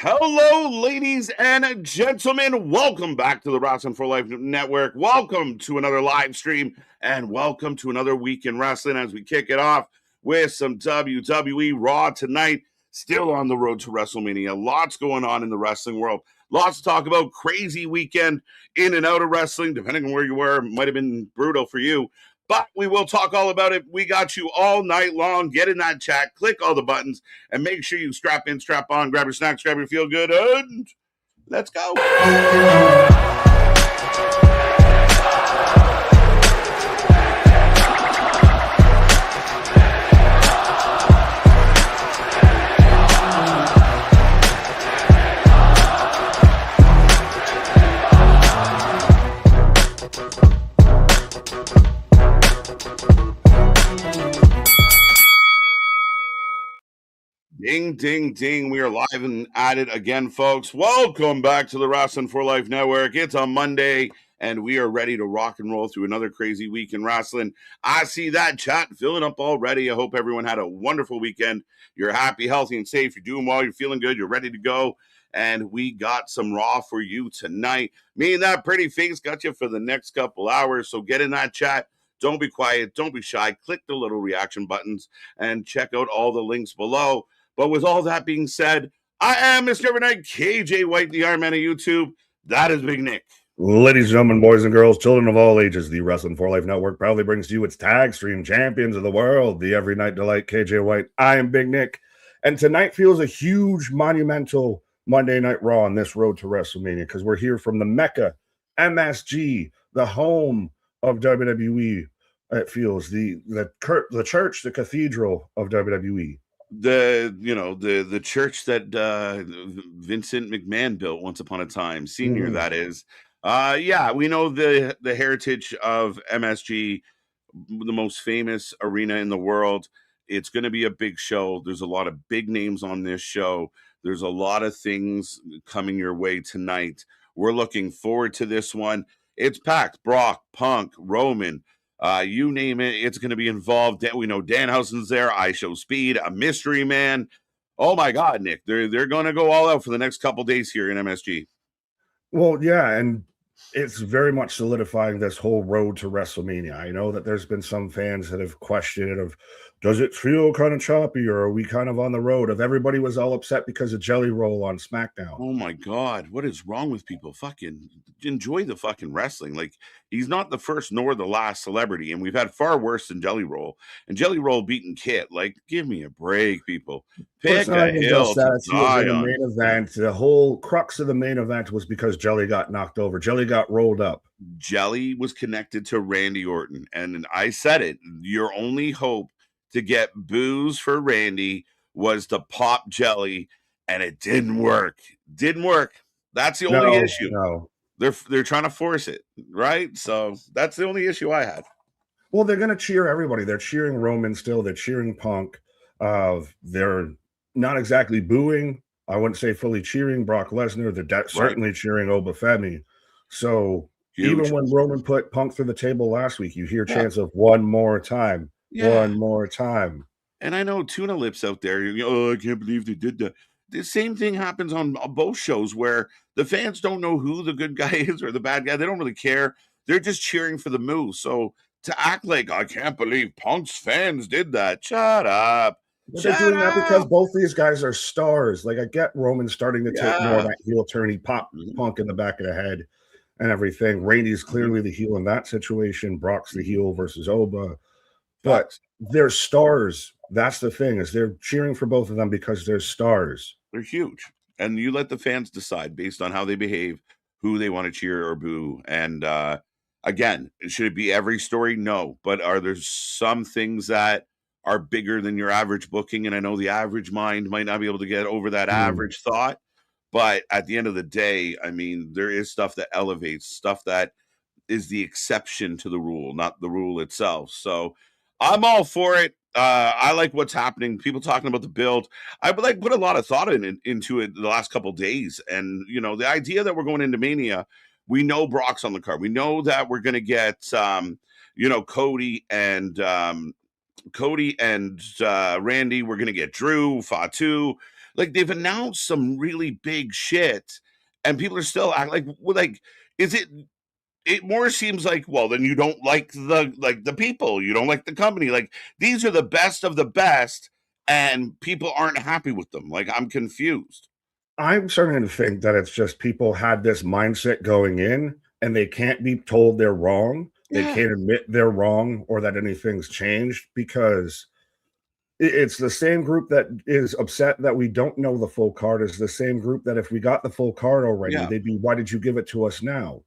Hello, ladies and gentlemen. Welcome back to the Wrestling for Life Network. Welcome to another live stream, and welcome to another week in wrestling as we kick it off with some WWE RAW tonight. Still on the road to WrestleMania. Lots going on in the wrestling world. Lots to talk about. Crazy weekend in and out of wrestling, depending on where you were. Might have been brutal for you. But we will talk all about it. We got you all night long. Get in that chat, click all the buttons, and make sure you strap in, strap on, grab your snacks, grab your feel good, and let's go. Ding, ding, ding. We are live and at it again, folks. Welcome back to the Wrestling for Life Network. It's a Monday, and we are ready to rock and roll through another crazy week in wrestling. I see that chat filling up already. I hope everyone had a wonderful weekend. You're happy, healthy, and safe. You're doing well. You're feeling good. You're ready to go. And we got some Raw for you tonight. Me and that pretty face got you for the next couple hours, so get in that chat. Don't be quiet. Don't be shy. Click the little reaction buttons and check out all the links below. But with all that being said, I am Mr. Overnight, KJ White, the Iron Man of YouTube. That is Big Nick. Ladies and gentlemen, boys and girls, children of all ages, the Wrestling for Life Network proudly brings to you its tag stream champions of the world, the Every Night Delight, KJ White. I am Big Nick. And tonight feels a huge, monumental Monday Night Raw on this road to WrestleMania because we're here from the Mecca, MSG, the home of WWE. It feels the church, the cathedral of WWE. The church that Vincent McMahon built once upon a time, senior, that is. We know the heritage of MSG, the most famous arena in the world. It's going to be a big show. There's a lot of big names on this show. There's a lot of things coming your way tonight. We're looking forward to this one. It's packed. Brock, Punk, Roman, you name it, it's going to be involved. We know Danhausen's there. I Show Speed, a mystery man. Oh my God, Nick, they're going to go all out for the next couple days here in MSG. Well, yeah, and it's very much solidifying this whole road to WrestleMania. I know that there's been some fans that have questioned it of, does it feel kind of choppy, or are we kind of on the road? Of everybody was all upset because of Jelly Roll on SmackDown. Oh my God, what is wrong with people? Fucking enjoy the fucking wrestling. Like, he's not the first nor the last celebrity, and we've had far worse than Jelly Roll. And Jelly Roll beating Kit. Like, give me a break, people. Pick a hill to die on. Main event. The whole crux of the main event was because Jelly got knocked over. Jelly got rolled up. Jelly was connected to Randy Orton, and I said it. Your only hope to get boos for Randy was to pop Jelly, and it didn't work. Didn't work. That's the only issue. No. They're trying to force it, right? So that's the only issue I had. Well, they're going to cheer everybody. They're cheering Roman still. They're cheering Punk. They're not exactly booing. I wouldn't say fully cheering Brock Lesnar. They're certainly cheering Oba Femi. So even when Roman put Punk through the table last week, you hear chants of one more time. One more time. And I know Tuna Lips out there, I can't believe they did that. The same thing happens on both shows where the fans don't know who the good guy is or the bad guy. They don't really care. They're just cheering for the move. So to act like, I can't believe Punk's fans did that. Shut up. They're doing that because both these guys are stars. Like, I get Roman starting to take more of that heel turn. He popped Punk in the back of the head and everything. Randy's clearly the heel in that situation. Brock's the heel versus Oba. But they're stars. That's the thing, is they're cheering for both of them because they're stars. They're huge. And you let the fans decide based on how they behave, who they want to cheer or boo. And again, should it be every story? No. But are there some things that are bigger than your average booking? And I know the average mind might not be able to get over that average thought. But at the end of the day, I mean, there is stuff that elevates, stuff that is the exception to the rule, not the rule itself. So I'm all for it. I like what's happening. People talking about the build. I would like put a lot of thought into it the last couple of days. And, the idea that we're going into Mania, we know Brock's on the card. We know that we're going to get, Cody and Randy. We're going to get Drew, Fatu. like they've announced some really big shit, and people are still act like is it? It more seems like, well, then you don't like the people, you don't like the company. Like these are the best of the best, and people aren't happy with them. Like I'm confused. I'm starting to think that it's just people had this mindset going in and they can't be told they're wrong. They Yeah, can't admit they're wrong or that anything's changed because it's the same group that is upset that we don't know the full card is the same group that if we got the full card already, yeah. they'd be, why did you give it to us now?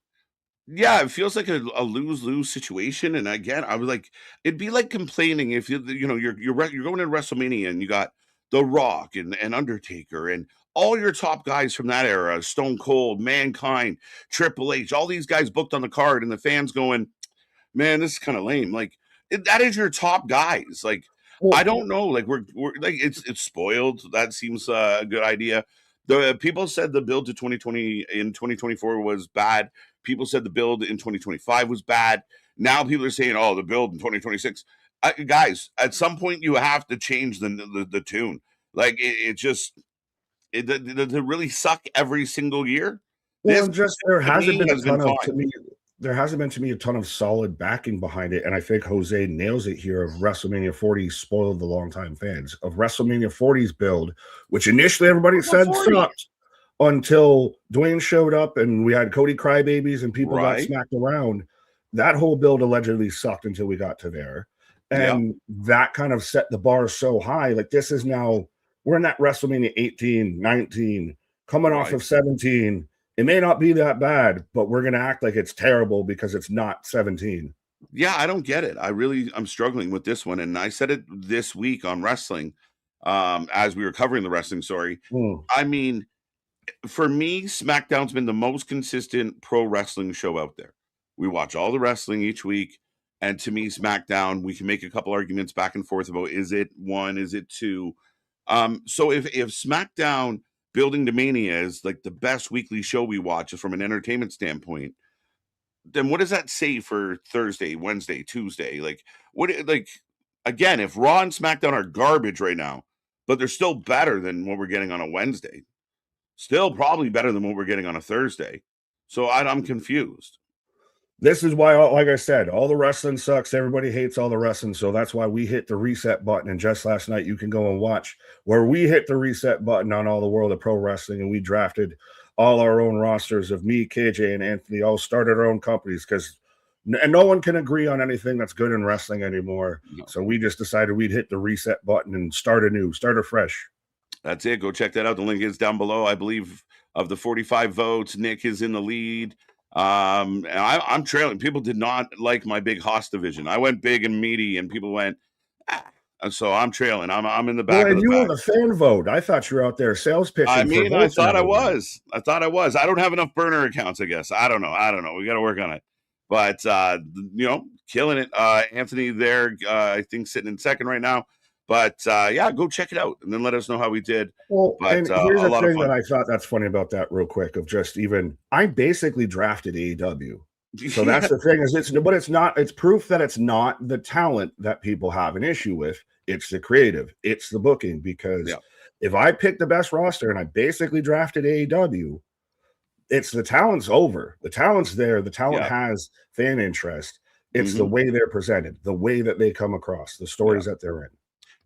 Yeah, it feels like a lose-lose situation, and again, I was like it'd be like complaining if you're going to WrestleMania and you got The Rock and Undertaker and all your top guys from that era, Stone Cold, Mankind, Triple H, all these guys booked on the card, and the fans going, man, this is kind of lame. Like that is your top guys. Like I Well, don't know. Like we're like it's spoiled. That seems a good idea. The people said the build to 2020 in 2024 was bad. People said the build in 2025 was bad. Now people are saying, oh, the build in 2026. Guys, at some point you have to change the tune. Like it just to really suck every single year. well, This and just there to hasn't me been a has been ton of fine. to me. There hasn't been to me a ton of solid backing behind it, and I think Jose nails it here. Of WrestleMania 40 spoiled the longtime fans of WrestleMania 40's build, which initially everybody What's the said 40? sucked until Dwayne showed up and we had Cody crybabies and people got Right. smacked around. That whole build allegedly sucked until we got to there, Yeah. and that kind of set the bar so high. Like this is now we're in that WrestleMania 18, 19, coming off Right. of 17. It may not be that bad, but we're going to act like it's terrible because it's not 17. Yeah, I don't get it. I'm struggling with this one. And I said it this week on wrestling, as we were covering the wrestling story. Mm. I mean, for me, SmackDown's been the most consistent pro wrestling show out there. We watch all the wrestling each week. And to me, SmackDown, we can make a couple arguments back and forth about is it one, is it two? So if SmackDown Building to Mania is like the best weekly show we watch from an entertainment standpoint, then what does that say for Thursday, Wednesday, Tuesday? Like again, if Raw and SmackDown are garbage right now, but they're still better than what we're getting on a Wednesday, still probably better than what we're getting on a Thursday. So I'm confused. This is why, like I said, all the wrestling sucks. Everybody hates all the wrestling. So that's why we hit the reset button. And just last night, you can go and watch where we hit the reset button on all the world of pro wrestling. And we drafted all our own rosters of me, KJ, and Anthony, all started our own companies because and no one can agree on anything that's good in wrestling anymore. No. So we just decided we'd hit the reset button and start anew, start afresh. That's it. Go check that out. The link is down below. I believe of the 45 votes, Nick is in the lead. And I'm trailing. People did not like my big Haas division. I went big and meaty, and people went, ah. And so I'm trailing. I'm in the Well, back of and the you were pack. the fan vote. I thought you were out there sales I pitching for mean, I votes and thought I everything. was. I thought I was. I don't have enough burner accounts, I guess. I don't know. We got to work on it. But killing it. Anthony there, I think sitting in second right now. But yeah, go check it out and then let us know how we did. Well, But and here's a the lot of thing that fun. I thought that's funny about that real quick of just even I basically drafted AEW. So Yeah, that's the thing is it's not it's proof that it's not the talent that people have an issue with. It's the creative, it's the booking. Because yeah, if I picked the best roster and I basically drafted AEW, it's the talent's over. The talent's there. The talent yeah. has fan interest. It's the Hmm. way they're presented, the way that they come across, the Yeah. stories that they're in.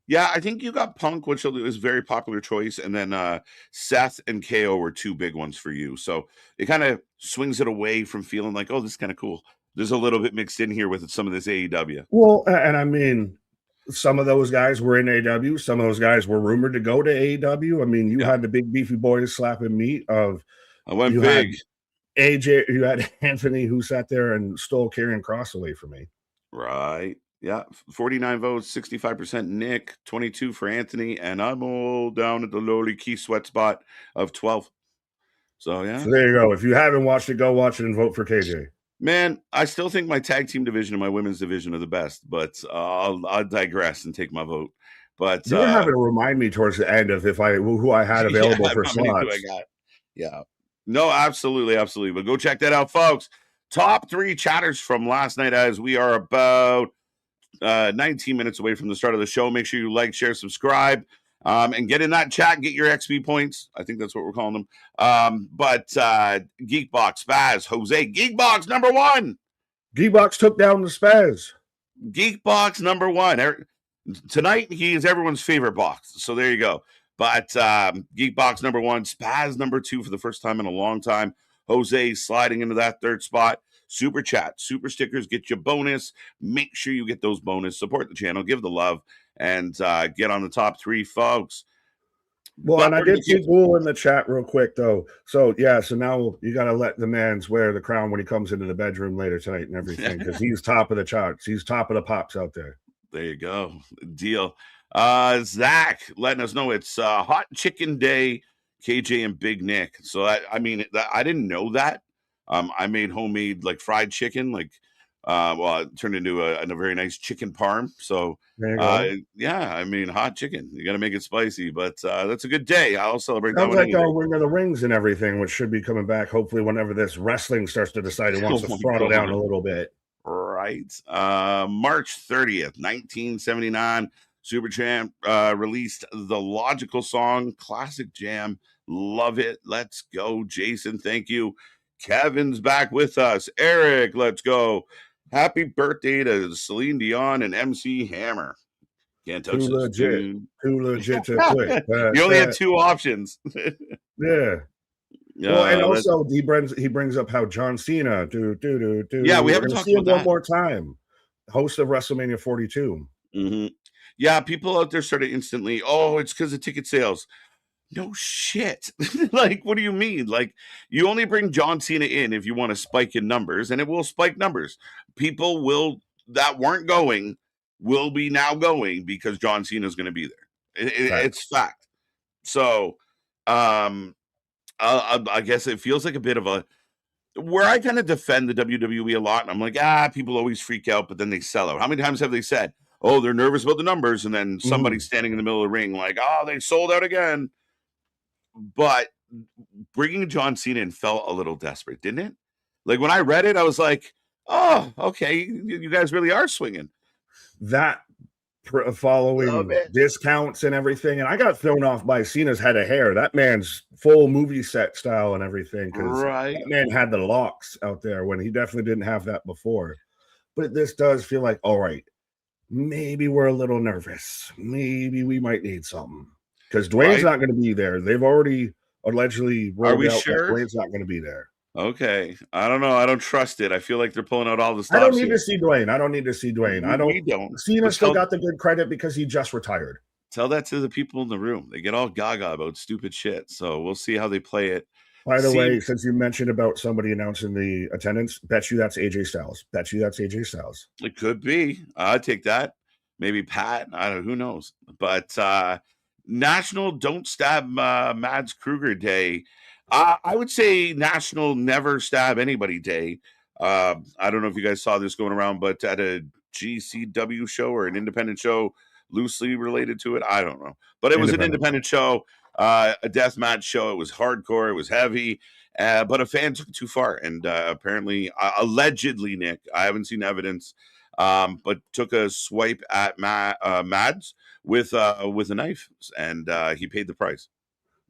Yeah, I think you got Punk, which is a very popular choice, and then Seth and KO were two big ones for you. So it kind of swings it away from feeling like, oh, this is kind of cool. There's a little bit mixed in here with some of this AEW. Well, and I mean, some of those guys were in AW. Some of those guys were rumored to go to AEW. I mean, you Yeah, had the big beefy boys slapping meat of I went you had big. AJ, you had Anthony who sat there and stole Karrion Cross away from me. Right. Yeah. 49 votes, 65% Nick, 22 for Anthony, and I'm all down at the lowly key sweat spot of 12. So yeah. So there you go. If you haven't watched it, go watch it and vote for KJ. Man, I still think my tag team division and my women's division are the best, but I'll digress and take my vote. But You were having to remind me towards the end of if I who I had yeah, available for how many do I slots. got? Yeah. No, absolutely, absolutely. But go check that out, folks. Top three chatters from last night as we are about 19 minutes away from the start of the show. Make sure you like, share, subscribe. And get in that chat, get your XP points. I think that's what we're calling them. But Geekbox, Spaz, Jose, Geekbox #1. Geekbox took down the Spaz. Geekbox #1. Tonight, he is everyone's favorite box. So there you go. But Geekbox #1, Spaz #2 for the first time in a long time. Jose sliding into that third spot. Super chat, super stickers, get you bonus. Make sure you get those bonus. Support the channel, give the love, and get on the top 3, folks. Well, and I did see Ghoul in the chat real quick, though. So, yeah, so now you got to let the man wear the crown when he comes into the bedroom later tonight and everything, because he's top of the charts. He's top of the pops out there. There you go. Deal. Zach letting us know it's Hot Chicken Day, KJ and Big Nick. So, I didn't know that. I made homemade, like, fried chicken, like, it turned into a very nice chicken parm. So, yeah, I mean, hot chicken. You got to make it spicy, but that's a good day. I'll celebrate that one. Sounds like our Ring of the Rings and everything, which should be coming back hopefully whenever this wrestling starts to decide it wants to throttle down a little bit. Right. March 30th, 1979, Superchamp released the Logical song, classic jam. Love it. Let's go, Jason. Thank you. Kevin's back with us. Eric, let's go. Happy birthday to Celine Dion and MC Hammer. Can't touch too this. Too legit to quit. You only had 2 options. Yeah. Well, and also he brings up how John Cena Yeah, we haven't talked about that one more time. Host of WrestleMania 42. Mm-hmm. Yeah, people out there started instantly. Oh, it's because of ticket sales. No shit. Like, what do you mean? Like, you only bring John Cena in if you want to spike in numbers, and it will spike numbers. People that weren't going will be now going because John Cena is going to be there. It's fact. So, I guess it feels like a bit of where I kind of defend the WWE a lot, and I'm like, people always freak out, but then they sell out. How many times have they said, oh, they're nervous about the numbers, and then somebody's standing in the middle of the ring like, oh, they sold out again. But bringing John Cena in felt a little desperate, didn't it? Like, when I read it, I was like, oh, okay, you guys really are swinging. That following discounts and everything, and I got thrown off by Cena's head of hair. That man's full movie set style and everything, because that man had the locks out there when he definitely didn't have that before. But this does feel like, all right, maybe we're a little nervous. Maybe we might need something. Because Dwayne's not going to be there. They've already allegedly rolled out that Dwayne's not going to be there. Okay. I don't know. I don't trust it. I feel like they're pulling out all the stops. I don't need to see Dwayne. We don't. Cena still got the good credit because he just retired. Tell that to the people in the room. They get all gaga about stupid shit. So we'll see how they play it. By the way, since you mentioned about somebody announcing the attendance, bet you that's AJ Styles. It could be. I'd take that. Maybe Pat. I don't know. Who knows? But National Don't Stab Mads Kruger Day. I would say National Never Stab Anybody Day. I don't know if you guys saw this going around, but at a GCW show or an independent show loosely related to it, I don't know. But it was an independent show, a death match show. It was hardcore. It was heavy. But a fan took it too far. And apparently, allegedly, Nick, I haven't seen evidence, but took a swipe at Mads with a knife, and he paid the price.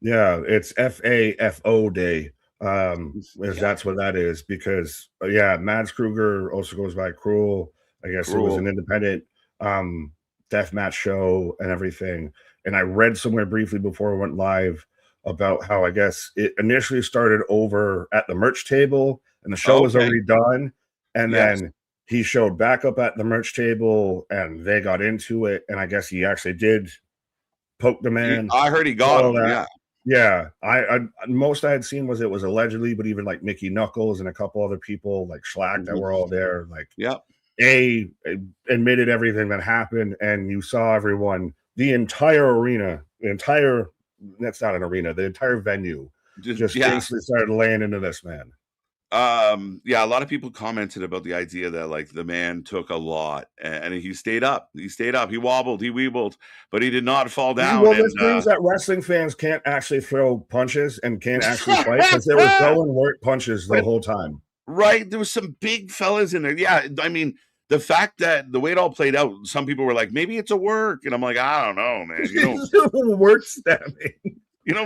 Yeah, it's FAFO Day. That's what that is, because Mads Kruger also goes by Cruel. I guess It was an independent death match show and everything. And I read somewhere briefly before I went live about how I guess it initially started over at the merch table and the show was already done, and then he showed back up at the merch table and they got into it, and I guess he actually did poke the man. I heard he got him. Yeah, I most I had seen was it was allegedly, but even like Mickey Knuckles and a couple other people like Schlack that were all there, like admitted everything that happened, and you saw everyone, the entire arena, that's not an arena, the entire venue just basically started laying into this man. A lot of people commented about the idea that like the man took a lot and he stayed up. He wobbled, he weebled, but he did not fall down. Well, this means that wrestling fans can't actually throw punches and can't actually fight, because they were throwing work punches the whole time. Right. There was some big fellas in there. Yeah. I mean, the fact that the way it all played out, some people were like, maybe it's a work. And I'm like, I don't know, man. Work stabbing.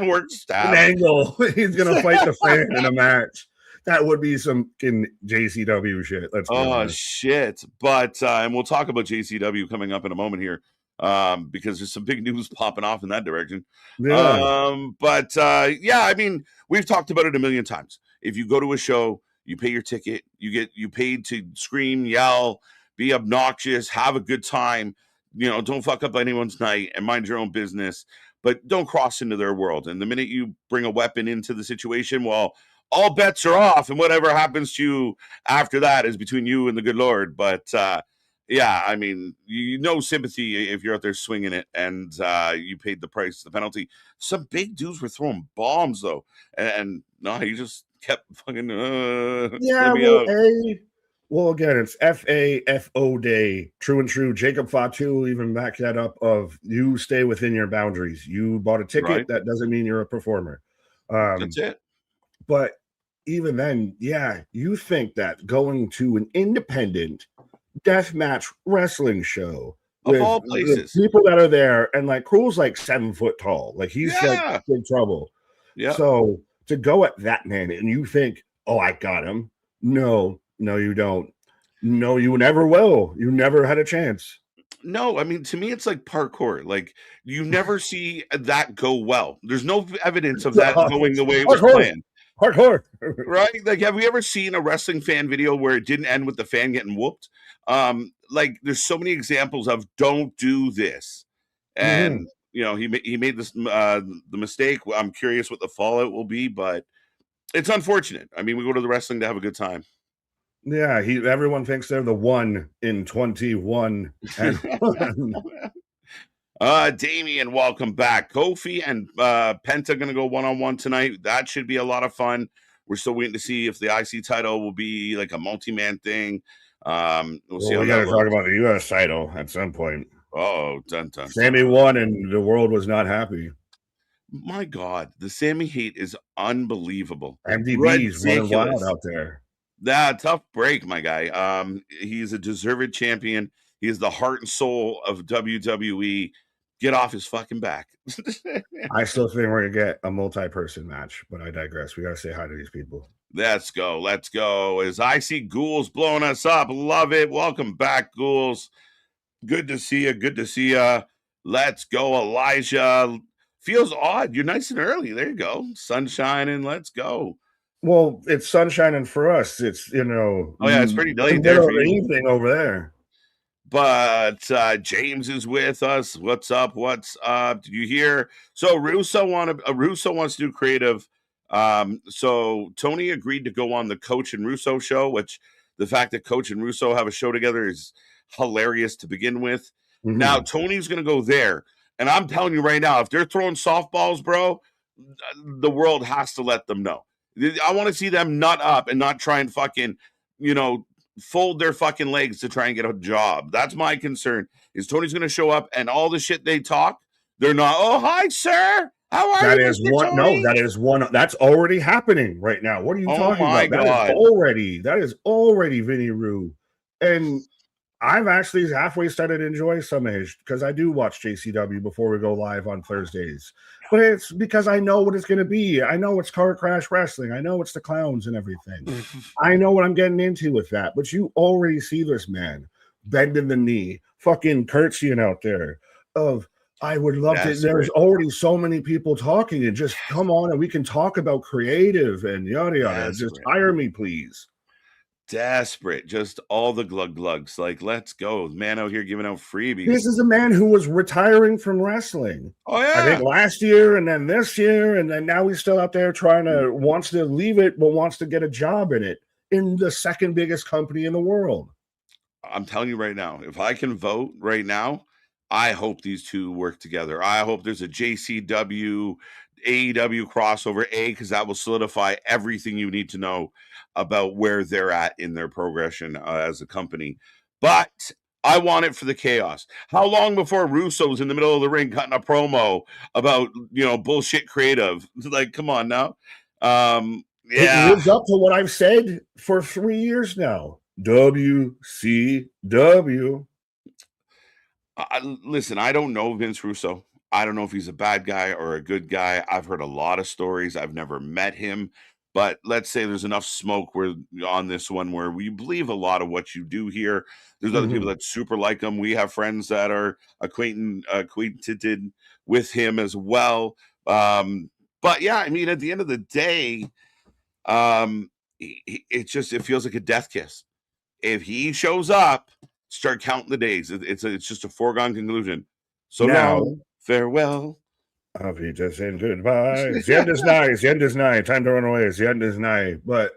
Work An stab. angle. He's going to fight the fan in a match. That would be some JCW shit. Let's be honest. Shit. But, and we'll talk about JCW coming up in a moment here. Because there's some big news popping off in that direction. Yeah. Yeah, I mean, we've talked about it a million times. If you go to a show, you pay your ticket, you paid to scream, yell, be obnoxious, have a good time. Don't fuck up anyone's night and mind your own business, but don't cross into their world. And the minute you bring a weapon into the situation, well, all bets are off, and whatever happens to you after that is between you and the good Lord. But yeah, I mean, sympathy if you're out there swinging it and you paid the price, the penalty. Some big dudes were throwing bombs though, and no, he just kept fucking. Yeah, well, again, it's FAFO Day. True and true. Jacob Fatu even backed that up. Of you stay within your boundaries. You bought a ticket. Right. That doesn't mean you're a performer. That's it. But even then, yeah, you think that going to an independent deathmatch wrestling show of all places, people that are there, and like Cruel's like 7 foot tall, like he's like big trouble. Yeah. So to go at that man and you think, oh, I got him. No, you don't. No, you never will. You never had a chance. No, I mean, to me, it's like parkour. Like, you never see that go well. There's no evidence of that going the way it was planned. Parkour. Right? Like, have we ever seen a wrestling fan video where it didn't end with the fan getting whooped? Like, there's so many examples of don't do this. And, he made this the mistake. I'm curious what the fallout will be, but it's unfortunate. I mean, we go to the wrestling to have a good time. Yeah, everyone thinks they're the one in 21. Damien, welcome back. Kofi and Penta gonna go one-on-one tonight. That should be a lot of fun. We're still waiting to see if the IC title will be like a multi-man thing. We'll see. We gotta talk about the US title at some point. Oh, Sammy won and the world was not happy. My God, the Sammy hate is unbelievable. MDB's running wild out there. Tough break, my guy. He's a deserved champion. He is the heart and soul of WWE. Get off his fucking back. I still think we're gonna get a multi-person match, but I digress. We gotta say hi to these people. Let's go. As I see Ghouls blowing us up, love it. Welcome back, Ghouls. Good to see you. Let's go, Elijah. Feels odd. You're nice and early. There you go. Sun shining. Let's go. Well, it's sunshining for us. It's Oh yeah, it's pretty late there for you. Evening over there. But James is with us. What's up? Did you hear? So Russo wants to do creative. So Tony agreed to go on the Coach and Russo show, which the fact that Coach and Russo have a show together is hilarious to begin with. Mm-hmm. Now Tony's going to go there. And I'm telling you right now, if they're throwing softballs, bro, the world has to let them know. I want to see them nut up and not try and fucking, fold their fucking legs to try and get a job. That's my concern. Is Tony's going to show up and all the shit they talk, they're not, oh, hi, sir. How are you? That is one. That's already happening right now. What are you talking about? God. That is already Vinny Rue. And I've actually halfway started to enjoy some age because I do watch JCW before we go live on Thursdays. But it's because I know what it's going to be. I know it's car crash wrestling. I know it's the clowns and everything. I know what I'm getting into with that. But you already see this man bending the knee, fucking curtsying out there I would love to. There's already so many people talking and just come on and we can talk about creative and yada yada. Just hire me, please. Desperate, just all the glugs. Like, let's go, man out here giving out freebies. This is a man who was retiring from wrestling. Oh yeah, I think last year and then this year, and then now he's still out there wants to leave it, but wants to get a job in it in the second biggest company in the world. I'm telling you right now, if I can vote right now, I hope these two work together. I hope there's a JCW AEW crossover, because that will solidify everything you need to know about where they're at in their progression as a company. But I want it for the chaos. How long before Russo's in the middle of the ring cutting a promo about, bullshit creative? Like, come on now. It lives up to what I've said for 3 years now. WCW. Listen, I don't know Vince Russo. I don't know if he's a bad guy or a good guy. I've heard a lot of stories. I've never met him, but let's say there's enough smoke where on this one where we believe a lot of what you do here. There's other people Mhm. that super like him. We have friends that are acquainted with him as well. But yeah, I mean, at the end of the day, it feels like a death kiss. If he shows up, start counting the days. It's just a foregone conclusion. So Now, long, farewell. I'll be just saying goodbye. The end is nigh. The end is nigh. Time to run away. The end is nigh. But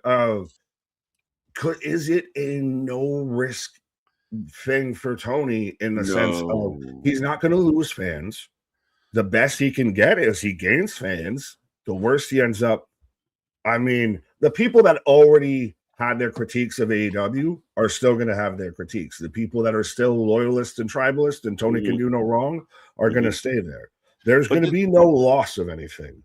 is it a no risk thing for Tony in the sense of No. he's not going to lose fans? The best he can get is he gains fans. The worst he ends up. I mean, the people that already had their critiques of AEW are still going to have their critiques. The people that are still loyalists and tribalists and Tony can do no wrong are going to stay there. There's But going to be no loss of anything.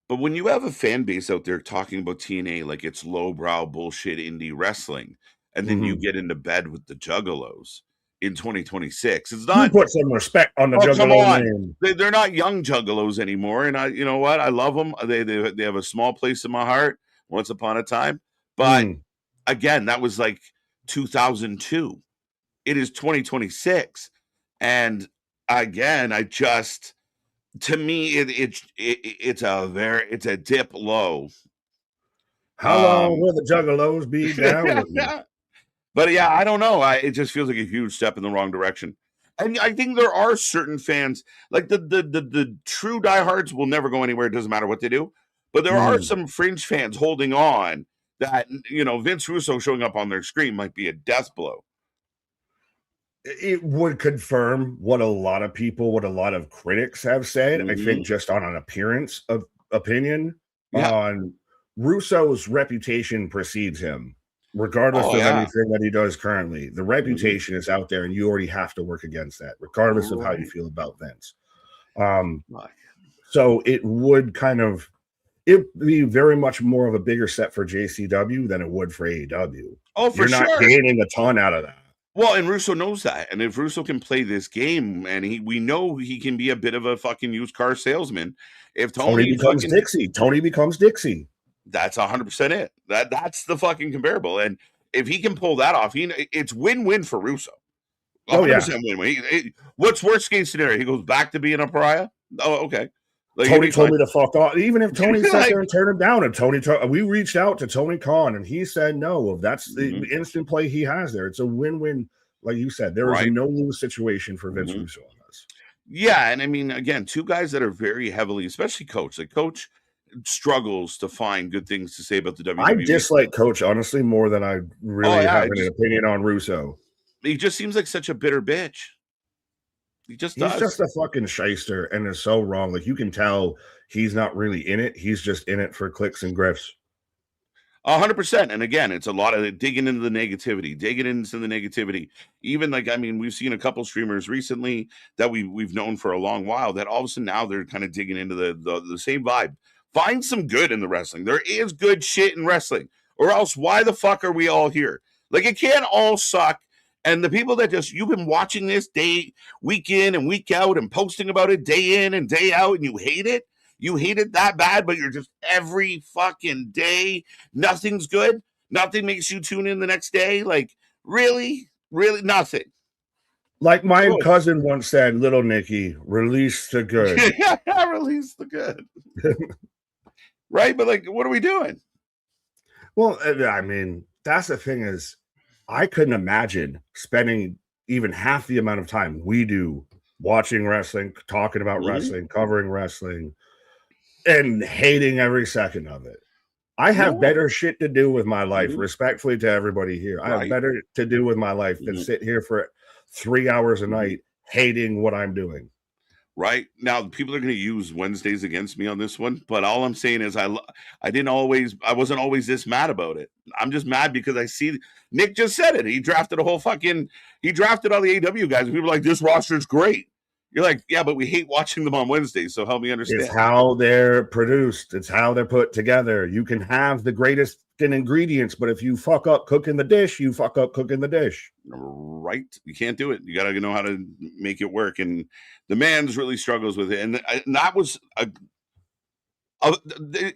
but when you have a fan base out there talking about TNA like it's lowbrow bullshit indie wrestling, and then you Mhm. get into bed with the Juggalos in 2026, it's You not. put some respect on the Oh, come Juggalo on. name. They're not young Juggalos anymore. And you know what? I love them. They have a small place in my heart once upon a time. But Mm. again, that was like 2002. It is 2026. And again, to me, it's a dip low. How long Um, will the Juggalos be down with you? But yeah, I don't know. It just feels like a huge step in the wrong direction. And I think there are certain fans, like the true diehards, will never go anywhere. It doesn't matter what they do. But there are Mhm. some fringe fans holding on that Vince Russo showing up on their screen might be a death blow. It would confirm what a lot of critics have said. I Mm-hmm. think just on an appearance of opinion Yeah. on Russo's reputation precedes him, regardless Oh of yeah. anything that he does currently. The Mm-hmm. reputation is out there, and you already have to work against that, regardless of how you Right. feel about Vince. Um, Right. so it'd be very much more of a bigger set for JCW than it would for AEW. Oh, for You're not sure. gaining a ton out of that. Well, and Russo knows that. And if Russo can play this game, and we know he can be a bit of a fucking used car salesman. If Tony Tony becomes fucking Dixie. Tony becomes Dixie. That's 100% it. That's the fucking comparable. And if he can pull that off, it's win-win for Russo. Oh yeah. 100% win-win. What's worst case scenario? He goes back to being a pariah. Oh, okay. Like he'd Tony be told fine. me to fuck off. Even if Tony sat Like, there and turned him down, and we reached out to Tony Khan, and he said no. That's the instant play he has there. It's a win-win, like you said. There is a right. no-lose situation for Vince Mhm. Russo on this. Yeah, and I mean, again, two guys that are very heavily, especially Coach. Like Coach struggles to find good things to say about the I WWE. dislike Coach honestly more than I Oh really yeah, have an opinion on Russo. he just seems like such a bitter bitch. He just He's does. just a fucking shyster, and is so wrong. Like you can tell he's not really in it. He's just in it for clicks and griffs. 100%. And again, it's a lot of digging into the negativity. Even like, I mean, we've seen a couple streamers recently that we've known for a long while that all of a sudden now they're kind of digging into the same vibe. Find some good in the wrestling. There is good shit in wrestling, or else why the fuck are we all here? Like it can't all suck. And the people that you've been watching this week in and week out and posting about it day in and day out, and you hate it. You hate it that bad, but you're just every fucking day. Nothing's good. Nothing makes you tune in the next day. Like, really? Really? Nothing. Like my Good. cousin once said, "Little Nicky, release the good." Release the good. Right? But like, what are we doing? Well, I mean, that's the thing is, I couldn't imagine spending even half the amount of time we do watching wrestling, talking about wrestling, covering wrestling, and hating every second of it. I have No. better shit to do with my life, respectfully to everybody here. I have Right. better to do with my life than sit here for 3 hours a night hating what I'm doing. Right now, people are going to use Wednesdays against me on this one, but all I'm saying is I wasn't always this mad about it. I'm just mad because I see Nick just said it. He drafted all the AW guys, and people are like, this roster's great. You're like, yeah, but we hate watching them on Wednesdays. So help me understand. It's how they're produced. It's how they're put together. You can have the greatest ingredients, but if you fuck up cooking the dish, you fuck up cooking the dish. Right? You can't do it. You got to know how to make it work. And the man's really struggles with it. And that was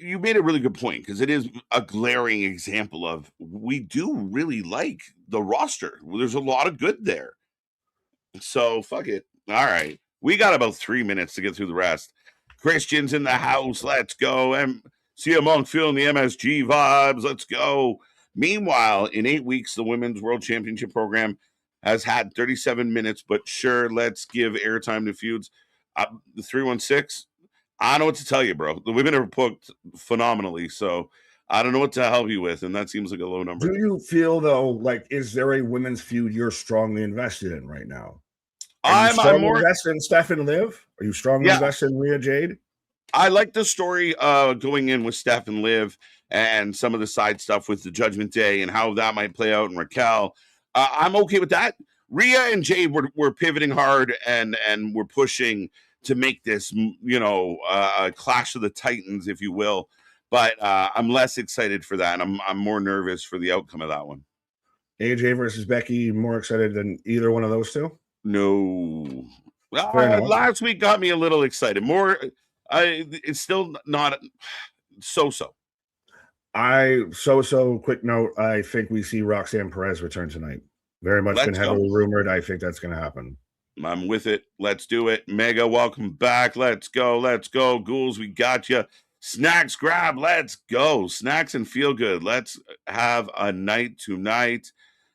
you made a really good point, because it is a glaring example of, we do really like the roster. There's a lot of good there. So fuck it. All right. We got about 3 minutes to get through the rest. Christian's in the house. Let's go. And CM Punk feeling the MSG vibes. Let's go. Meanwhile, in 8 weeks, the Women's World Championship program has had 37 minutes, but sure, let's give airtime to feuds. The 316, I don't know what to tell you, bro. The women are booked phenomenally, so I don't know what to help you with, and that seems like a low number. Do you feel, though, like, is there a women's feud you're strongly invested in right now? I'm more invested in Steph and Liv. Are you strongly invested in Rhea Jade? I like the story going in with Steph and Liv, and some of the side stuff with the Judgment Day and how that might play out in Raquel. I'm okay with that. Rhea and Jade were pivoting hard and we're pushing to make this, a clash of the Titans, if you will. But I'm less excited for that, and I'm more nervous for the outcome of that one. AJ versus Becky, more excited than either one of those two? No. Last week got me a little excited. It's still not so-so. Quick note, I think we see Roxanne Perez return tonight. Very much been heavily rumored. I think that's going to happen. I'm with it. Let's do it. Mega, welcome back. Let's go. Ghouls, we got you. Snacks grab. Let's go. Snacks and feel good. Let's have a night tonight.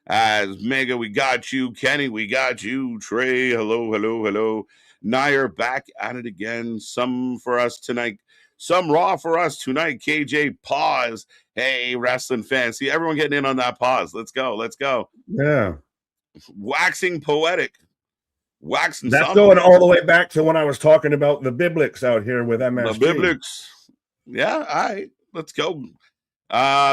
As Mega, we got you. Kenny, we got you. Trey, hello. Nair back at it again. Some for us tonight. Some Raw for us tonight. KJ, pause. Hey, wrestling fans. See, everyone getting in on that pause. Let's go. Yeah. Waxing poetic. Waxing That's something. Going all the way back to when I was talking about the Biblics out here with MSG. The Biblics. Yeah, all right. Let's go.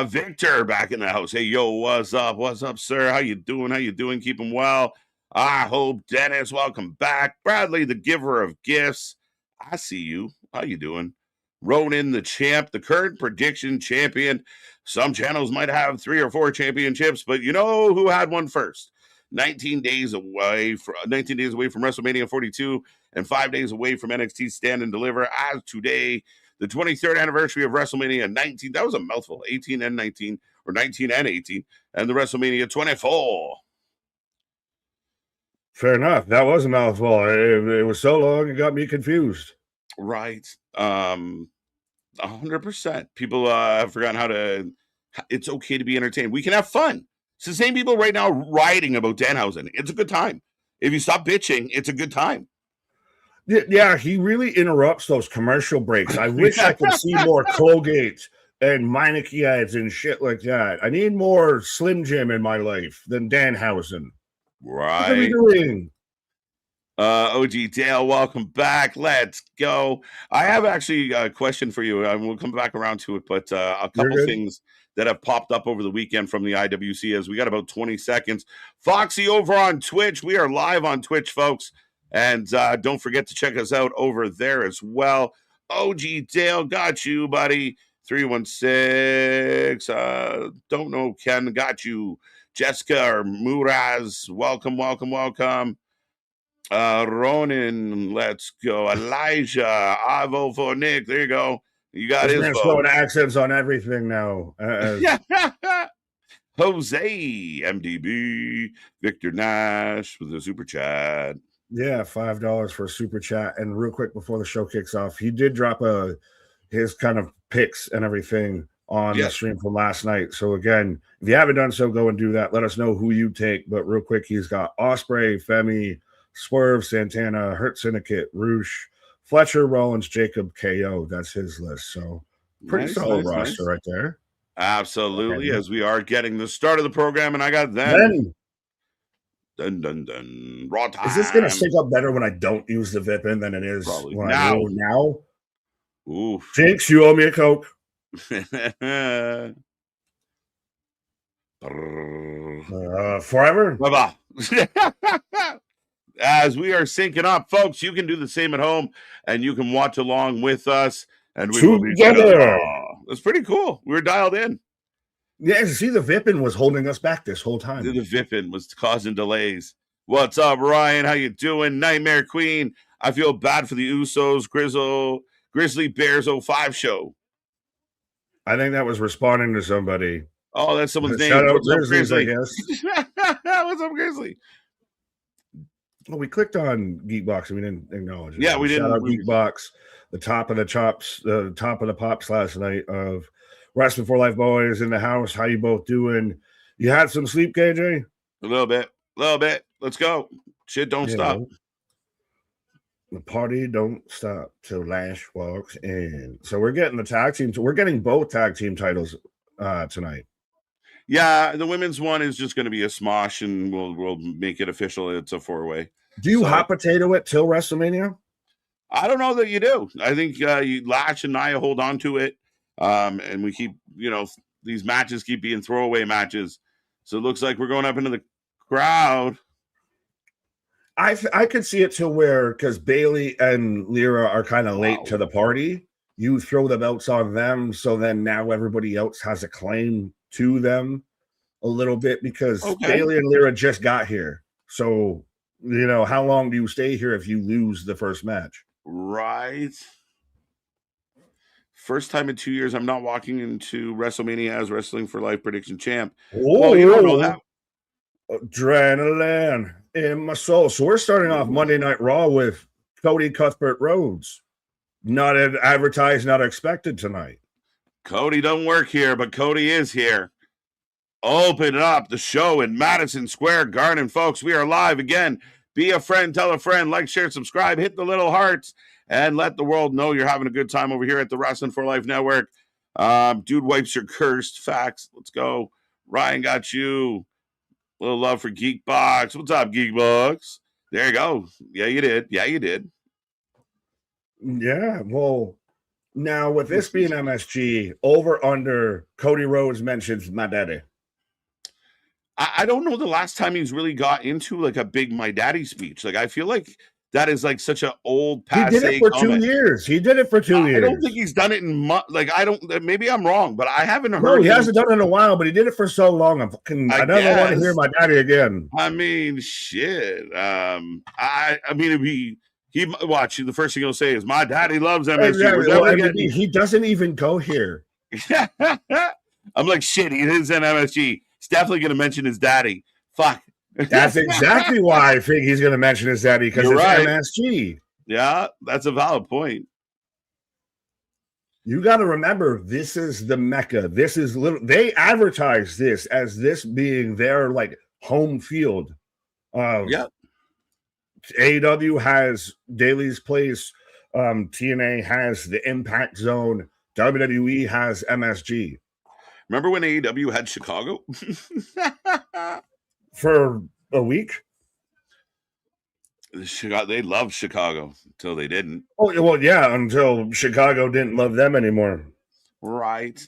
Victor back in the house. Hey, yo, what's up, sir? How you doing? Keep him well. I hope. Dennis, welcome back. Bradley, the giver of gifts. I see you. How you doing? Ronan, the champ, the current prediction champion. Some channels might have 3 or 4 championships, but you know who had one first? 19 days away from WrestleMania 42 and 5 days away from NXT Stand and Deliver. As today, the 23rd anniversary of WrestleMania 19. That was a mouthful. 18 and 19, or 19 and 18, and the WrestleMania 24. Fair enough. That was a mouthful. It was so long, it got me confused. Right. 100%. People have forgotten how to. It's okay to be entertained. We can have fun. It's the same people right now rioting about Danhausen. It's a good time. If you stop bitching, it's a good time. Yeah, he really interrupts those commercial breaks. I wish I could see more Colgate and Meineke ads and shit like that. I need more Slim Jim in my life than Danhausen. Right. What are we doing? OG Dale, welcome back. Let's go. I have actually a question for you. We'll come back around to it, but a couple things that have popped up over the weekend from the IWC as we got about 20 seconds. Foxy over on Twitch. We are live on Twitch, folks. And don't forget to check us out over there as well. OG Dale, got you, buddy. 316. Don't know, Ken, got you. Jessica or Muraz, welcome. Ronan, let's go. Elijah, I vote for Nick. There you go. You got his vote. Throwing accents on everything now. Jose, MDB, Victor Nash with a super chat. Yeah, $5 for a super chat. And real quick before the show kicks off, he did drop his kind of picks and everything on the stream from last night. So again, if you haven't done so, go and do that. Let us know who you take. But real quick, he's got Ospreay, Femi, Swerve, Santana, Hurt Syndicate, Roosh, Fletcher, Rollins, Jacob, KO. That's his list. So pretty solid roster right there. Absolutely. Okay. As we are getting the start of the program, and I got them. Dun. Raw time. Is this going to sync up better when I don't use the VIP-in than it is probably when I do now? Oof. Jinx, you owe me a Coke. Forever? as we are syncing up, folks. You can do the same at home, and you can watch along with us, and we will be Together. That's pretty cool. We were dialed in. Yeah, see, the Vippin was holding us back this whole time. The Vippin was causing delays. What's up, Ryan? How you doing? Nightmare Queen. I feel bad for the Usos, Grizzly Bears 05 show. I think that was responding to somebody. Oh, that's someone's name. Shout out What's up, Grizzlies, I Grizzly? guess. What's up, Grizzly? Well, we clicked on Geekbox and we didn't acknowledge it. Yeah, we didn't. Shout out Geekbox, the top of the chops, the top of the pops last night of Wrestling for Life boys in the house. How you both doing? You had some sleep, KJ? A little bit. Let's go. Shit don't stop. Well, the party don't stop till Lash walks in. So we're getting the tag team. We're getting both tag team titles tonight. Yeah, the women's one is just going to be a smosh, and we'll make it official. It's a 4-way. Do you hot potato it till WrestleMania? I don't know that you do. I think you Lash and Nia hold on to it, and we keep, these matches keep being throwaway matches. So it looks like we're going up into the crowd. I could see it to where, because Bailey and Lyra are kind of late to the party, you throw the belts on them, so then now everybody else has a claim to them a little bit, because Bailey and Lyra just got here. So, how long do you stay here if you lose the first match? Right. First time in 2 years, I'm not walking into WrestleMania as Wrestling for Life prediction champ. Well, you don't know that. Adrenaline in my soul. So we're starting off Monday Night Raw with Cody Cuthbert Rhodes. Not advertised, not expected tonight. Cody don't work here, but Cody is here. Open up the show in Madison Square Garden, folks. We are live again. Be a friend, tell a friend, like, share, subscribe, hit the little hearts, and let the world know you're having a good time over here at the Wrestling for Life Network. Dude wipes your cursed facts. Let's go. Ryan got you. A little love for Geekbox. What's up, Geekbox? There you go. Yeah, you did. Yeah, well, now with this being MSG, over under Cody Rhodes mentions my daddy. I don't know the last time he's really got into like a big my daddy speech. Like, I feel like that is like such an old passe. He did it for 2 years. I don't think he's done it in maybe I'm wrong, but I haven't heard. No, he hasn't done it in a while, but he did it for so long. I never want to hear my daddy again. I mean, shit. I mean, he watch. The first thing he'll say is, "My daddy loves MSG." Exactly. He doesn't even go here. I'm like, shit. He is in MSG. He's definitely going to mention his daddy. Fuck. That's exactly why I think he's going to mention his daddy, because it's right. MSG. Yeah, that's a valid point. You got to remember, this is the Mecca. This is they advertise this as this being their like home field. Yeah. AEW has Daily's Place. TNA has the Impact Zone. WWE has MSG. Remember when AEW had Chicago? For a week? They loved Chicago until they didn't. Oh, well, yeah, until Chicago didn't love them anymore. Right.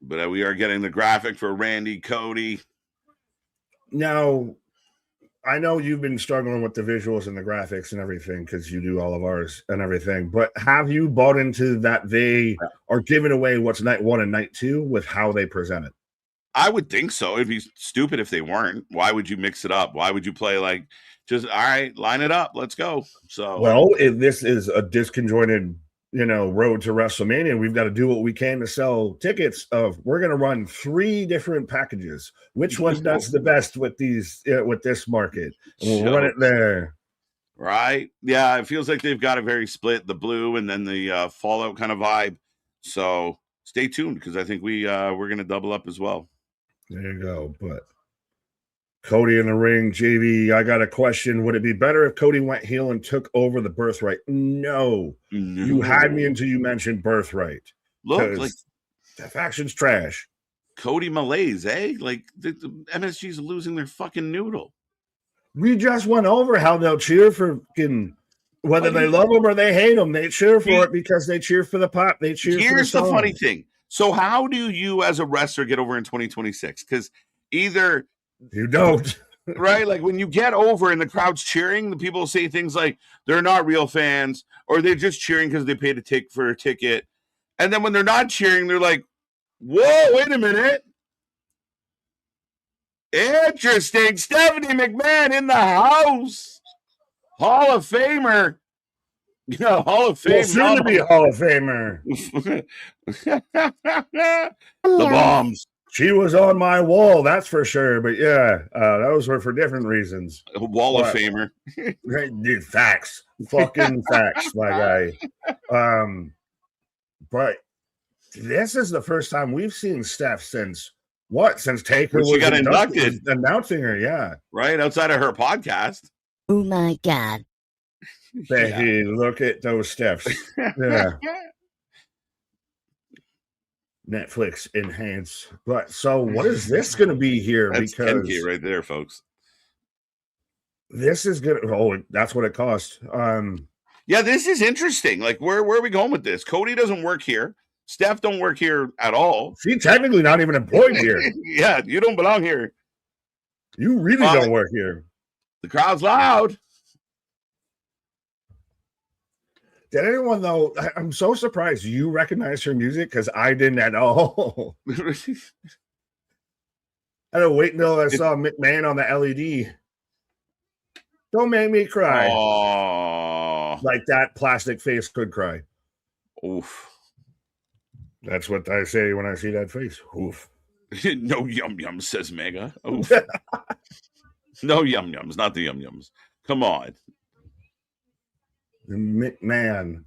But we are getting the graphic for Randy Cody. Now, I know you've been struggling with the visuals and the graphics and everything because you do all of ours and everything, but have you bought into that they are giving away what's night 1 and night 2 with how they present it? I would think so. It'd be stupid if they weren't. Why would you mix it up? Why would you play like just, all right, line it up, let's go? So, well, if this is a disconjointed, road to WrestleMania, we've got to do what we can to sell tickets. We're going to run 3 different packages. Which one does the best with with this market? And we'll run it there. Right? Yeah, it feels like they've got a very split, the blue and then the Fallout kind of vibe. So stay tuned, because I think we're going to double up as well. There you go. But Cody in the ring, JV, I got a question. Would it be better if Cody went heel and took over the Birthright? No. You had me until you mentioned Birthright. Look, like the faction's trash. Cody malaise, eh? Like the MSG's losing their fucking noodle. We just went over how they'll cheer for whether they love them or they hate them. They cheer for it because they cheer for the pop. They cheer for the song. Here's the funny thing. So how do you as a wrestler get over in 2026? Because either you don't. right? Like when you get over and the crowd's cheering, the people say things like they're not real fans or they're just cheering because they paid for a ticket. And then when they're not cheering, they're like, whoa, wait a minute. Interesting. Stephanie McMahon in the house. Hall of Famer. Yeah, Hall of Fame. Well, soon to be Hall of Famer. The bombs. She was on my wall, that's for sure. But yeah, those were for different reasons. Wall of Famer. Dude, facts. Fucking facts, my guy. But this is the first time we've seen Steph since what? Since Taker was got inducted. Announcing her, yeah. Right, outside of her podcast. Oh my God. Becky, look at those steps. Yeah. Netflix enhance. But so what is this going to be here? That's because 10K right there, folks. This is good. Oh, that's what it cost. Yeah, this is interesting. Like, where are we going with this? Cody doesn't work here. Steph don't work here at all. She technically not even employed here. Yeah, you don't belong here. You really don't work here. The crowd's loud. Did anyone though? I'm so surprised you recognize her music because I didn't at all. I had to wait until I saw McMahon on the LED. Don't make me cry. Aww. Like that plastic face could cry. Oof. That's what I say when I see that face. Oof. No yum yums, says Mega. Oof. No yum yums, not the yum yums. Come on. McMahon.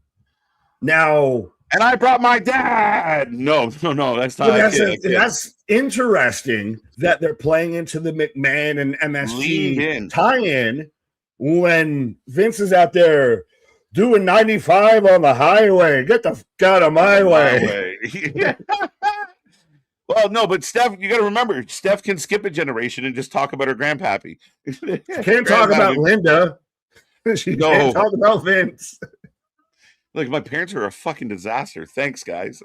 Now, and I brought my dad. No, that's not. That's interesting that they're playing into the McMahon and MSG tie-in when Vince is out there doing 95 on the highway. Get the fuck out of my way. Well, no, but Steph, you got to remember, Steph can skip a generation and just talk about her grandpappy. Can't talk about Linda. She can't talk about Vince. Look, my parents are a fucking disaster. Thanks, guys.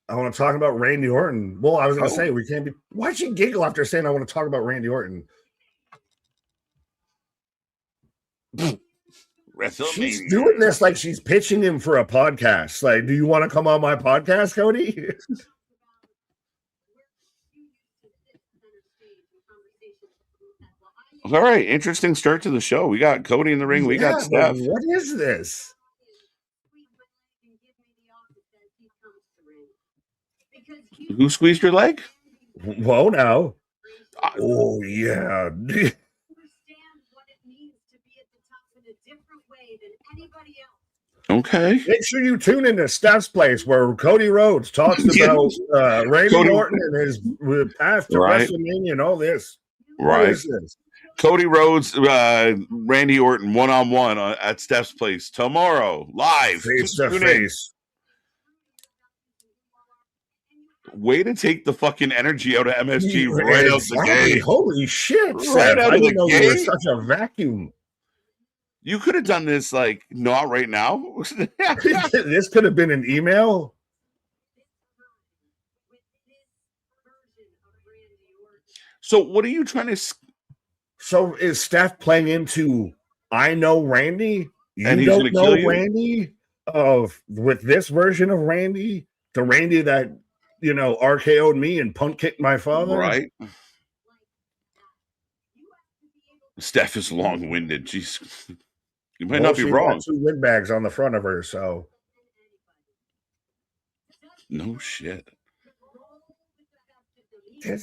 I want to talk about Randy Orton. Well, I was going to say, we can't be. Why'd she giggle after saying I want to talk about Randy Orton? She's doing this like she's pitching him for a podcast. Like, do you want to come on my podcast, Cody? All right, interesting start to the show. We got Cody in the ring. We got Steph. What is this? Who squeezed your leg? Whoa, now. Oh, yeah. Okay. Make sure you tune into Steph's Place where Cody Rhodes talks about Randy Orton and his path to WrestleMania and all this. Right. What is this? Cody Rhodes, Randy Orton, one-on-one at Steph's Place tomorrow, live. Face to face. Way to take the fucking energy out of MSG right out the gate. Holy shit. Right out of the gate. There was such a vacuum. You could have done this, like, not right now. This could have been an email. So what are you trying to... So is Steph playing into I know Randy? You don't know Randy? With this version of Randy? The Randy that, RKO'd me and punt kicked my father? Right. Steph is long-winded. Jeez. You might not be wrong. Got 2 windbags on the front of her, so. No shit.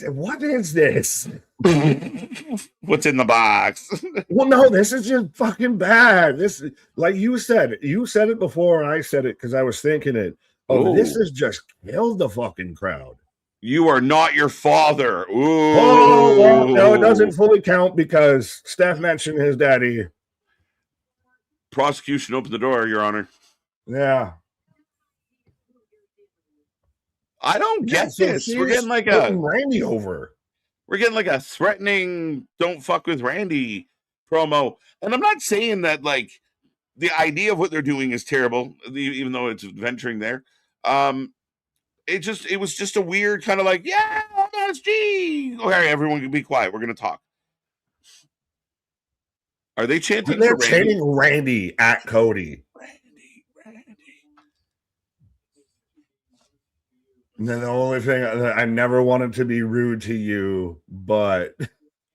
What is this? What's in the box? Well, no, this is just fucking bad. This, like you said it before, and I said it because I was thinking it. Oh, this has just killed the fucking crowd. You are not your father. Ooh. Oh, well, no, it doesn't fully count because Steph mentioned his daddy. Prosecution opened the door, Your Honor. Yeah. I don't get this. We're getting like Randy over. We're getting like a threatening "don't fuck with Randy" promo, and I'm not saying that like the idea of what they're doing is terrible, even though it's venturing there. It was just a weird kind of like, yeah, MSG. Okay, everyone can be quiet. We're gonna talk. Are they chanting They're for Randy? chanting Randy at Cody. Randy. And then the only thing, I never wanted to be rude to you, but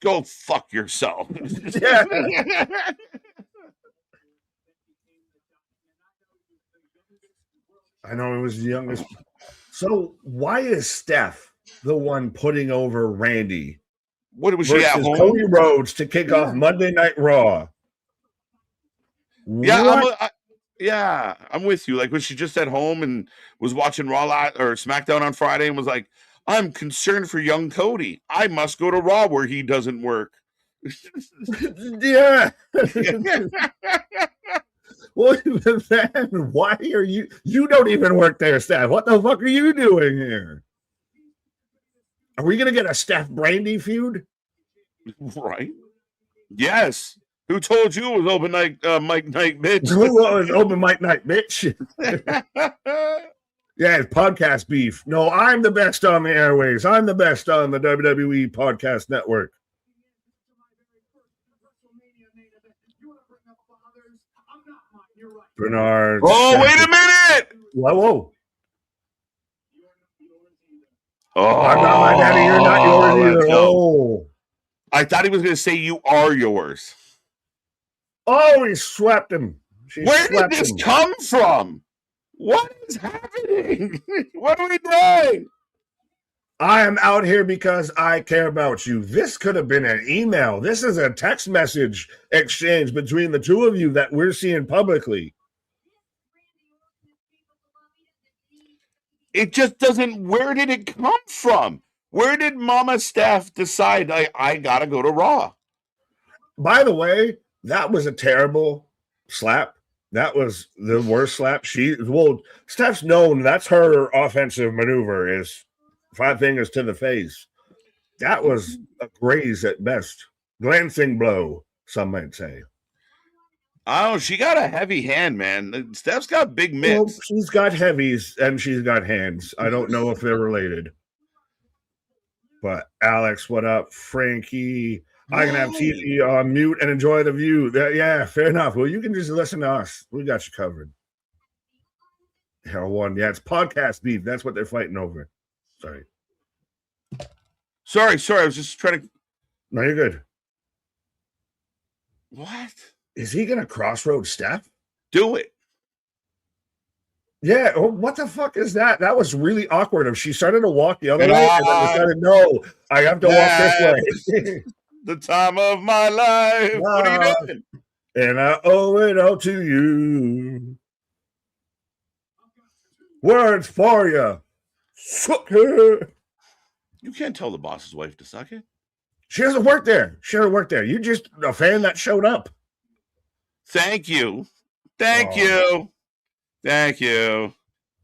Go fuck yourself. yeah. I know it was the youngest. So why is Steph the one putting over Randy? What was she at Versus home? Cody Rhodes to kick off Monday Night Raw. Yeah, I'm with you. Like when she just at home and was watching Raw or SmackDown on Friday and was like, I'm concerned for young Cody. I must go to Raw where he doesn't work. Yeah. Well, then why are you don't even work there, Steph. What the fuck are you doing here? Are we going to get a Steph Brandy feud? Right. Yes. Who told you it was open night, Mike Night, bitch? Who was open Mike Night, bitch? Yeah, it's podcast beef. No, I'm the best on the airways. I'm the best on the WWE Podcast Network. Bernard. Oh, wait a minute! Whoa. Oh, I'm not my daddy. You're not yours either. Oh. I thought he was going to say you are yours. Oh, he swept him. Where did this come from? What is happening? What are we doing? I am out here because I care about you. This could have been an email. This is a text message exchange between the two of you that we're seeing publicly. It just doesn't. Where did it come from? Where did Mama Steph decide I gotta go to Raw? By the way, that was a terrible slap. That was the worst slap. Steph's known that's her offensive maneuver is 5 fingers to the face. That was a graze at best. Glancing blow, some might say. Oh, she got a heavy hand, man. Steph's got big mitts. Well, she's got heavies and she's got hands. I don't know if they're related. But Alex, what up? Frankie, I can have TV on mute and enjoy the view. Yeah, fair enough. Well, you can just listen to us. We got you covered. Hell one. Yeah, it's podcast beef. That's what they're fighting over. Sorry. I was just trying to. No, you're good. What? Is he going to crossroad Steph? Do it. Yeah. Oh, what the fuck is that? That was really awkward. If she started to walk the other way and then decided, no, I have to walk this way. The time of my life. What are you doing? And I owe it all to you. Words for you. Suck her. You can't tell the boss's wife to suck it. She doesn't work there. You're just a fan that showed up. Thank you. Thank you.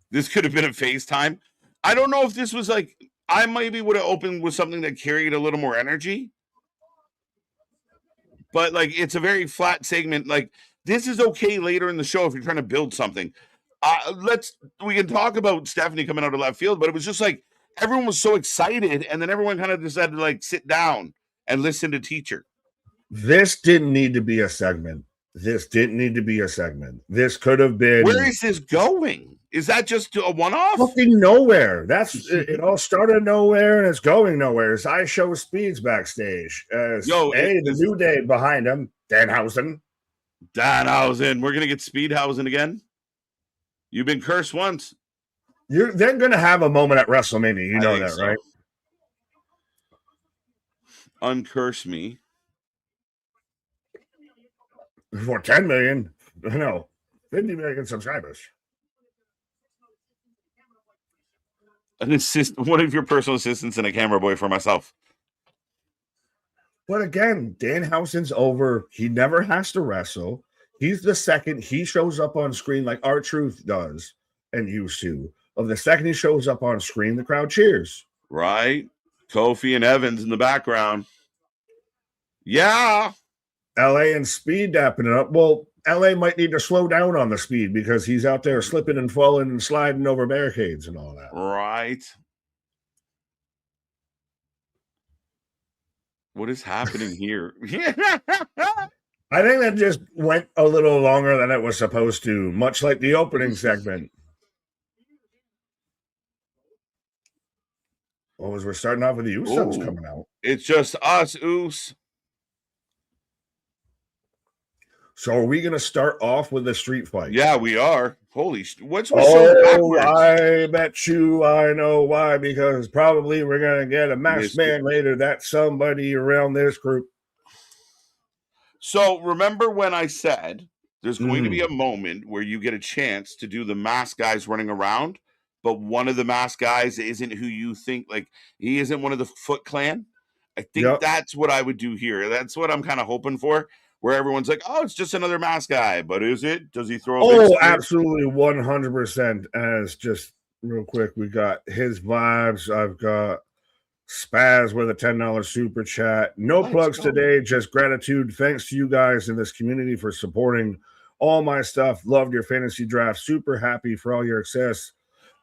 This could have been a FaceTime. I don't know if this was like, I maybe would have opened with something that carried a little more energy. But like, it's a very flat segment. Like, this is okay later in the show if you're trying to build something. We can talk about Stephanie coming out of left field, but it was just like, everyone was so excited, and then everyone kind of decided to like sit down and listen to teacher. This didn't need to be a segment. This could have been. Where is this going? Is that just a one-off? Fucking nowhere. It all started nowhere and it's going nowhere. As I show speeds backstage. The New Day behind him. Danhausen. We're gonna get Speedhausen again. You've been cursed once. They're gonna have a moment at WrestleMania. You know that, so. Right? Uncurse me. For 10 million, no, 50 million subscribers. One of your personal assistants and a camera boy for myself. But again, Danhausen's over. He never has to wrestle. He's the second he shows up on screen like R-Truth does and used to. Of the second he shows up on screen, the crowd cheers. Right. Kofi and Evans in the background. Yeah. LA and Speed dapping it up. Well, LA might need to slow down on the speed because he's out there slipping and falling and sliding over barricades and all that. Right. What is happening here? I think that just went a little longer than it was supposed to, much like the opening segment. Well, as we're starting off with the Usos coming out. It's just us, Oos. So are we going to start off with the street fight? Yeah, we are. Holy, what's so backwards? I bet you I know why, because probably we're going to get a masked man later. That's somebody around this group. So remember when I said there's going to be a moment where you get a chance to do the masked guys running around, but one of the masked guys isn't who you think, like he isn't one of the Foot Clan? I think that's what I would do here. That's what I'm kind of hoping for, where everyone's like, oh, it's just another masked guy. But is it? Does he throw a big absolutely 100%. As just real quick, we got his vibes. I've got Spaz with a $10 super chat. No plugs today, just gratitude. Thanks to you guys in this community for supporting all my stuff. Loved your fantasy draft. Super happy for all your success.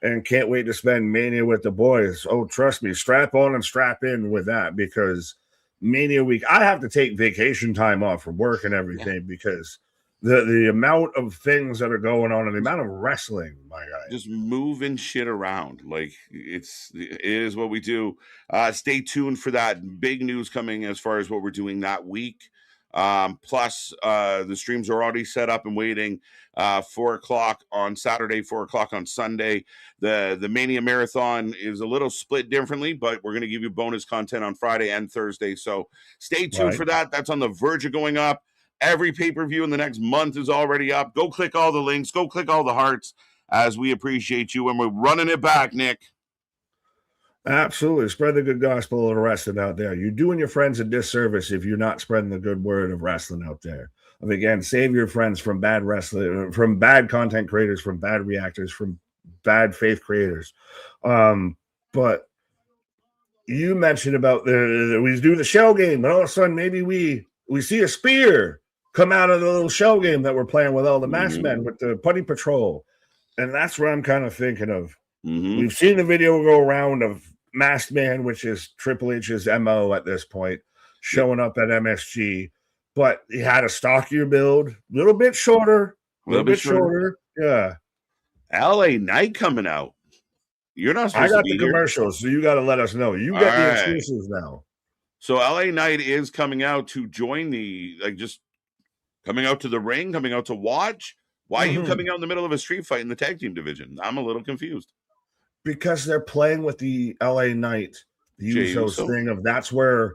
And can't wait to spend Mania with the boys. Oh, trust me, strap on and strap in with that, because Mania week, I have to take vacation time off from work and everything because the amount of things that are going on and the amount of wrestling, my guy. Just moving shit around. Like it is what we do. Stay tuned for that big news coming as far as what we're doing that week. Plus, the streams are already set up and waiting. 4:00 on Saturday, 4:00 on Sunday. The Mania Marathon is a little split differently, but we're going to give you bonus content on Friday and Thursday. So stay tuned for that. That's on the verge of going up. Every pay-per-view in the next month is already up. Go click all the links. Go click all the hearts, as we appreciate you. And we're running it back, Nick. Absolutely. Spread the good gospel of wrestling out there. You're doing your friends a disservice if you're not spreading the good word of wrestling out there. And again, save your friends from bad wrestling, from bad content creators, from bad reactors, from bad faith creators. But you mentioned about we do the shell game, and all of a sudden maybe we see a spear come out of the little shell game that we're playing with all the masked men with the Putty Patrol. And that's what I'm kind of thinking of. We've seen the video go around of Masked Man, which is Triple H's MO at this point, showing up at MSG. But he had a stockier build, a little bit shorter, a little bit shorter. Yeah. LA Knight coming out. You're not supposed to be the here. Commercials, so you got to let us know. You get the exclusives now. So LA Knight is coming out to join just coming out to the ring, coming out to watch. Why are you coming out in the middle of a street fight in the tag team division? I'm a little confused. Because they're playing with the LA Knight, the Usos thing of that's where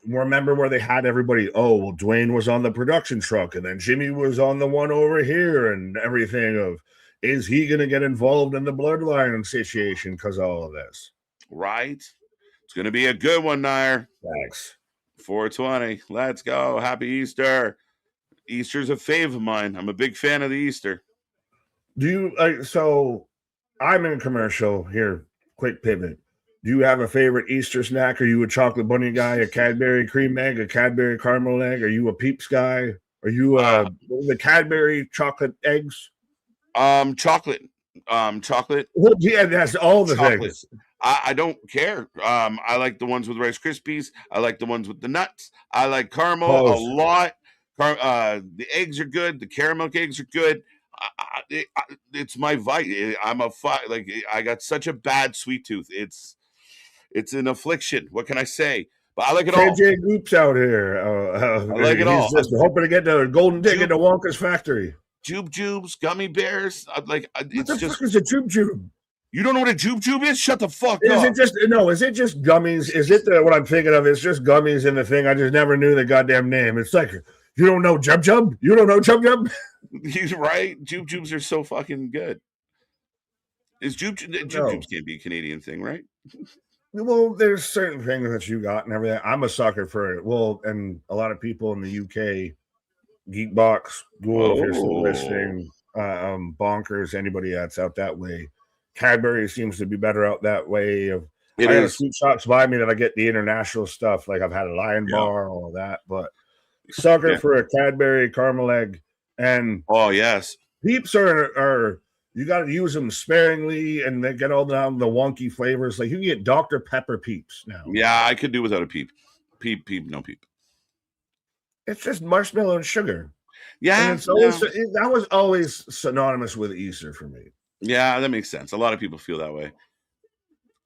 remember where they had everybody, Dwayne was on the production truck and then Jimmy was on the one over here and everything of, is he going to get involved in the bloodline situation because of all of this? Right. It's going to be a good one, Nair. Thanks. 420. Let's go. Happy Easter. Easter's a fave of mine. I'm a big fan of the Easter. Do you so I'm in a commercial here. Quick pivot. Do you have a favorite Easter snack? Are you a chocolate bunny guy, a Cadbury cream egg, a Cadbury caramel egg? Are you a Peeps guy? Are you the Cadbury chocolate eggs? Chocolate. Chocolate. Well, yeah, that's all the things. I don't care. I like the ones with Rice Krispies. I like the ones with the nuts. I like caramel a lot. The eggs are good. The caramel eggs are good. It's my vice. I'm a I got such a bad sweet tooth. It's an affliction. What can I say? But I like it all. KJ Goops out here. I like it all. Just hoping to get the golden ticket to Wonka's factory. Jubes, gummy bears. What the fuck is a Jube? You don't know what a Jube is? Shut the fuck up. Is it just gummies? Is it what I'm thinking of? It's just gummies in the thing. I just never knew the goddamn name. It's like, you don't know Jub? You don't know Jub? He's right. Jubes are so fucking good. Is Jubes can't be a Canadian thing, right? Well, there's certain things that you got and everything. I'm a sucker for it. Well, and a lot of people in the UK, Geekbox, Google, if you're still listening, Bonkers, anybody that's out that way. Cadbury seems to be better out that way. I have sweet shops by me that I get the international stuff. Like I've had a Lion Bar, all of that, but sucker for a Cadbury caramel egg. And yes, Peeps are you got to use them sparingly, and they get all down the wonky flavors. Like you can get Dr. Pepper Peeps now. Yeah, I could do without a peep. Peep, no peep. It's just marshmallow and sugar. And Yeah, it's always that was always synonymous with Easter for me. yeah, that makes sense. A lot of people feel that way.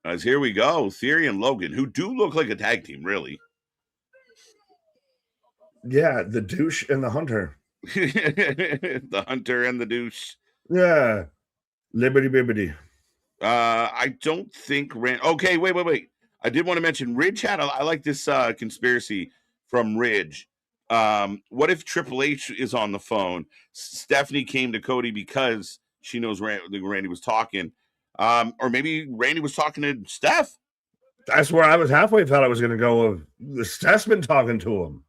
As here we go, Theory and Logan, who do look like a tag team, really. Yeah, the douche and the hunter. The hunter and the douche. Yeah, liberty bibbity. I don't think Okay, wait. I did want to mention Ridge had. I like this conspiracy from Ridge. What if Triple H is on the phone? Stephanie came to Cody because she knows Randy was talking, or maybe Randy was talking to Steph. That's where I was halfway thought I was going to go with the Steph's been talking to him.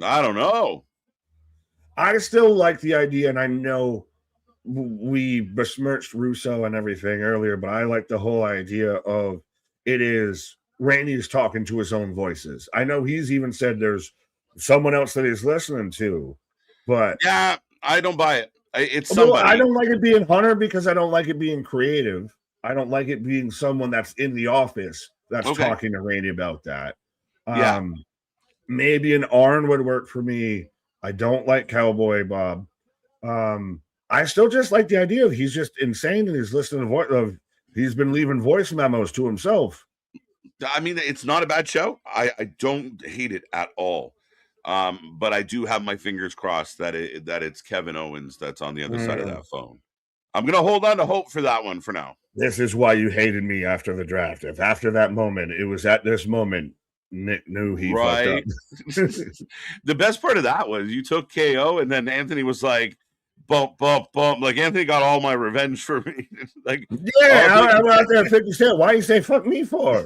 I don't know. I still like the idea, and I know we besmirched Russo and everything earlier, but I like the whole idea of it is Randy's talking to his own voices. I know he's even said there's someone else that he's listening to, but yeah, I don't buy it. It's somebody. Well, I don't like it being Hunter because I don't like it being creative. I don't like it being someone that's in the office that's talking to Randy about that. Maybe an Arn would work for me. I don't like Cowboy Bob. I still just like the idea of he's just insane and he's listening to he's been leaving voice memos to himself. I mean, it's not a bad show. I don't hate it at all. But I do have my fingers crossed that it's Kevin Owens that's on the other side of that phone. I'm gonna hold on to hope for that one for now. This is why you hated me after the draft. If after that moment, it was at this moment, Nick knew he fucked up. The best part of that was you took KO, and then Anthony was like, bump. Like, Anthony got all my revenge for me. Like, yeah, I'm out there 50 Cent. Why you say fuck me for?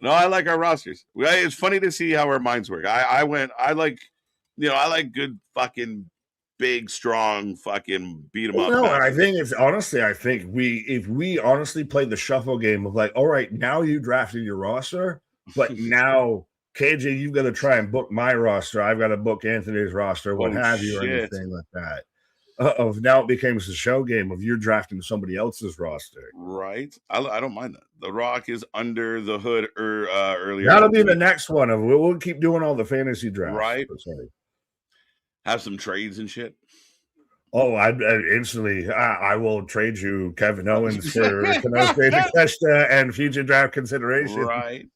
No, I like our rosters. It's funny to see how our minds work. I like good fucking big, strong, fucking beat 'em up. No, I think if we honestly played the shuffle game of like, all right, now you drafted your roster, but now KJ, you've got to try and book my roster. I've got to book Anthony's roster, what have you, or anything like that. Of now it becomes the show game of you're drafting somebody else's roster. Right. I don't mind that. The Rock is under the hood earlier. That'll be the next one. We'll keep doing all the fantasy drafts. Right. Have some trades and shit. Oh, I instantly I will trade you Kevin Owens for Kenosuke and future draft consideration. Right.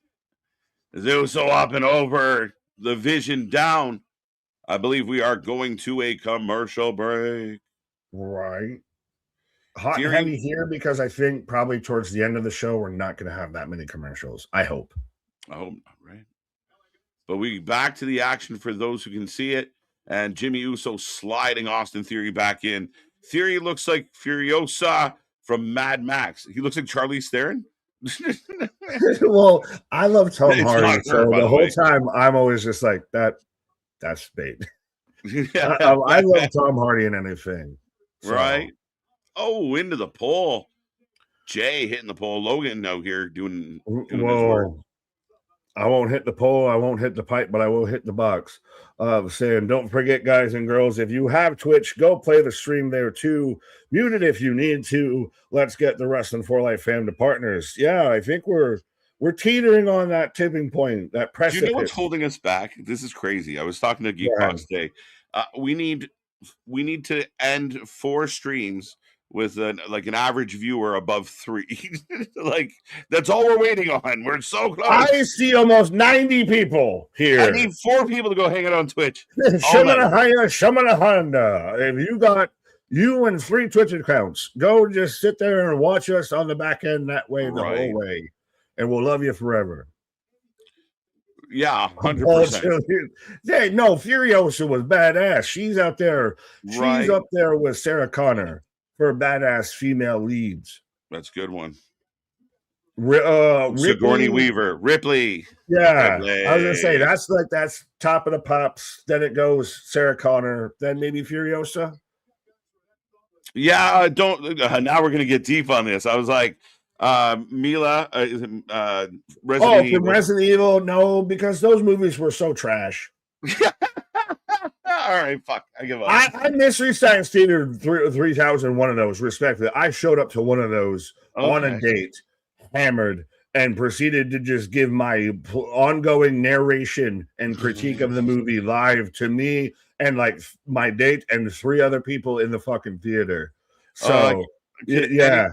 So up and over, the vision down. I believe we are going to a commercial break. Right. Hot and heavy here because I think probably towards the end of the show, we're not going to have that many commercials. I hope. I hope not, right? But we back to the action for those who can see it. And Jimmy Uso sliding Austin Theory back in. Theory looks like Furiosa from Mad Max. He looks like Charlize Theron. Well, I love Tom Hardy. So the whole time I'm always just like, that's bait. I love Tom Hardy in anything. So. Right. Oh, into the pole. Jay hitting the pole. Logan out here doing his work. I won't hit the pole. I won't hit the pipe, but I will hit the box. Saying, don't forget, guys and girls, if you have Twitch, go play the stream there too. Mute it if you need to. Let's get the Wrestling for Life fam to partners. Yeah, I think we're teetering on that tipping point, that precipice. Do you know what's holding us back? This is crazy. I was talking to Geek Box today. We need to end 4 streams with an average viewer above 3. Like, that's all we're waiting on. We're so close. I see almost 90 people here. I need 4 people to go hang out on Twitch. Honda. If you got you and 3 Twitch accounts, go just sit there and watch us on the back end that way the whole way. And we'll love you forever. Yeah, 100%. Hey, no, Furiosa was badass. She's out there. She's up there with Sarah Connor for badass female leads. That's a good one. Sigourney Weaver. Ripley. Yeah. Ripley. I was going to say, that's top of the pops. Then it goes Sarah Connor. Then maybe Furiosa. Yeah, now we're going to get deep on this. I was like, Mila, Resident Evil. Resident Evil, no, because those movies were so trash. All right, fuck. I give up. I Mystery Science Theater 3000 one of those, respectfully. I showed up to one of those on a date, hammered, and proceeded to just give my ongoing narration and critique of the movie live to me and like my date and 3 other people in the fucking theater. So yeah.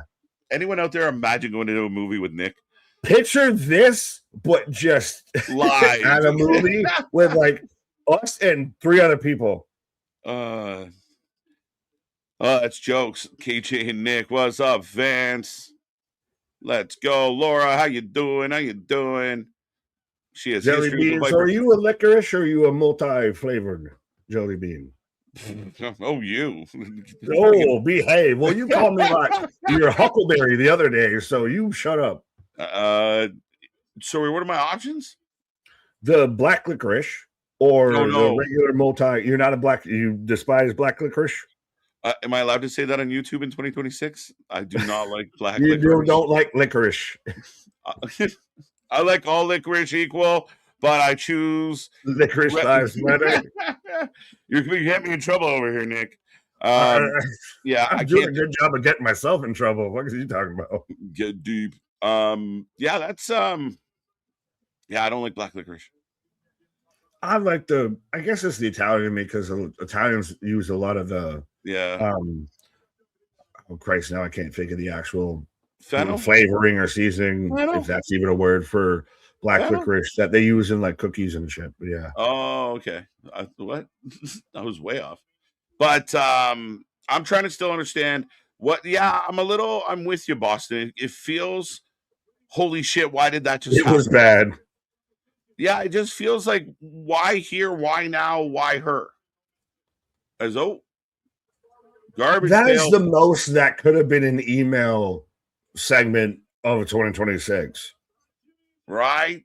Anyone out there imagine going into a movie with Nick? Picture this, but just live at a movie with like us and 3 other people. It's jokes. KJ and Nick, what's up, Vance? Let's go, Laura. How you doing? How you doing? She has jelly beans. Are you a licorice or are you a multi-flavored jelly bean? Oh, you. Oh, behave. Well, you called me like you're a huckleberry the other day, so you shut up. Sorry, what are my options? The black licorice or the regular multi. You're not a black. You despise black licorice. Am I allowed to say that on YouTube in 2026? I do not like black licorice. You don't like licorice. I like all licorice equal, but I choose licorice thighs better. You're going to get me in trouble over here, Nick. Yeah, I'm doing a good job of getting myself in trouble. What are you talking about? Get deep. Yeah, that's yeah, I don't like black licorice. I like I guess it's the Italian in me because Italians use a lot of the oh Christ, now I can't think of the actual flavoring or seasoning, if that's even a word for black licorice that they use in like cookies and shit. But yeah. Oh, okay. What? I was way off. But I'm trying to still understand what. Yeah, I'm with you, Boston. It feels, holy shit, why did that just happen? It was bad. Yeah, it just feels like, why here, why now, why her? As though garbage. That is the most that could have been an email segment of 2026. Right?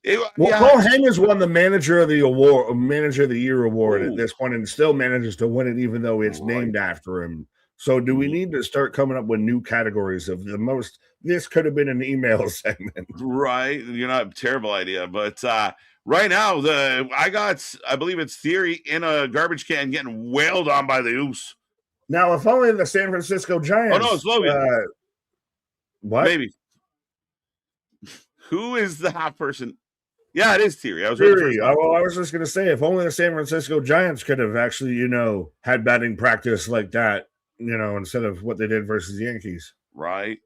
Paul Heyman's won the Manager of the Year award at this point and still manages to win it even though it's named after him. So do we need to start coming up with new categories of the most? This could have been an email segment. Right. You're not a terrible idea. But right now, I believe it's Theory in a garbage can getting wailed on by the Oos. Now, if only the San Francisco Giants. Oh, no, it's Logan. What? Maybe. Who is the half person? Yeah, it is Theory. I was just going to say, if only the San Francisco Giants could have actually, had batting practice like that, instead of what they did versus the Yankees. Right.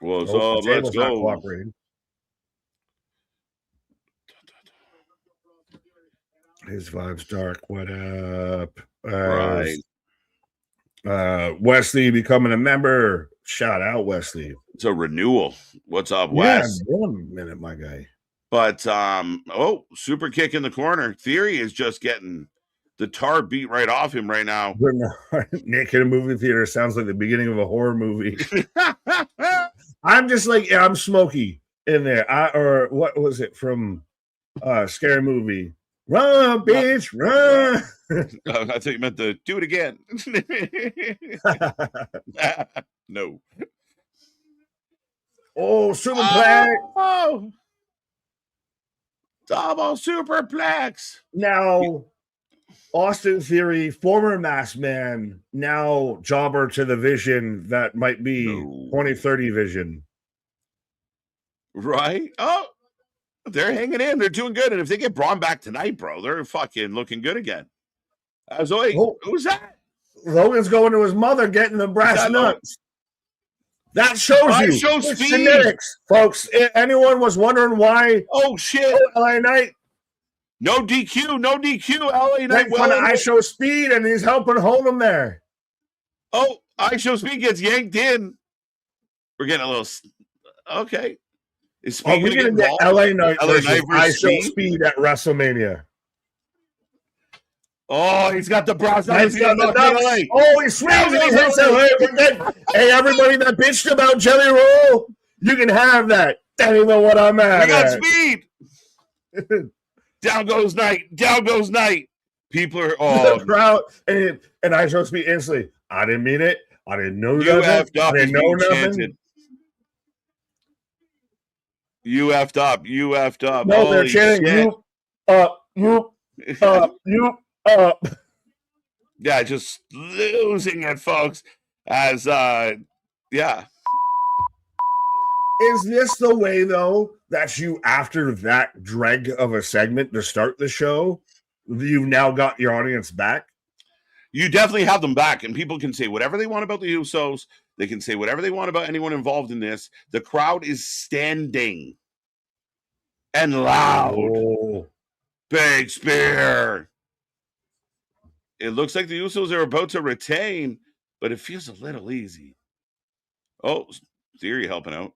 Well, so let's go. His vibe's dark. What up? Right. Wesley becoming a member. Shout out, Wesley. It's a renewal. What's up, Wes? Yeah, 1 minute, my guy. But super kick in the corner. Theory is just getting the tar beat right off him right now. Nick in a movie theater sounds like the beginning of a horror movie. I'm just like, I'm Smokey in there. Or what was it from Scary Movie? Run, bitch, run. I thought you meant the do it again. No. Oh, superplex. Oh. Double superplex. Now, Austin Theory, former masked man, now jobber to the Vision that might be 2030 Vision. Right? Oh, they're hanging in. They're doing good. And if they get Braun back tonight, bro, they're fucking looking good again. Who's that? Logan's going to his mother getting the brass nuts. That shows you shows genetics, folks. If anyone was wondering why? Oh shit! LA Knight, no DQ, LA Knight. I show speed, and he's helping hold him there. Oh, I show speed gets yanked in. We're getting a little okay. Are we going to get LA Knight versus I show speed at WrestleMania? Oh, he's got the brass. Oh, he swings and he hits LA. Hey, everybody that bitched about Jelly Roll, you can have that. That ain't even what I'm at. We got speed. Down goes Knight. Down goes Knight. People are proud, and I show speed instantly. I didn't mean it. I didn't know nothing. I didn't know nothing. You effed up. You effed up. No, they're chanting you. Yeah, just losing it, folks. As yeah. Is this the way, though, that you, after that dreg of a segment to start the show, you've now got your audience back? You definitely have them back, and people can say whatever they want about the Usos. They can say whatever they want about anyone involved in this. The crowd is standing and loud. Oh. Big spear. It looks like the Usos are about to retain, but it feels a little easy. Oh, Theory helping out.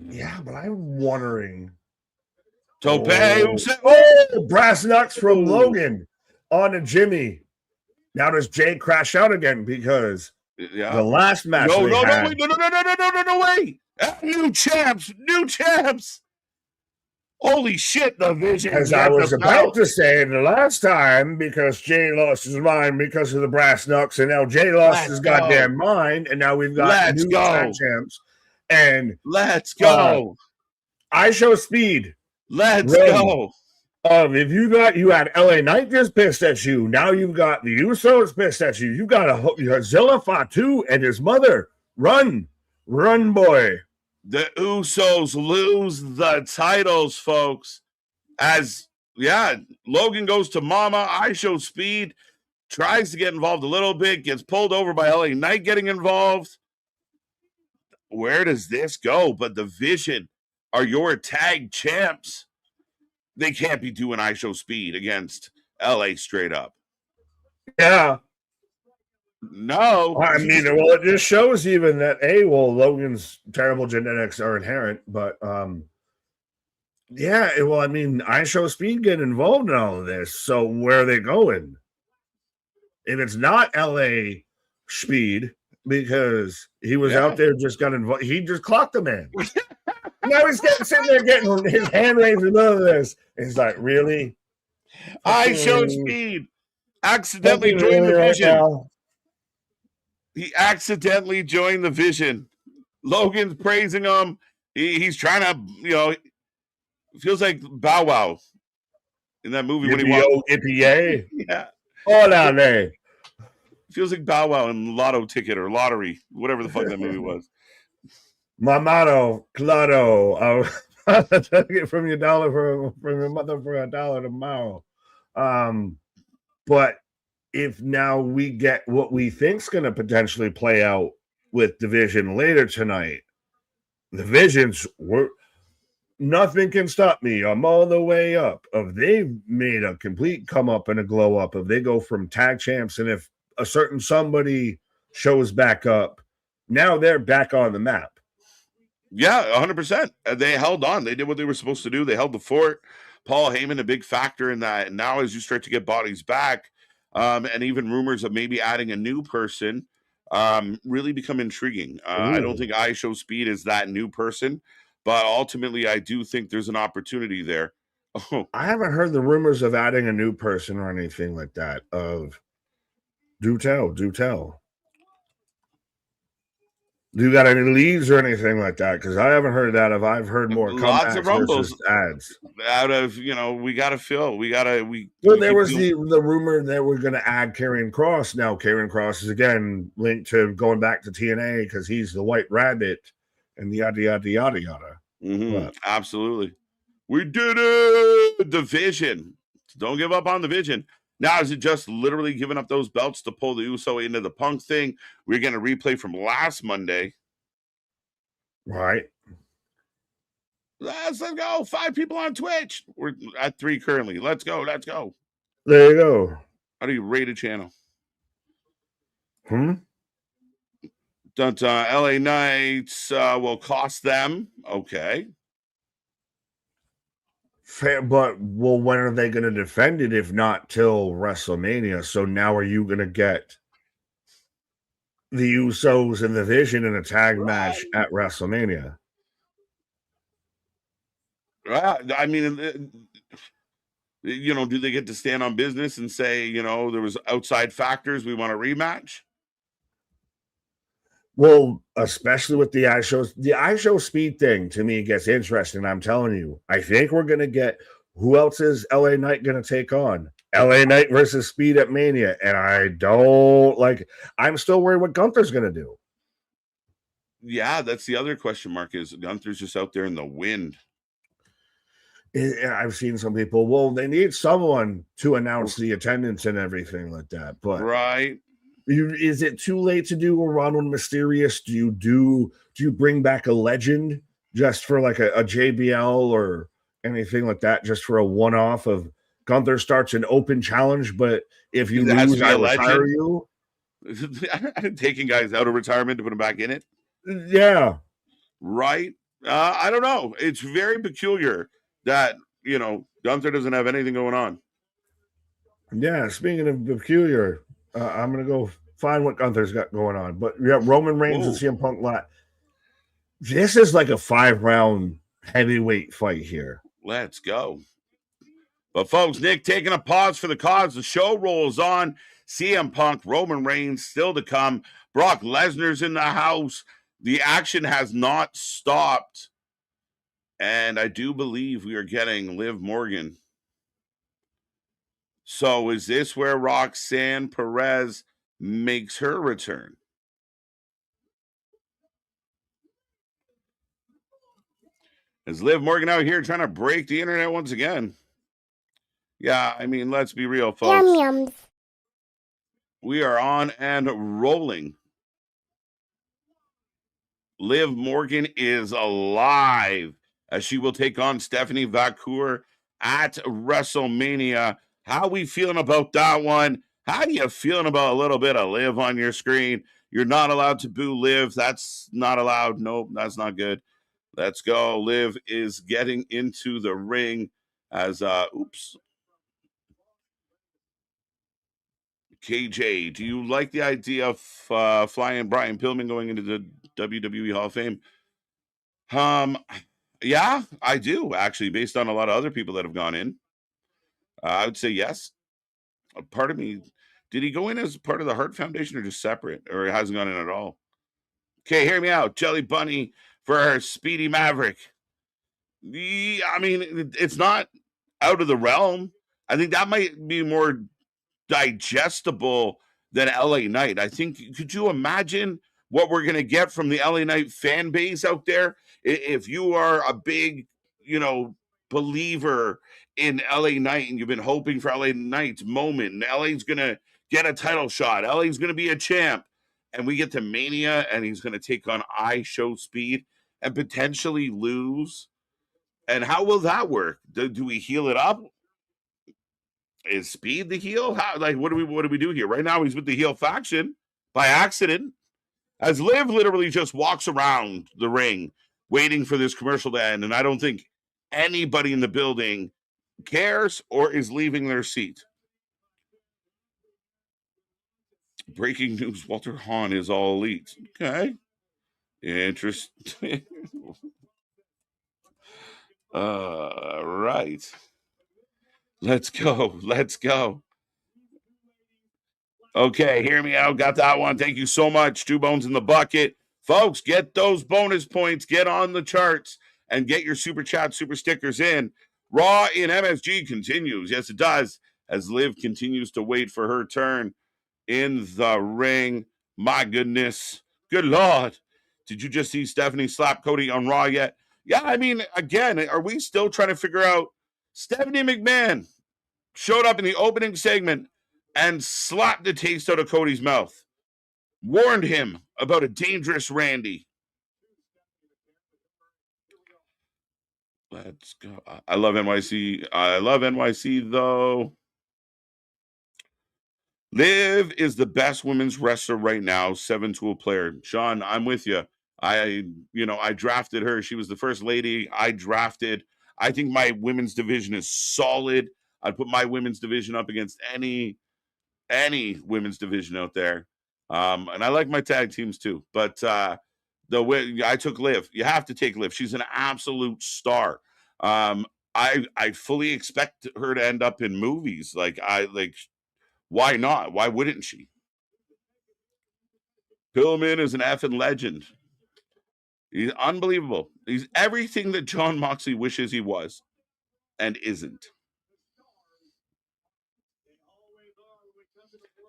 Yeah, but I'm wondering. Tope. Brass knucks from Logan on to Jimmy. Now does Jay crash out again? Because the last match no way. New champs. Holy shit, the Vision. As I was about to say the last time, because Jay lost his mind because of the brass knucks, and now Jay lost his goddamn mind, and now we've got new champs. And let's go. I show speed. Let's go. If you had LA Knight just pissed at you, now you've got the Usos pissed at you. You got Zilla Fatu and his mother. Run, boy. The Usos lose the titles, folks. Logan goes to Mama. I show speed, tries to get involved a little bit, gets pulled over by LA Knight getting involved. Where does this go? But the Vision are your tag champs. They can't be doing I show speed against LA straight up. Yeah. No. I mean, well, it just shows even that, Logan's terrible genetics are inherent, but I show speed getting involved in all of this. So where are they going? If it's not LA speed, because he was out there, just got involved, he just clocked the man. Now he's sitting there getting his hand raised in the middle of this. He's like, really? I show speed. Accidentally joined the Vision. He accidentally joined the Vision. Logan's praising him. He's trying to, feels like Bow Wow in that movie when he walked. Yippee-yay. Yeah. Hola there. Feels like Bow Wow in Lotto Ticket or Lottery, whatever the fuck that movie was. Mamado, claro. I'll take it from your mother for $1 tomorrow. But if now we get what we think's going to potentially play out with Division later tonight, the Visions nothing can stop me. I'm all the way up. If they've made a complete come up and a glow up, if they go from tag champs, and if a certain somebody shows back up, now they're back on the map. Yeah, 100%. They held on. They did what they were supposed to do. They held the fort. Paul Heyman, a big factor in that. And now as you start to get bodies back, and even rumors of maybe adding a new person, really become intriguing. I don't think I show speed is that new person, but ultimately I do think there's an opportunity there. I haven't heard the rumors of adding a new person or anything like that. Do tell. Do you got any leads or anything like that? Because I haven't heard that. I've heard more lots of rumbles ads. Out of we got to fill. There was the rumor that we're going to add Karrion Kross. Now Karrion Kross is again linked to going back to TNA because he's the White Rabbit and yada yada yada yada. Mm-hmm. Absolutely, we did it. The Vision. Don't give up on the Vision. Now, is it just literally giving up those belts to pull the Uso into the Punk thing? We're going to replay from last Monday. Right. Let's go. 5 people on Twitch. We're at 3 currently. Let's go. There you go. How do you rate a channel? LA Knights will cost them. Okay. Fair, but when are they going to defend it if not till WrestleMania? So now are you going to get the Usos and the Vision in a tag match at WrestleMania? I mean, do they get to stand on business and say, there was outside factors, we want a rematch? Well, especially with the I show speed thing, to me gets interesting. I'm telling you, I think we're going to get, who else is LA Knight going to take on? LA Knight versus Speed at Mania. And I don't I'm still worried what Gunther's going to do. Yeah, that's the other question mark is Gunther's just out there in the wind. I've seen some people, well, they need someone to announce the attendance and everything like that. But right. Is it too late to do a Ronald Mysterious? Do you bring back a legend just for like a JBL or anything like that, just for a one-off of Gunther starts an open challenge, but if you It has to lose, be I a retire legend. you? Taking guys out of retirement to put them back in it. Yeah. Right. I don't know. It's very peculiar that, Gunther doesn't have anything going on. Yeah, speaking of peculiar, I'm going to go find what Gunther's got going on. But yeah, Roman Reigns and CM Punk. This is like a 5-round heavyweight fight here. Let's go. But folks, Nick taking a pause for the cause. The show rolls on. CM Punk, Roman Reigns still to come. Brock Lesnar's in the house. The action has not stopped. And I do believe we are getting Liv Morgan. So is this where Roxanne Perez makes her return? Is Liv Morgan out here trying to break the internet once again? Yeah, I mean, let's be real, folks. Yum yums. We are on and rolling. Liv Morgan is alive as she will take on Stephanie Vacour at WrestleMania. How we feeling about that one? How you feeling about a little bit of Liv on your screen? You're not allowed to boo Liv. That's not allowed. Nope, that's not good. Let's go. Liv is getting into the ring as KJ, do you like the idea of flying Brian Pillman going into the WWE Hall of Fame? Yeah, I do actually, based on a lot of other people that have gone in. I would say yes. A part of me, did he go in as part of the Hart Foundation or just separate, or hasn't gone in at all? Okay, hear me out. Jelly Bunny for her Speedy Maverick. I mean, it's not out of the realm. I think that might be more digestible than LA Knight. I think, could you imagine what we're going to get from the LA Knight fan base out there? If you are a big, believer in LA Knight and you've been hoping for LA Knight's moment, and LA's going to get a title shot, LA's going to be a champ, and we get to Mania and he's going to take on I Show Speed and potentially lose. And how will that work? Do we heal it up? Is Speed the heel? How, what do we do here? Right now he's with the heel faction by accident. As Liv literally just walks around the ring waiting for this commercial to end, and I don't think anybody in the building cares or is leaving their seat. Breaking news, Walter Hahn is all elite. Okay. Interesting. Right. Let's go. Let's go. Okay, hear me out. Got that one. Thank you so much. 2 bones in the bucket. Folks, get those bonus points. Get on the charts and get your super chat, super stickers in. Raw in MSG continues. Yes, it does. As Liv continues to wait for her turn in the ring. My goodness. Good Lord. Did you just see Stephanie slap Cody on Raw yet? Yeah, I mean, again, are we still trying to figure out? Stephanie McMahon showed up in the opening segment and slapped the taste out of Cody's mouth. Warned him about a dangerous Randy. Let's go. I love NYC. I love NYC, though. Liv is the best women's wrestler right now, 7-tool player. Sean, I'm with you. I drafted her. She was the first lady I drafted. I think my women's division is solid. I'd put my women's division up against any women's division out there. And I like my tag teams too. But the way I took Liv, you have to take Liv. She's an absolute star. I fully expect her to end up in movies. Why not? Why wouldn't she? Pillman is an effing legend. He's unbelievable. He's everything that John Moxley wishes he was and isn't.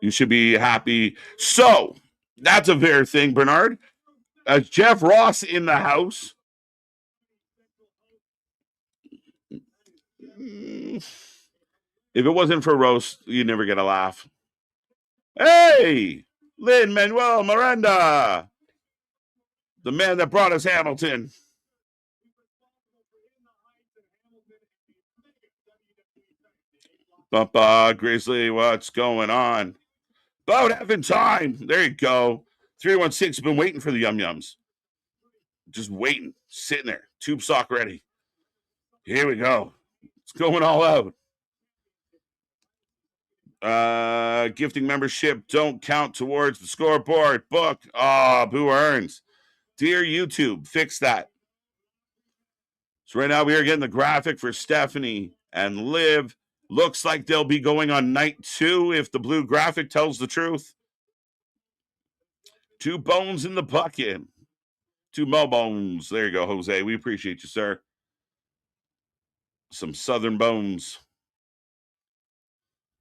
You should be happy. So that's a fair thing, Bernard. Jeff Ross in the house. If it wasn't for roast, you'd never get a laugh. Hey, Lin-Manuel Miranda, the man that brought us Hamilton. Bumpa Grizzly, what's going on? About having time. There you go. 316 been waiting for the Yum Yums. Just waiting, sitting there, tube sock ready. Here we go. It's going all out. Gifting membership don't count towards the scoreboard book. Oh, Boo Earns. Dear YouTube, fix that. So right now we are getting the graphic for Stephanie and Liv. Looks like they'll be going on night 2 if the blue graphic tells the truth. 2 bones in the bucket. 2 mo bones. There you go, Jose. We appreciate you, sir. Some Southern bones.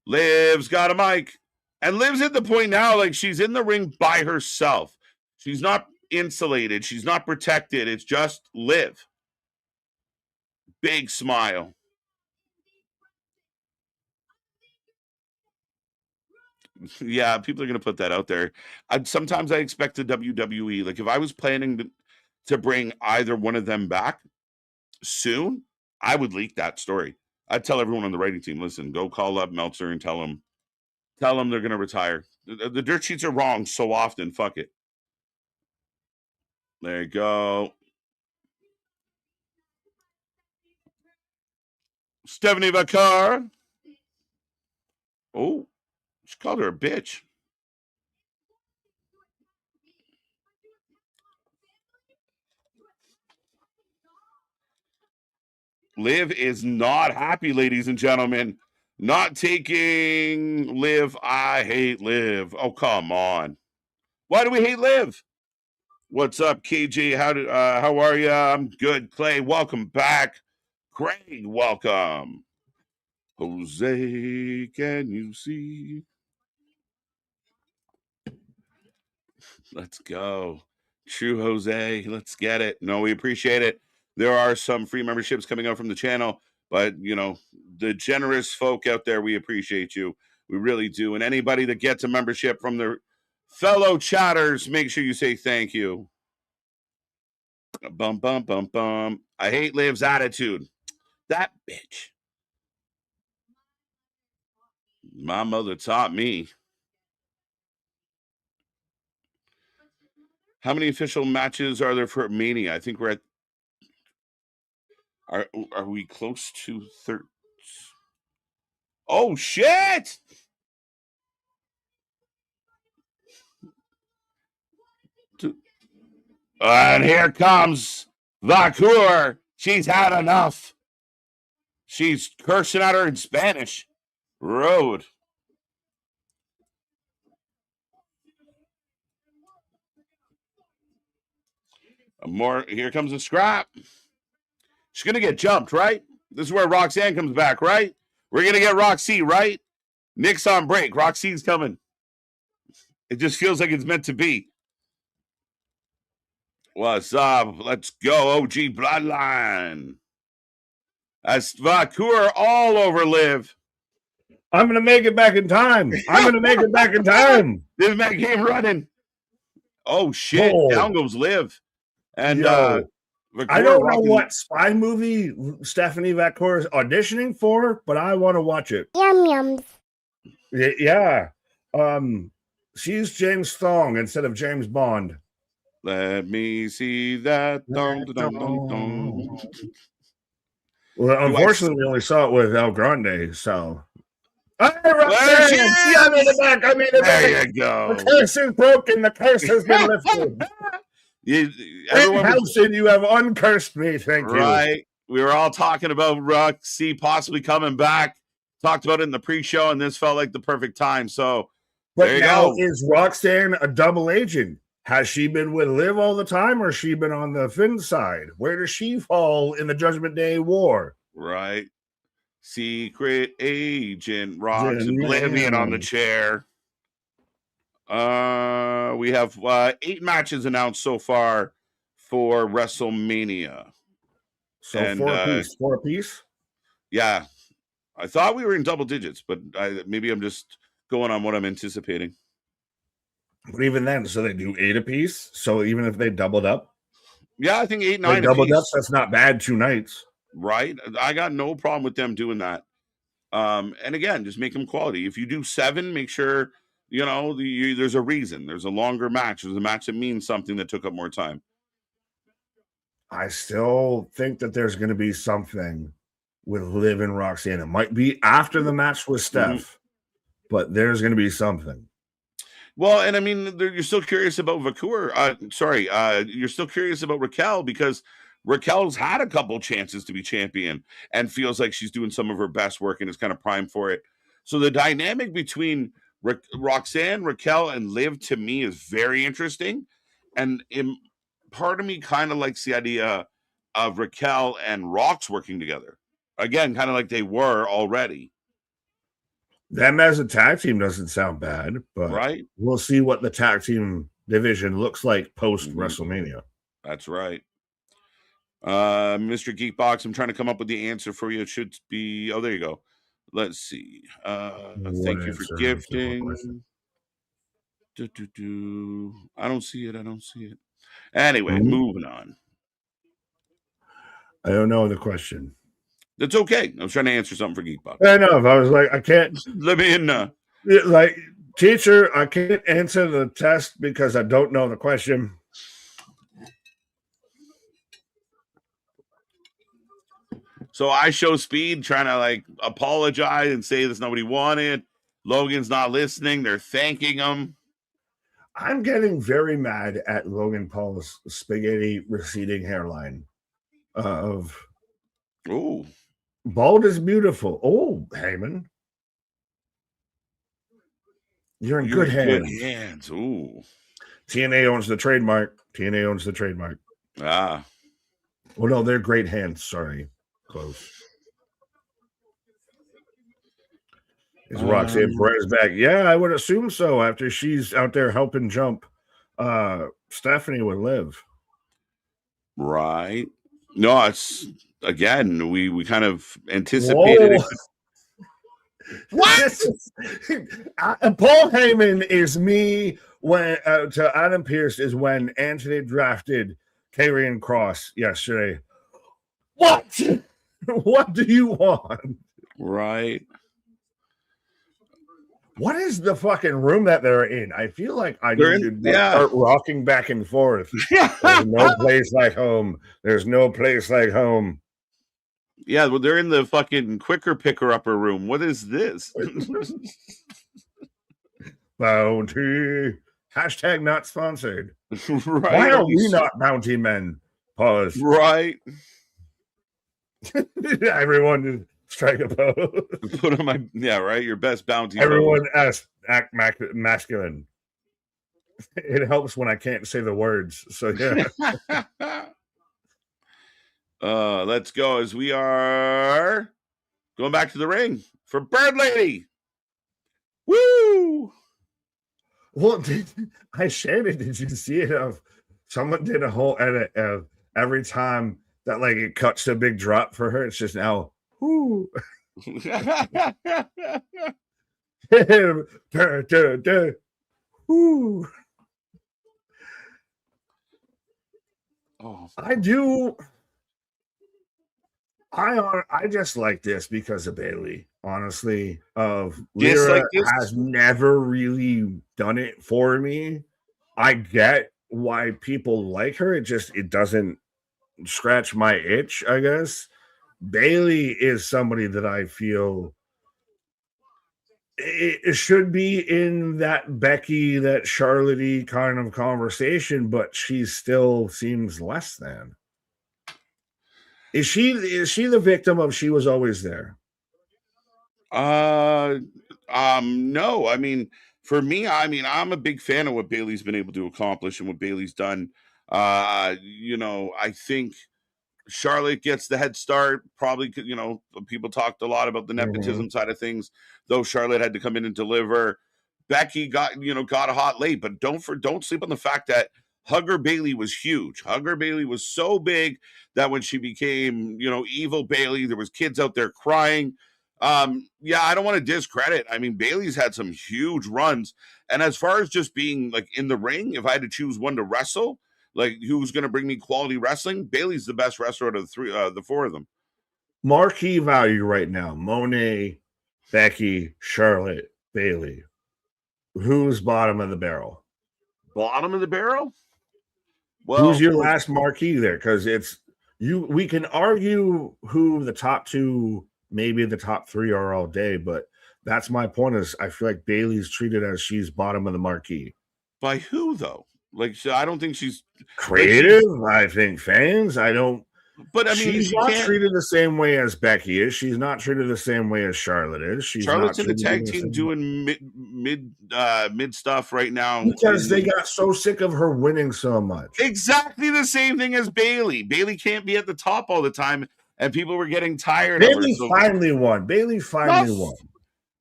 Liv's got a mic. And Liv's at the point now, like she's in the ring by herself. She's not insulated. She's not protected. It's just Liv. Big smile. Yeah, people are going to put that out there. Sometimes I expect the WWE, like if I was planning to bring either one of them back soon, I would leak that story. I'd tell everyone on the writing team, listen, go call up Meltzer and tell them they're going to retire. The dirt sheets are wrong so often. Fuck it. There you go. Stephanie Vacar. Oh, she called her a bitch. Liv is not happy, ladies and gentlemen. Not taking Liv. I hate Liv. Oh, come on. Why do we hate Liv? What's up, KJ? How are you? I'm good. Clay, welcome back. Craig, welcome. Jose, can you see? Let's go. True Jose, let's get it. No, we appreciate it. There are some free memberships coming out from the channel, but you know, the generous folk out there, we appreciate you. We really do. And anybody that gets a membership from their fellow chatters, make sure you say thank you. Bum, bum, bum, bum. I hate Liv's attitude. That bitch. My mother taught me. How many official matches are there for Mania? I think we're at. Are we close to 13? Oh shit! And here comes Vakur. She's had enough. She's cursing at her in Spanish. Road. More. Here comes a scrap. She's gonna get jumped, right? This is where Roxanne comes back, right? We're gonna get Roxy, right? Nick's on break. Roxy's coming. It just feels like it's meant to be. What's up? Let's go, OG Bloodline. That's Vakur all over Liv. I'm going to make it back in time. I'm going to make it back in time. This man came running. Oh, shit. Oh. Down goes Liv. And I don't know what spy movie Stephanie Vakur is auditioning for, but I want to watch it. Yum yums. Yeah. She's James Thong instead of James Bond. Let me see that. Dun, dun, dun, dun, dun. Well, unfortunately, we only saw it with El Grande, so. I'm in the back. I'm in the back. There you go. The curse is broken. The curse has been lifted. You have uncursed me. Thank you. Right. We were all talking about Roxy possibly coming back. Talked about it in the pre-show, and this felt like the perfect time. So, but now is Roxanne a double agent? Has she been with Liv all the time, or has she been on the Finn side? Where does she fall in the Judgment Day War? Right. Secret agent Rox Oblivion on the chair. We have 8 matches announced so far for WrestleMania. So And four apiece. yeah, I thought we were in double digits, but maybe I'm just going on what I'm anticipating. But even then, so they do 8 apiece. So even if they doubled up, Yeah, I think 8, they 9 doubled up. apiece. That's not bad. 2 nights. Right? I got no problem with them doing that. And again, just make them quality. If you do 7, make sure there's a reason. There's a longer match. There's a match that means something that took up more time. I still think that there's going to be something with Liv and Roxanne. It might be after the match with Steph, but there's going to be something. Well, and I mean, you're still curious about you're still curious about Raquel because Raquel's had a couple chances to be champion and feels like she's doing some of her best work and is kind of primed for it. So the dynamic between Roxanne, Raquel, and Liv to me is very interesting. And part of me kind of likes the idea of Raquel and Rox working together. Again, kind of like they were already. Them as a tag team doesn't sound bad, but right? We'll see what the tag team division looks like post WrestleMania. That's right. Mr. Geekbox, I'm trying to come up with the answer for you. It should be, there you go. Let's see. Thank you for gifting. I don't see it. Anyway, moving on. I don't know the question. That's okay. I was trying to answer something for Geekbox. I know. If I was like, I can't. Let me in. Like, teacher, I can't answer the test because I don't know the question. So I show Speed trying to apologize and say there's nobody wanted. Logan's not listening. They're thanking him. I'm getting very mad at Logan Paul's spaghetti receding hairline. Bald is beautiful. Oh, Heyman. You're in good hands. Ooh. TNA owns the trademark. Ah. Well, no, they're great hands. Sorry. Close. Is Roxanne Perez back? Yeah, I would assume so after she's out there helping jump Stephanie with Liv. Right. No, it's again, we kind of anticipated it. What? Paul Heyman is me when to Adam Pearce is when Anthony drafted Karrion Kross yesterday. What? What do you want? Right. What is the fucking room that they're in? I feel like I need to start rocking back and forth. There's no place like home. There's no place like home. Yeah, well, they're in the fucking quicker picker upper room. What is this? Bounty. Hashtag not sponsored. Right. Why are we not bounty men? Pause. Right. Everyone strike a pose. Put on my right. Your best bounty. Everyone act masculine. It helps when I can't say the words. So yeah. Let's go as we are going back to the ring for Bird Lady. Woo! Well, I shared it. Did you see it? Someone did a whole edit of every time that it cuts to a big drop for her. It's just now. Woo. Woo. Oh, I just like this because of Bayley. Honestly, Lyra has never really done it for me. I get why people like her. It doesn't scratch my itch, I guess. Bayley is somebody that I feel it should be in that Becky, that Charlotte-y kind of conversation, but she still seems less than. Is she the victim of she was always there? No. I mean, for me, I'm a big fan of what Bayley's been able to accomplish and what Bayley's done. I think Charlotte gets the head start. Probably, people talked a lot about the nepotism side of things, though Charlotte had to come in and deliver. Becky got hot late, but don't sleep on the fact that Hugger Bailey was huge. Hugger Bailey was so big that when she became, evil Bailey, there was kids out there crying. Yeah, I don't want to discredit. I mean, Bailey's had some huge runs. And as far as just being like in the ring, if I had to choose one to wrestle, like who's going to bring me quality wrestling, Bailey's the best wrestler out of the four of them. Marquee value right now: Monet, Becky, Charlotte, Bailey. Who's bottom of the barrel? Bottom of the barrel? Well, who's your last marquee there? Because it's you. We can argue who the top two, maybe the top three are all day, but that's my point. Is I feel like Bailey's treated as she's bottom of the marquee. By who though? Like, I don't think she's creative. I think fans. I don't. But I mean, she's not treated the same way as Becky is. She's not treated the same way as Charlotte is. Charlotte's in the tag team doing mid stuff right now because they got so sick of her winning so much. Exactly the same thing as Bailey. Bailey can't be at the top all the time, and people were getting tired Bailey of her. Finally won. Bailey finally won.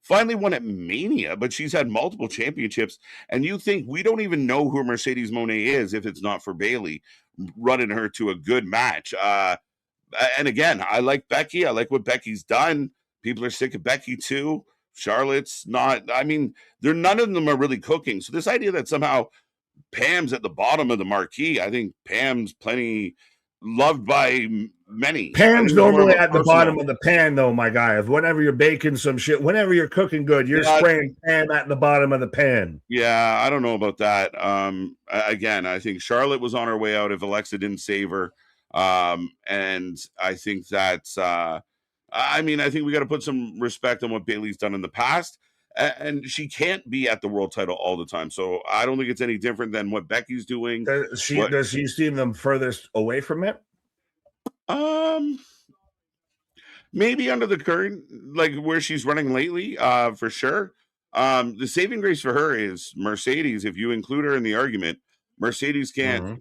Finally won at Mania, but she's had multiple championships. And you think we don't even know who Mercedes Moné is if it's not for Bailey running her to a good match. And again, I like Becky. I like what Becky's done. People are sick of Becky too. Charlotte's not. I mean, none of them are really cooking. So this idea that somehow Pam's at the bottom of the marquee, I think Pam's plenty loved by many. Pam's normally at the bottom of the pan, though, my guy. If whenever you're baking some shit, whenever you're cooking good, you're spraying Pam at the bottom of the pan. Yeah, I don't know about that. Again, I think Charlotte was on her way out if Alexa didn't save her. And I think that's, I think we got to put some respect on what Bailey's done in the past. And she can't be at the world title all the time. So I don't think it's any different than what Becky's doing. Does she see them furthest away from it? Maybe under the current, like where she's running lately, for sure. The saving grace for her is Mercedes. If you include her in the argument, Mercedes can't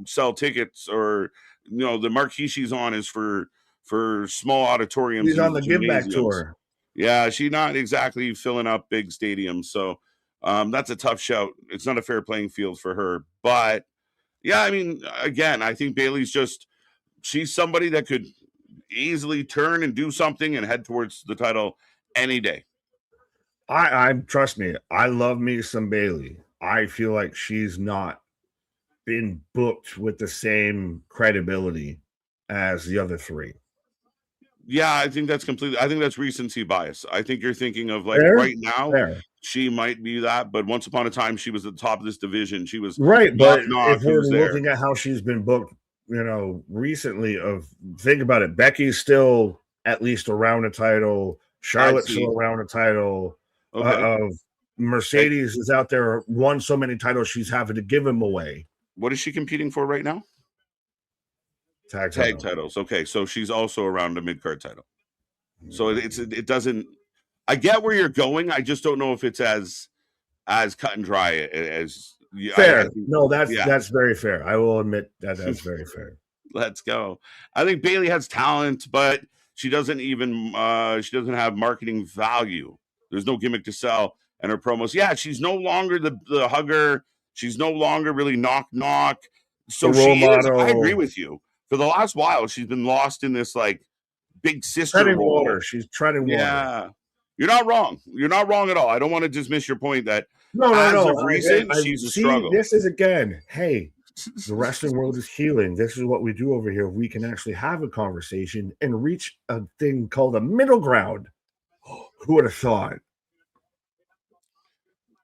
sell tickets, or the marquee she's on is for small auditoriums. She's on the Give Back tour. Yeah, she's not exactly filling up big stadiums. So that's a tough shout. It's not a fair playing field for her. But yeah, I mean, again, I think Bailey's she's somebody that could easily turn and do something and head towards the title any day. I trust me, I love me some Bailey. I feel like she's not been booked with the same credibility as the other three. Yeah, I think that's recency bias. I think you're thinking of right now, she might be that, but once upon a time she was at the top of this division. She was right, but if we're looking at how she's been booked, recently, think about it. Becky's still at least around a title. Charlotte's still around a title. Okay. Mercedes is out there, won so many titles, she's having to give them away. What is she competing for right now? Tag titles. Okay, so she's also around a mid-card title. So it doesn't. I get where you're going. I just don't know if it's as cut and dry as fair. That's very fair. I will admit that's very fair. Let's go. I think Bailey has talent, but she doesn't have marketing value. There's no gimmick to sell, and her promos. Yeah, she's no longer the hugger. She's no longer really knock. So she is. I agree with you. For the last while, she's been lost in this like big sister role. Water. She's treading water. Yeah, you're not wrong. You're not wrong at all. I don't want to dismiss your point that no. Recent, she's a struggle. This is again. Hey, the wrestling world is healing. This is what we do over here. We can actually have a conversation and reach a thing called a middle ground. Who would have thought?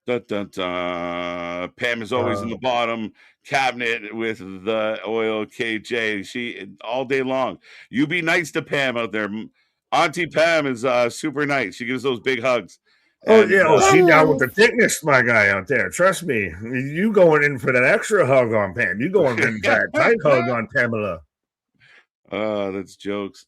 Pam is always in the bottom cabinet with the oil KJ. She all day long. You be nice to Pam out there. Auntie Pam is super nice. She gives those big hugs. She down with the thickness, my guy out there. Trust me. You going in for that extra hug on Pam. You going in for that tight hug on Pamela. That's jokes.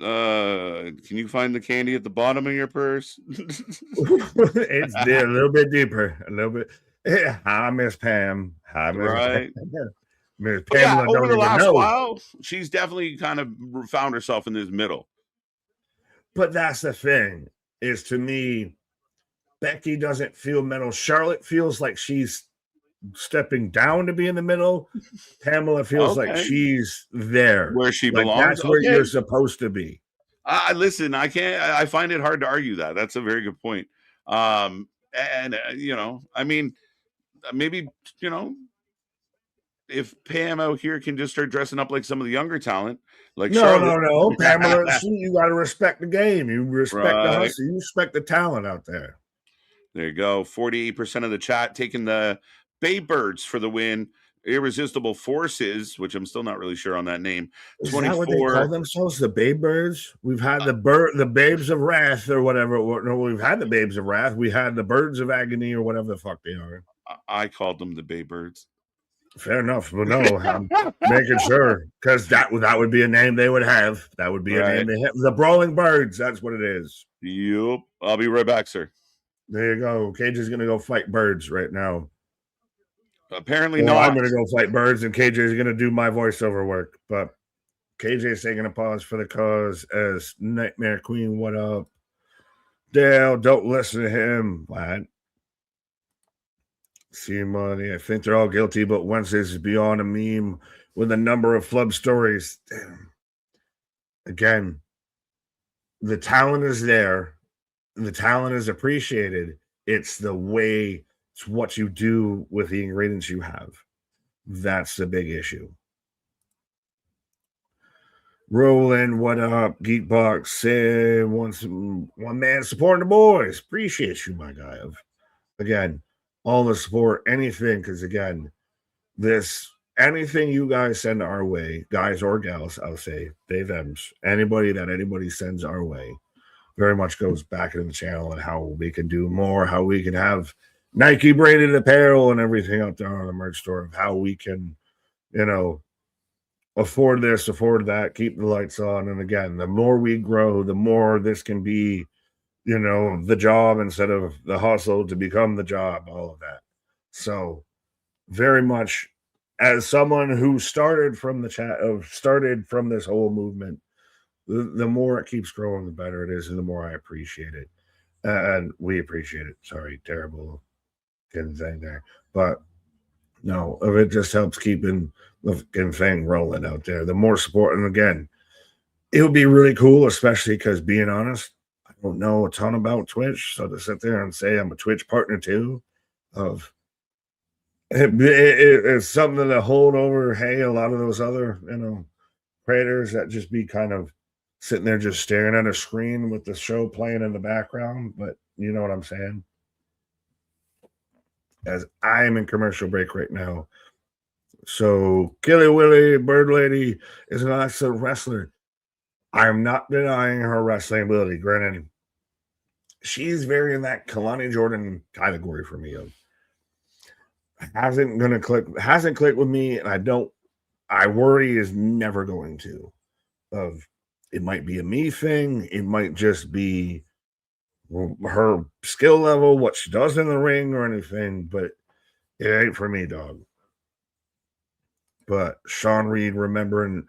Can you find the candy at the bottom of your purse? It's there a little bit deeper, a little bit. Yeah, hi, Miss Pam. Hi, Miss right. Miss Pam. Over the last while, she's definitely kind of found herself in this middle. But that's the thing, is to me, Becky doesn't feel middle. Charlotte feels like she's stepping down to be in the middle. Pamela feels like she's there. Where she like belongs. that's where you're supposed to be. Listen, I find it hard to argue that. That's a very good point. And I mean, maybe, if Pam out here can just start dressing up like some of the younger talent, like Charlotte. No. Pamela, you got to respect the game. You respect the hustle. You respect the talent out there. There you go. 48% of the chat taking the Baybirds for the win. Irresistible Forces, which I'm still not really sure on that name. Is that what they call themselves? The Baybirds? We've had the Babes of Wrath or whatever. No, we've had the Babes of Wrath. We had the Birds of Agony or whatever the fuck they are. I called them the Baybirds. Fair enough. But no, I'm making sure, because that would be a name they would have. That would be a name they have. The Brawling Birds. That's what it is. Yep. I'll be right back, sir. There you go. Cage is going to go fight birds right now. Apparently not. I'm going to go fight birds, and KJ is going to do my voiceover work. But KJ is taking a pause for the cause as Nightmare Queen. What up? Dale, don't listen to him. What? See money. I think they're all guilty, but Wednesdays is beyond a meme with a number of flub stories. Damn. Again, the talent is there. The talent is appreciated. It's the way, it's what you do with the ingredients you have. That's the big issue. Roland, what up? Geekbox, say one man supporting the boys. Appreciate you, my guy. Again, all the support, anything, because again, anything you guys send our way, guys or gals, I'll say, they, thems, anybody sends our way, very much goes back into the channel and how we can do more, how we can have Nike braided apparel and everything out there on the merch store, of how we can, afford this, afford that, keep the lights on. And again, the more we grow, the more this can be, the job instead of the hustle to become the job, all of that. So very much, as someone who started from this whole movement, the more it keeps growing, the better it is, and the more I appreciate it. And we appreciate it. Sorry, terrible thing there. But no, it just helps keeping the thing rolling out there. The more support, and again, it would be really cool, especially because, being honest, I don't know a ton about Twitch. So to sit there and say I'm a Twitch partner too, it's something to hold over. Hey, a lot of those other, creators that just be kind of sitting there just staring at a screen with the show playing in the background. But you know what I'm saying? As I am in commercial break right now. So Killy Willy Bird Lady is an excellent wrestler. I am not denying her wrestling ability. Granted, she's very in that Kalani Jordan category for me. Hasn't clicked with me, and I worry is never going to. It might be a me thing. It might just be her skill level, what she does in the ring or anything, but it ain't for me, dog. But Sean Reed remembering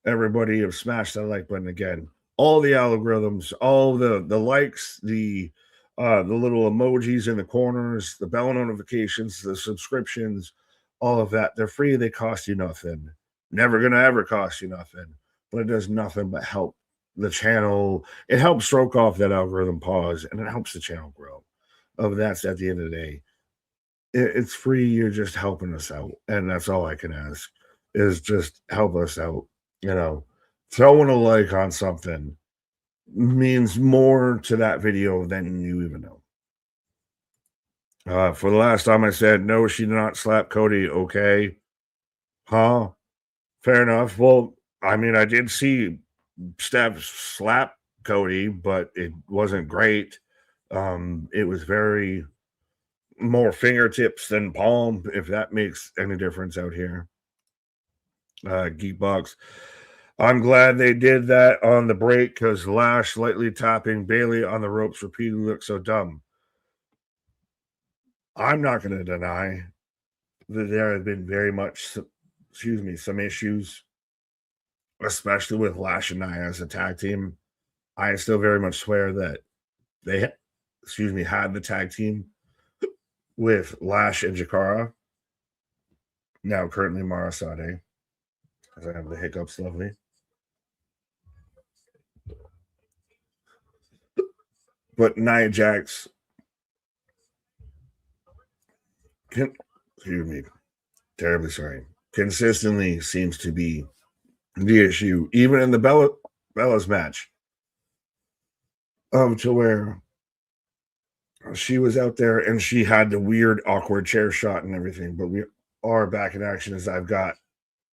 everybody of smash that like button again. All the algorithms, all the likes, the little emojis in the corners, the bell notifications, the subscriptions, all of that. They're free. They cost you nothing. Never going to ever cost you nothing. But it does nothing but help the channel. It helps stroke off that algorithm pause, and it helps the channel grow. That's at the end of the day. It's free. You're just helping us out. And that's all I can ask, is just help us out. Throwing a like on something means more to that video than you even know. For the last time I said, no, she did not slap Cody. Okay. Huh? Fair enough. Well, I mean, I did see Steph slap Cody, but it wasn't great. It was very more fingertips than palm, if that makes any difference out here. Geekbox. I'm glad they did that on the break, because Lash lightly tapping Bailey on the ropes repeatedly looked so dumb. I'm not going to deny that there have been some issues, especially with Lash and Nia as a tag team. I still very much swear that they, had the tag team with Lash and Jakara. Now currently Marasade, because I have the hiccups, lovely. But Nia Jax terribly sorry, consistently seems to be the issue, even in the Bella's match. To where she was out there and she had the weird, awkward chair shot and everything, but we are back in action as I've got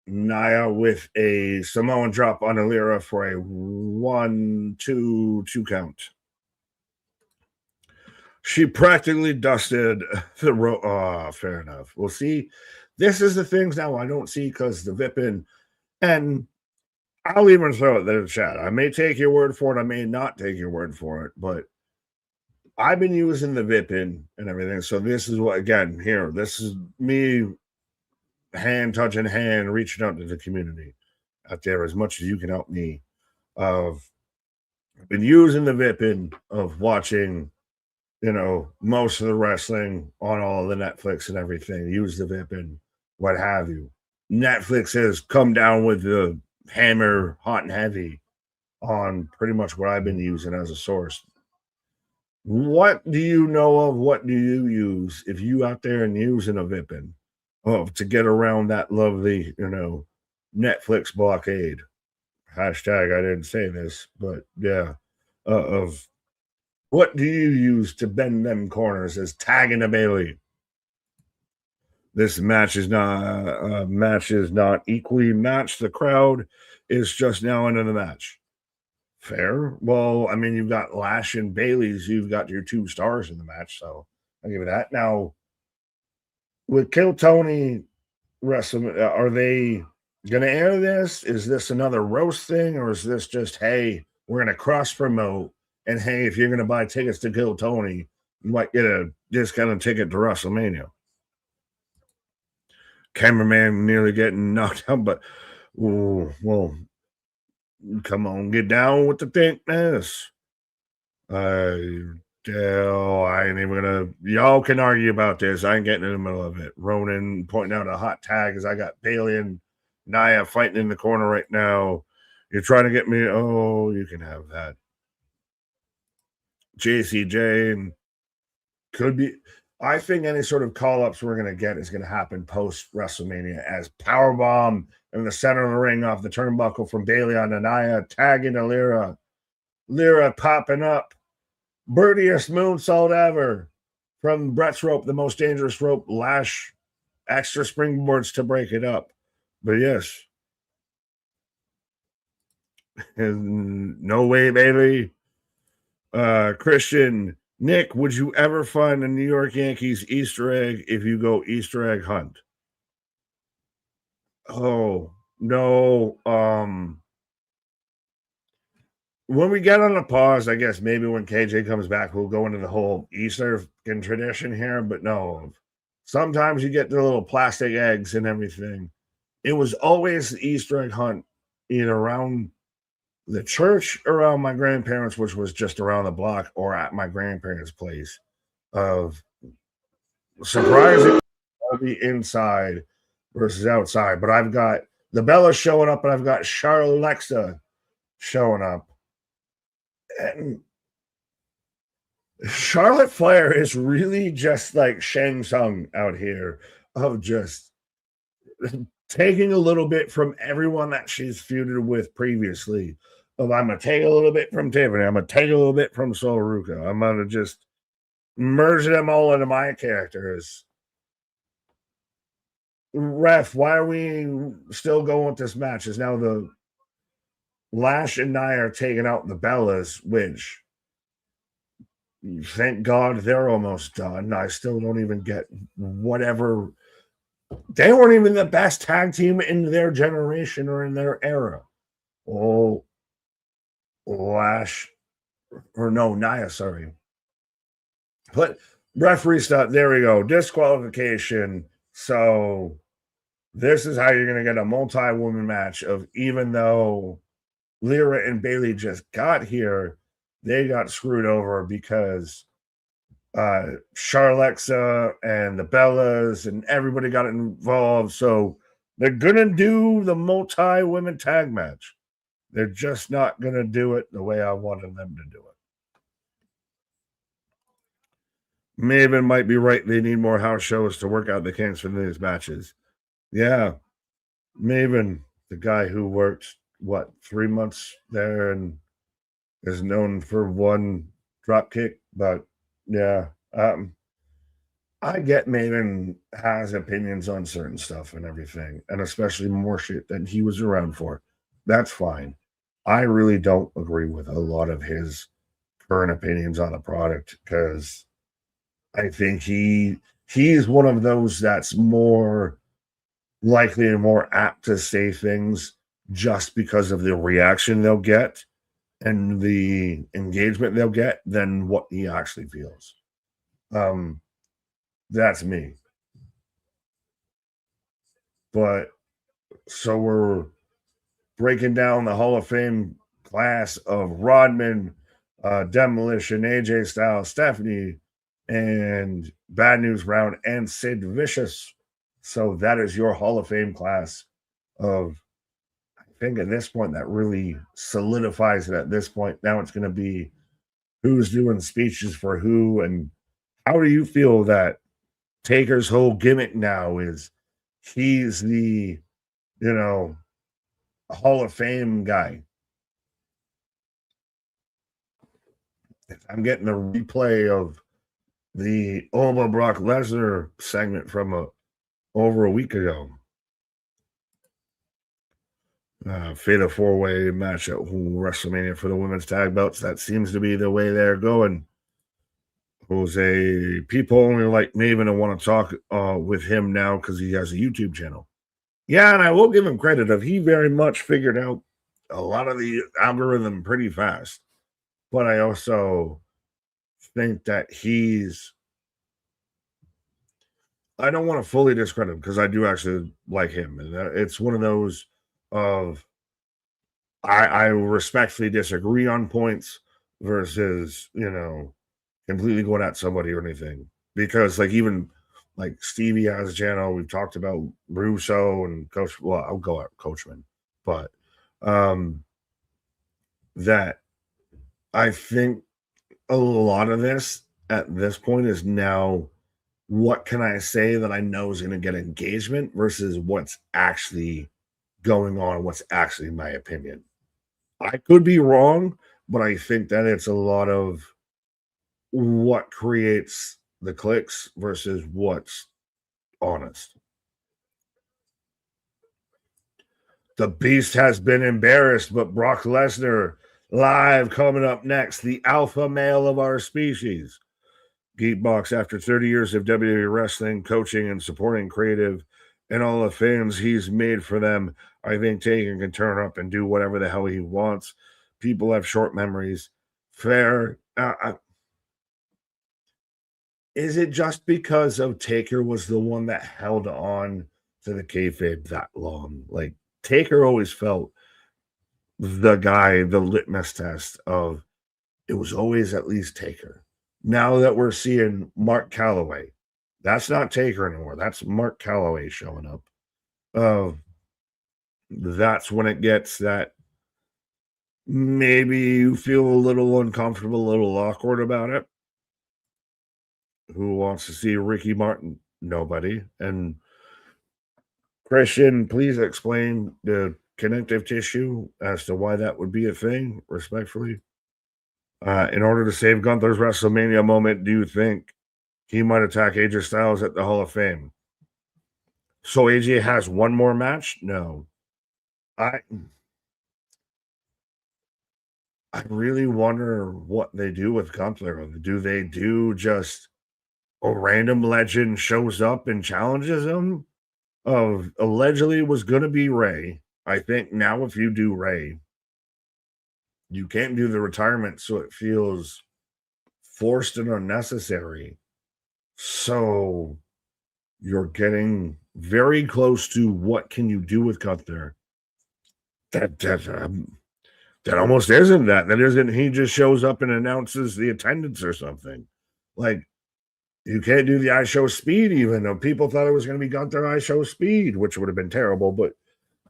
Nia with a Samoan drop on Alira for a 1-2 count. She practically dusted the rope. Oh, fair enough. We'll see. This is the things now I don't see because the Vippin, and I'll even throw it there in the chat. I may take your word for it. I may not take your word for it, but I've been using the Vippin and everything. So this is what, again, here, this is me hand touching hand, reaching out to the community out there as much as you can help me. I've been using the Vippin of watching, most of the wrestling on all of the Netflix and everything. Use the Vippin, what have you. Netflix has come down with the hammer hot and heavy on pretty much what I've been using as a source. What do you know of? What do you use if you out there and using a Vippin to get around that lovely, Netflix blockade? Hashtag I didn't say this, but yeah, of what do you use to bend them corners as tagging a Bailey? This match is not equally matched. The crowd is just now into the match. Fair. Well, I mean, you've got Lash and Bailey's. You've got your 2 stars in the match, so I'll give you that. Now, with Kill Tony wrestling, are they going to air this? Is this another roast thing, or is this just, hey, we're going to cross promote, and hey, if you're going to buy tickets to Kill Tony, you might get a discounted ticket to WrestleMania? Cameraman nearly getting knocked out, but well, come on, get down with the thickness. I ain't even gonna. Y'all can argue about this. I ain't getting in the middle of it. Ronan pointing out a hot tag as I got Bailey and Nia fighting in the corner right now. You're trying to get me. Oh, you can have that. JC Jane could be. I think any sort of call-ups we're going to get is going to happen post-WrestleMania as powerbomb in the center of the ring off the turnbuckle from Bailey on Nia, tagging to Lyra. Lyra popping up. Birdiest moonsault ever from Brett's rope, the most dangerous rope. Lash, extra springboards to break it up. But yes. And no way, Bailey. Christian, Nick, would you ever find a New York Yankees Easter egg if you go Easter egg hunt? Oh, no. When we get on a pause, I guess maybe when KJ comes back, we'll go into the whole Easter tradition here. But no, sometimes you get the little plastic eggs and everything. It was always the Easter egg hunt either around the church, around my grandparents, which was just around the block, or at my grandparents' place. Of surprising, I'll be inside versus outside. But I've got the Bella showing up, and I've got Charlotte Alexa showing up. And Charlotte Flair is really just like Shang Tsung out here, of just taking a little bit from everyone that she's feuded with previously. Of I'm going to take a little bit from Tiffany. I'm going to take a little bit from Sol Ruca. I'm going to just merge them all into my characters. Ref, why are we still going with this match? Is now the Lash and Nia are taking out the Bellas, which thank God they're almost done. I still don't even get whatever. They weren't even the best tag team in their generation or in their era. Oh, Lash, or no, Nia, sorry. But referee stuff, there we go. Disqualification. So this is how you're going to get a multi-woman match of, even though Lyra and Bailey just got here, they got screwed over because Charlexa and the Bellas and everybody got involved. So they're gonna do the multi-women tag match. They're just not gonna do it the way I wanted them to do it. Maven might be right. They need more house shows to work out the kinks for these matches. Yeah, Maven, the guy who worked 3 months there and is known for one drop kick, but yeah, I get Maven has opinions on certain stuff and everything, and especially more shit than he was around for. That's fine. I really don't agree with a lot of his current opinions on the product because I think he's one of those that's more likely and more apt to say things just because of the reaction they'll get and the engagement they'll get than what he actually feels. That's me. But so we're breaking down the Hall of Fame class of Rodman, Demolition, AJ Styles, Stephanie, and Bad News Brown, and Sid Vicious. So that is your Hall of Fame class of, I think at this point, that really solidifies it at this point. Now it's going to be who's doing speeches for who, and how do you feel that Taker's whole gimmick now is he's the, Hall of Fame guy. I'm getting a replay of the Oma Brock Lesnar segment from over a week ago. Fatal 4-way match at WrestleMania for the women's tag belts. That seems to be the way they're going. Jose, people only like Maven and want to talk with him now because he has a YouTube channel. Yeah, and I will give him credit of he very much figured out a lot of the algorithm pretty fast. But I also think that I don't want to fully discredit him because I do actually like him. And it's one of those of I respectfully disagree on points versus, completely going at somebody or anything. Because even Stevie has a channel. We've talked about Russo and Coach. Well, I'll go at Coachman, but that I think a lot of this at this point is now what can I say that I know is going to get engagement versus what's actually going on, what's actually my opinion. I could be wrong, but I think that it's a lot of what creates the clicks versus what's honest. The Beast has been embarrassed, but Brock Lesnar live coming up next, the alpha male of our species. Geekbox, after 30 years of WWE wrestling, coaching, and supporting creative and all the fans he's made for them, I think Taker can turn up and do whatever the hell he wants. People have short memories. Fair. Is it just because of Taker was the one that held on to the kayfabe that long? Taker always felt the guy, the litmus test of it was always at least Taker. Now that we're seeing Mark Calloway, that's not Taker anymore. That's Mark Calloway showing up. That's when it gets that maybe you feel a little uncomfortable, a little awkward about it. Who wants to see Ricky Martin? Nobody. And Christian, please explain the connective tissue as to why that would be a thing, respectfully. In order to save Gunther's WrestleMania moment, do you think he might attack AJ Styles at the Hall of Fame? So AJ has one more match? No. I really wonder what they do with Gunther. Do they do just a random legend shows up and challenges him? Of allegedly was going to be Ray. I think now if you do Ray, you can't do the retirement, so it feels forced and unnecessary. So you're getting very close to what can you do with Gunther. That almost isn't that. That isn't. He just shows up and announces the attendance or something. Like, you can't do the I Show Speed, even though people thought it was going to be Gunther I Show Speed, which would have been terrible. But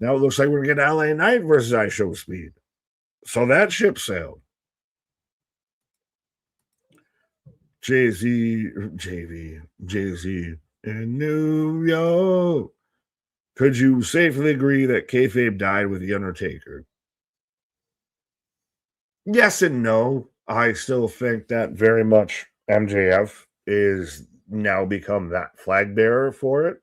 now it looks like we're going to get LA Knight versus I Show Speed. So that ship sailed. Jay-Z in New York. Could you safely agree that kayfabe died with The Undertaker? Yes and no. I still think that very much MJF is now become that flag bearer for it.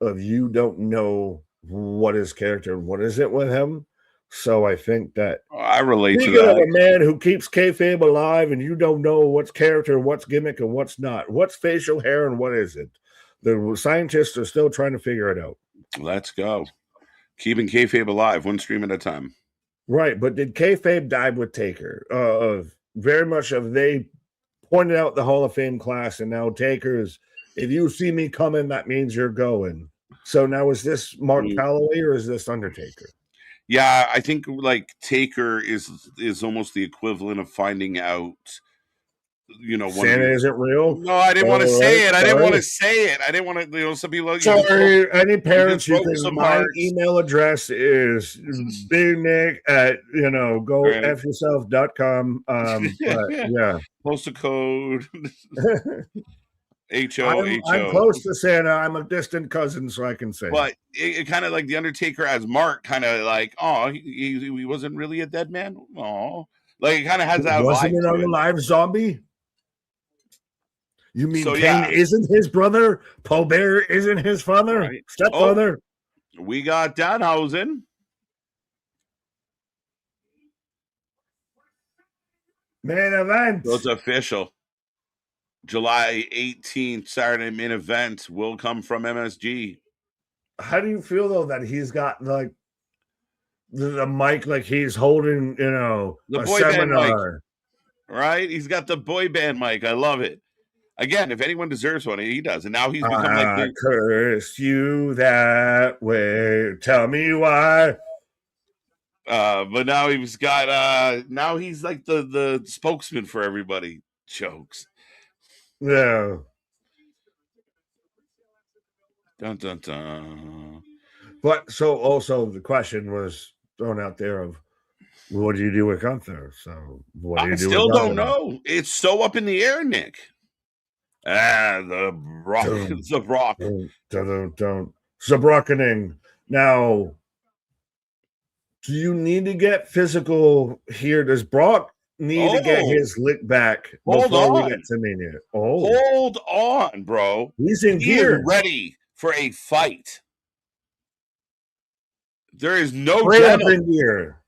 Of you don't know what his character, what is it with him. So I think that I relate to speaking of that. a man who keeps kayfabe alive and you don't know what's character, what's gimmick, and what's not, what's facial hair and what isn't. The scientists are still trying to figure it out. Let's go. Keeping kayfabe alive, one stream at a time. Right, but did kayfabe die with Taker? Very much of they pointed out the Hall of Fame class, and now Taker's, if you see me coming, that means you're going. So now is this Mark Calloway or is this Undertaker? Yeah, I think like Taker is almost the equivalent of finding out, you know, Santa isn't real. No, I didn't want to say it. I didn't want to say it. I didn't want to, you know, some people. Sorry, any parents, you can, my email address is bignick at, you know, go f yourself.com. But yeah. Postal code. I'm close to Santa. I'm a distant cousin, so I can say. But it kind of like the Undertaker as Mark, kind of like, oh, he wasn't really a dead man. Oh, like it kind of has that. Wasn't it an alive zombie? You mean so, Kane isn't his brother? Paul Bear isn't his father? Right. Stepfather? Oh, we got Danhausen. Main event. So it's official. July 18th, Saturday main event will come from MSG. How do you feel, though, that he's got, like, the mic like he's holding, you know, the a boy seminar? Band mic, right? He's got the boy band mic. I love it. Again, if anyone deserves one, he does. And now he's become like the curse you that way. Tell me why. But now he's got now he's like the spokesman for everybody. Jokes. Yeah. Dun dun dun. But so also the question was thrown out there of what do you do with Gunther? So what do you do? I still don't know. It's so up in the air, Nick. The Brock. The Brock. Don't. Zabrockening. Now, do you need to get physical here? Does Brock need to get his lick back before we get to Mania? Hold on, bro. He's in gear. Is ready for a fight. There is no gear.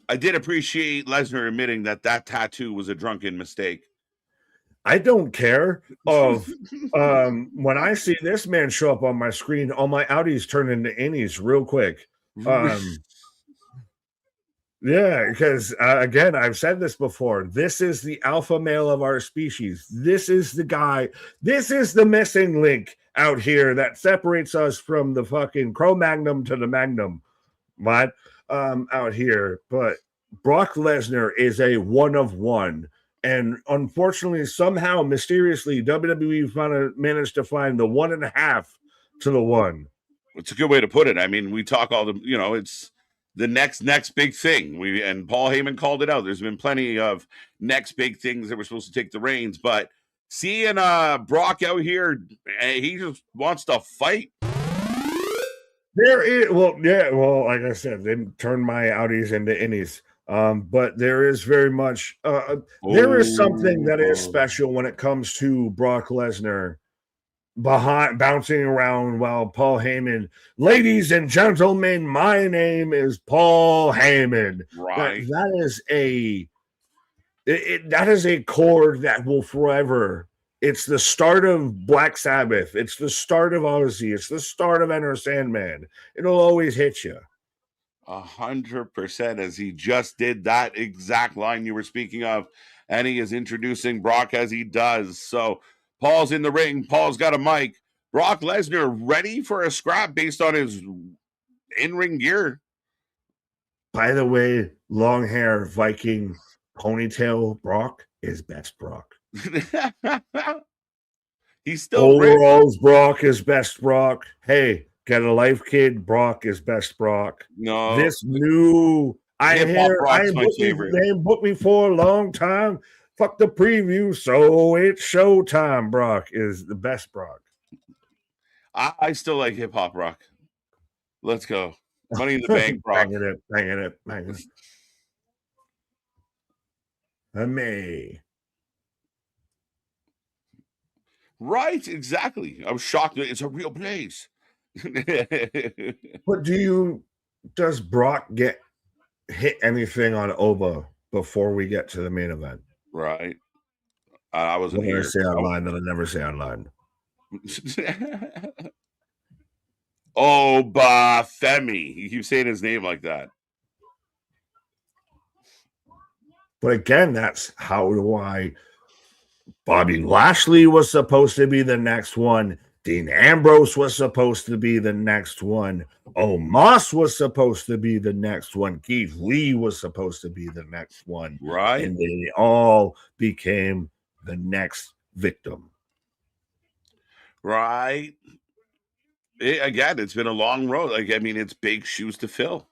I did appreciate Lesnar admitting that tattoo was a drunken mistake. I don't care. When I see this man show up on my screen, all my outies turn into innies real quick. Yeah, because again, I've said this before. This is the alpha male of our species. This is the guy. This is the missing link out here that separates us from the fucking Cro-Magnon to the Magnum. What? Out here. But Brock Lesnar is a one of one. And unfortunately, somehow, mysteriously, WWE managed to find the 1.5 to the 1. It's a good way to put it. I mean, we talk all the, you know, it's the next big thing. And Paul Heyman called it out. There's been plenty of next big things that were supposed to take the reins, but seeing Brock out here, he just wants to fight. There is, like I said, they turned my outies into innies. But there is very much there is something that is special when it comes to Brock Lesnar bouncing around while Paul Heyman, ladies and gentlemen, my name is Paul Heyman. Right. That is a chord that will forever. It's the start of Black Sabbath. It's the start of Odyssey. It's the start of Enter Sandman. It'll always hit you. 100%, as he just did that exact line you were speaking of, and he is introducing Brock as he does. So Paul's in the ring. Paul's got a mic. Brock Lesnar ready for a scrap based on his in-ring gear. By the way, long hair Viking ponytail Brock is best Brock. He's still rich. Overalls Brock is best Brock. Hey, get a life, kid. Brock is best Brock. No, This new hip-hop Brock's my favorite. They ain't booked me for a long time. Fuck the preview, so it's showtime. Brock is the best Brock. I still like hip-hop Brock. Let's go. Money in the Bank Brock. Banging it. May. Right, exactly. I was shocked that it's a real place. But does Brock get hit anything on Oba before we get to the main event? Right. I wasn't What did here. I say online that I never say online? Oba Femi. You keep saying his name like that. But again, that's why Bobby Lashley was supposed to be the next one. Dean Ambrose was supposed to be the next one. Omos was supposed to be the next one. Keith Lee was supposed to be the next one. Right. And they all became the next victim. Right. Again, it's been a long road. Like, I mean, it's big shoes to fill.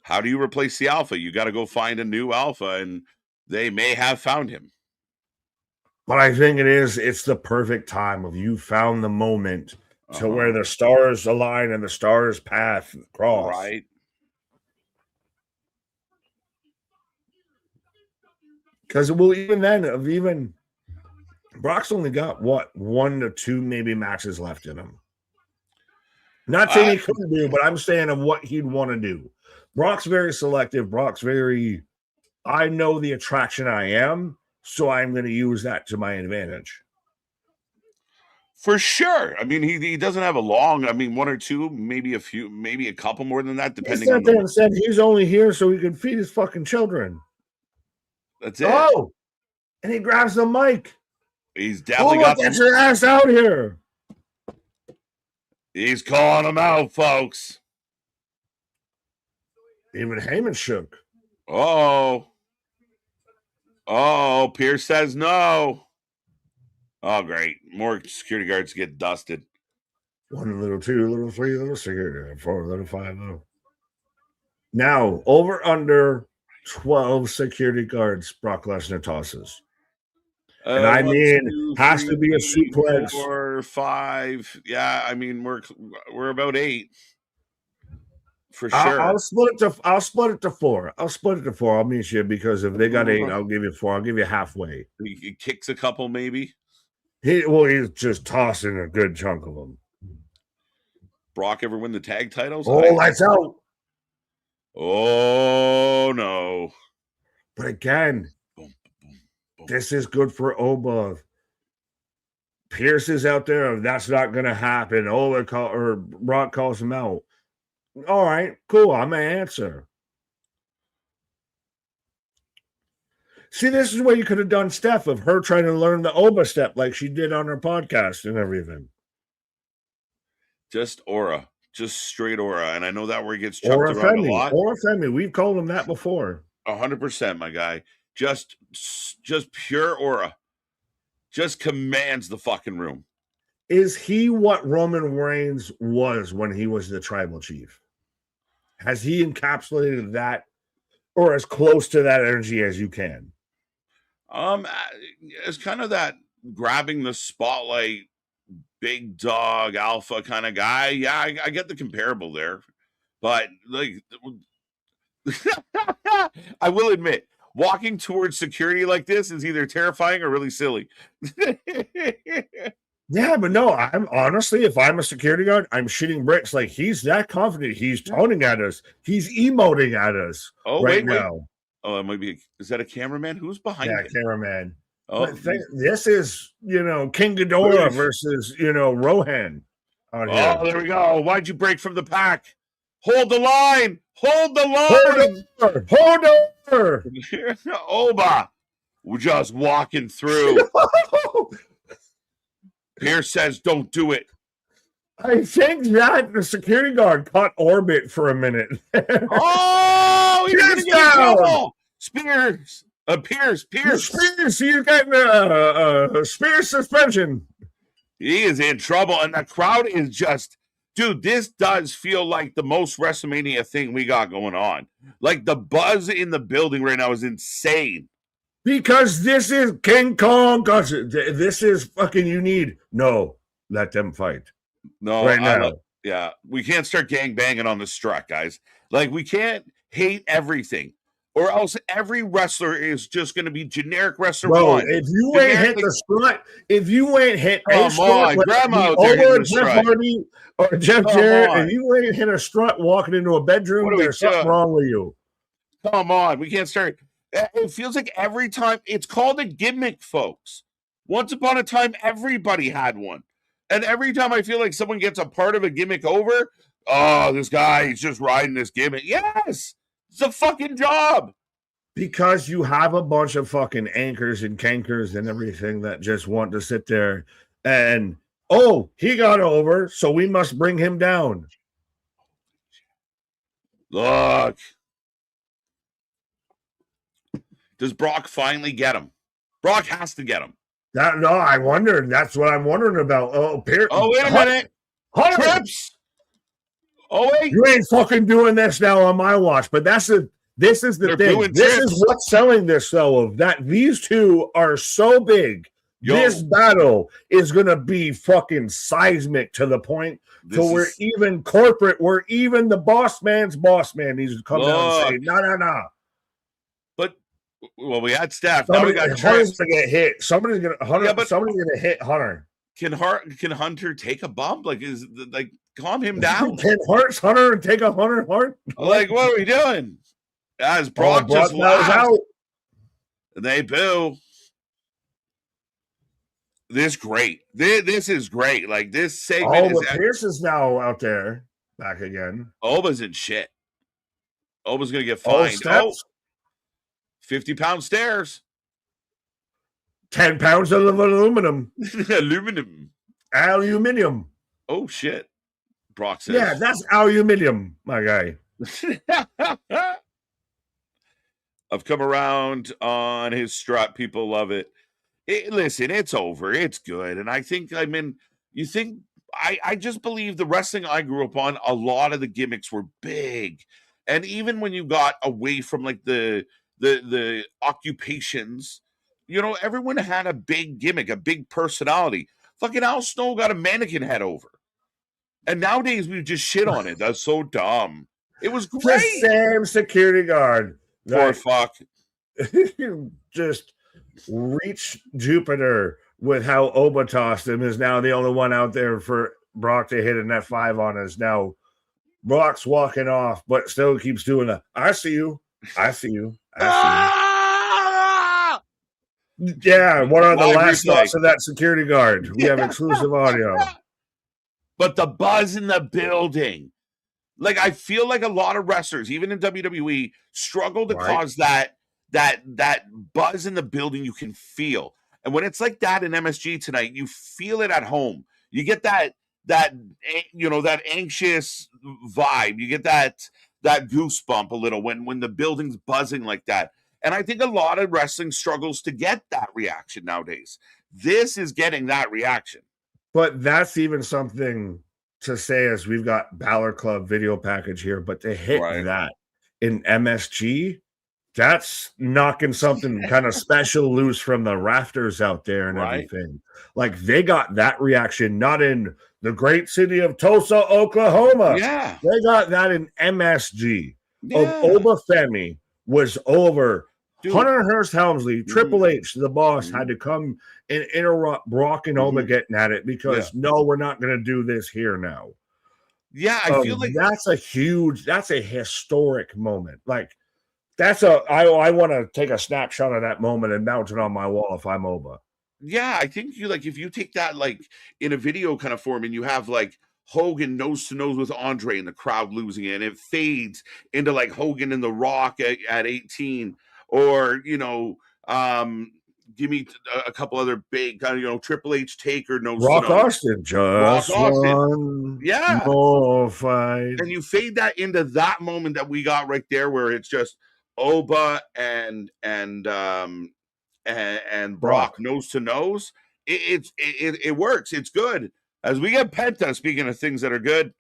How do you replace the alpha? You got to go find a new alpha, and they may have found him. But I think it's the perfect time of you found the moment to where the stars align and the stars path cross. Right. Because even Brock's only got 1 to 2 maybe matches left in him. Not saying he couldn't do, but I'm saying of what he'd want to do. Brock's very selective. I know the attraction I am, so I'm going to use that to my advantage. For sure. I mean, he doesn't have a long, 1 or 2, maybe a few, maybe a couple more than that, depending on the said he's only here so he can feed his fucking children. That's it. Oh, and he grabs the mic. He's definitely get your ass out here. He's calling them out, folks. Even Heyman shook. Oh, Pierce says no. Oh, great. More security guards get dusted. 1 little 2 little 3 little security 4 little 5 little. Now, over under 12 security guards Brock Lesnar tosses. And I mean, has to be a suplex. 4, 5. Yeah, I mean, we're about 8 for sure. I'll split it to 4. I'll meet you because if they got 8, I'll give you 4. I'll give you halfway. He kicks a couple, maybe. He's just tossing a good chunk of them. Brock ever win the tag titles? Oh, lights out. Oh no! But again, this is good for Oba. Pierce is out there. That's not going to happen. Brock calls him out. All right, cool. I'm going to answer. See, this is what you could have done, Steph, of her trying to learn the Oba step like she did on her podcast and everything. Just aura. Just straight aura. And I know that word gets chucked around a lot. Aura Femi. We've called him that before. 100%, my guy. Just pure aura. Just commands the fucking room. Is he what Roman Reigns was when he was the tribal chief? Has he encapsulated that or as close to that energy as you can? It's kind of that grabbing the spotlight, big dog, alpha kind of guy. Yeah, I get the comparable there. But, like, I will admit, walking towards security like this is either terrifying or really silly. Yeah, but no, I'm honestly, if I'm a security guard, I'm shooting bricks. Like, he's that confident. He's taunting at us. He's emoting at us now. Oh, it might be. Is that a cameraman? Who's behind him? Yeah, cameraman. Oh, this is, King Ghidorah versus, Rohan. There we go. Why'd you break from the pack? Hold the line. Hold the line. Hold over. Oba. We're just walking through. Pierce says, don't do it. I think that the security guard caught orbit for a minute. Oh, Oh, you're gonna get in trouble. Spears. Pierce. Spears, you're getting Spears suspension. He is in trouble, and the crowd is just, dude, this does feel like the most WrestleMania thing we got going on. Like, the buzz in the building right now is insane. Because this is King Kong. This is fucking, you need. No, let them fight. No, right now. Yeah, we can't start gang banging on the strut, guys. Like, we can't hate everything, or else every wrestler is just going to be generic wrestler. Bro, if you ain't hit the strut, if you ain't hit a strut, grandma out there over Jeff Hardy or Jeff Jarrett, and you ain't hit a strut walking into a bedroom, there's something wrong with you. Come on, we can't start. It feels like every time it's called a gimmick, folks. Once upon a time, everybody had one. And every time I feel like someone gets a part of a gimmick over, oh, this guy, he's just riding this gimmick. Yes, it's a fucking job. Because you have a bunch of fucking anchors and cankers and everything that just want to sit there and, oh, he got over, so we must bring him down. Look. Does Brock finally get him? Brock has to get him. No, I wondered. That's what I'm wondering about. Oh, wait a minute. Trips. Oh, wait. You ain't fucking doing this now on my watch. But this is the thing. This is what's selling this, though, of that these two are so big. This battle is going to be fucking seismic to the point so we're even corporate. We're even the boss man's boss man needs to come down and say, no. Well, we had staff. Now we got Hunter's gonna get hit. Somebody's gonna hit Hunter. Can Hunter take a bump? Like, calm him down? Can Hunter take a Hunter heart? Like, what are we doing? As Brock just out. They boo. This great. This is great. Like, this segment is. Pierce is now out there back again. Oba's in shit. Oba's gonna get fined. 50-pound stairs. 10 pounds of aluminum. Aluminium. Oh, shit. Brock says. Yeah, that's aluminium, my guy. I've come around on his strut. People love it. Listen, it's over. It's good. And I just believe the wrestling I grew up on, a lot of the gimmicks were big. And even when you got away from like the occupations, everyone had a big gimmick, a big personality. Fucking Al Snow got a mannequin head over. And nowadays we just shit on it. That's so dumb. It was great. The same security guard. Poor fuck. Just reach Jupiter with how Oba tossed him is now the only one out there for Brock to hit a net 5 on us. Now Brock's walking off, but still keeps doing I see you. Yeah, what are the last thoughts of that security guard? We have exclusive audio. But the buzz in the building. Like, I feel like a lot of wrestlers, even in WWE, struggle to cause that buzz in the building you can feel. And when it's like that in MSG tonight, you feel it at home. You get that anxious vibe. You get that goosebump a little when the building's buzzing like that. And I think a lot of wrestling struggles to get that reaction nowadays. This is getting that reaction. But that's even something to say as we've got Balor Club video package here, but to hit that in MSG, that's knocking something kind of special loose from the rafters out there and everything. Like, they got that reaction not in the great city of Tulsa, Oklahoma. Yeah. They got that in MSG. Oba Femi was over. Dude. Hunter Hearst Helmsley, Triple H, the boss, had to come and interrupt Brock and Oba getting at it because no, we're not going to do this here now. Yeah, I feel like that's a historic moment. Like, I want to take a snapshot of that moment and mount it on my wall if I'm Oba. Yeah, I think if you take that like in a video kind of form and you have like Hogan nose to nose with Andre and the crowd losing it, and it fades into like Hogan and The Rock at 18, or give me a couple other big kind of, Triple H Taker nose to Rock nose. Austin, Rock just Austin. one Yeah. more fight. And you fade that into that moment that we got right there where it's just Oba and Brock nose to nose. It works. It's good. As we get Penta, speaking of things that are good,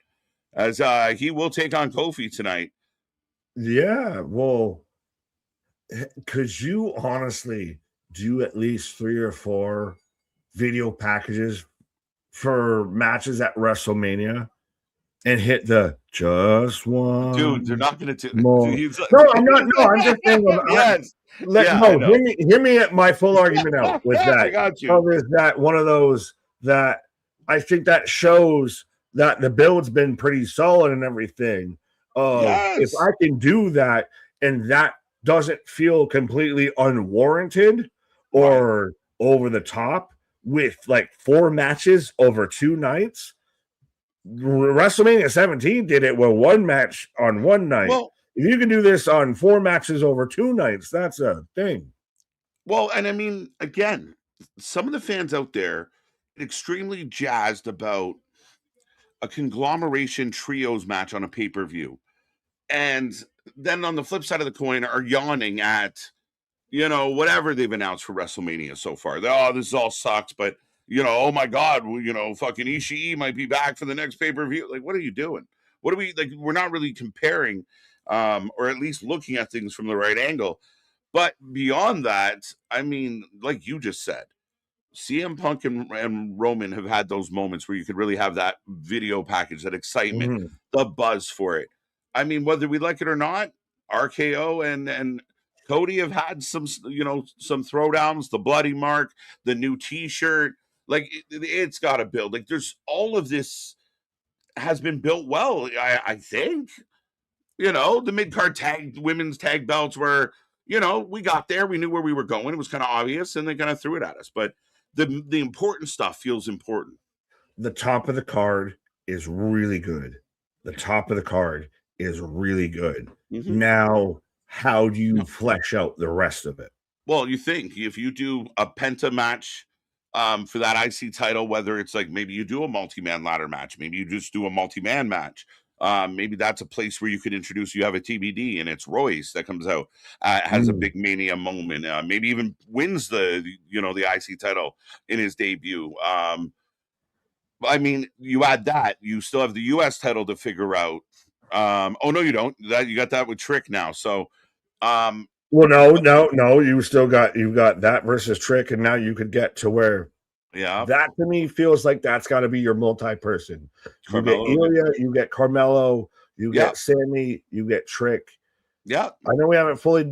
as he will take on Kofi tonight. Yeah, well, could you honestly do at least 3 or 4 video packages for matches at WrestleMania and hit the just one? Dude, they're not going to do more. it. No, I'm not. No, I'm just saying. Yes. Hear me at my full argument out with that. I got you. So is that one of those that I think that shows that the build's been pretty solid and everything. If I can do that and that doesn't feel completely unwarranted or over the top with like 4 matches over 2 nights, WrestleMania 17 did it with 1 match on 1 night. Well, if you can do this on 4 matches over 2 nights, that's a thing. Well, and I mean, again, some of the fans out there extremely jazzed about a conglomeration trios match on a pay-per-view. And then on the flip side of the coin are yawning at, whatever they've announced for WrestleMania so far. This all sucks, but oh my God, fucking Ishii might be back for the next pay-per-view. Like, what are you doing? What are we like? We're not really comparing, or at least looking at things from the right angle. But beyond that, I mean, like you just said, CM Punk and Roman have had those moments where you could really have that video package, that excitement, the buzz for it. I mean, whether we like it or not, RKO and Cody have had some throwdowns, the bloody mark, the new T-shirt. Like it's got to build. Like there's all of this has been built well. I think, the mid-card women's tag belts were, we got there, we knew where we were going. It was kind of obvious, and they kind of threw it at us. But the important stuff feels important. The top of the card is really good. The top of the card is really good. Mm-hmm. Now, how do you flesh out the rest of it? Well, you think if you do a Penta match for that IC title, whether it's like maybe you do a multi-man ladder match, maybe you just do a multi-man match. Maybe that's a place where you could introduce, you have a TBD and it's Royce that comes out, has a big Mania moment, maybe even wins the IC title in his debut. I mean, you add that, you still have the US title to figure out. Oh no, you don't. You got that with Trick now. So, well, no, you've got that versus Trick, and now you could get to where. Yeah, that to me feels like that's got to be your multi-person. You get Ilya, you get Carmelo, you get Sammy, you get Trick. Yeah, I know we haven't fully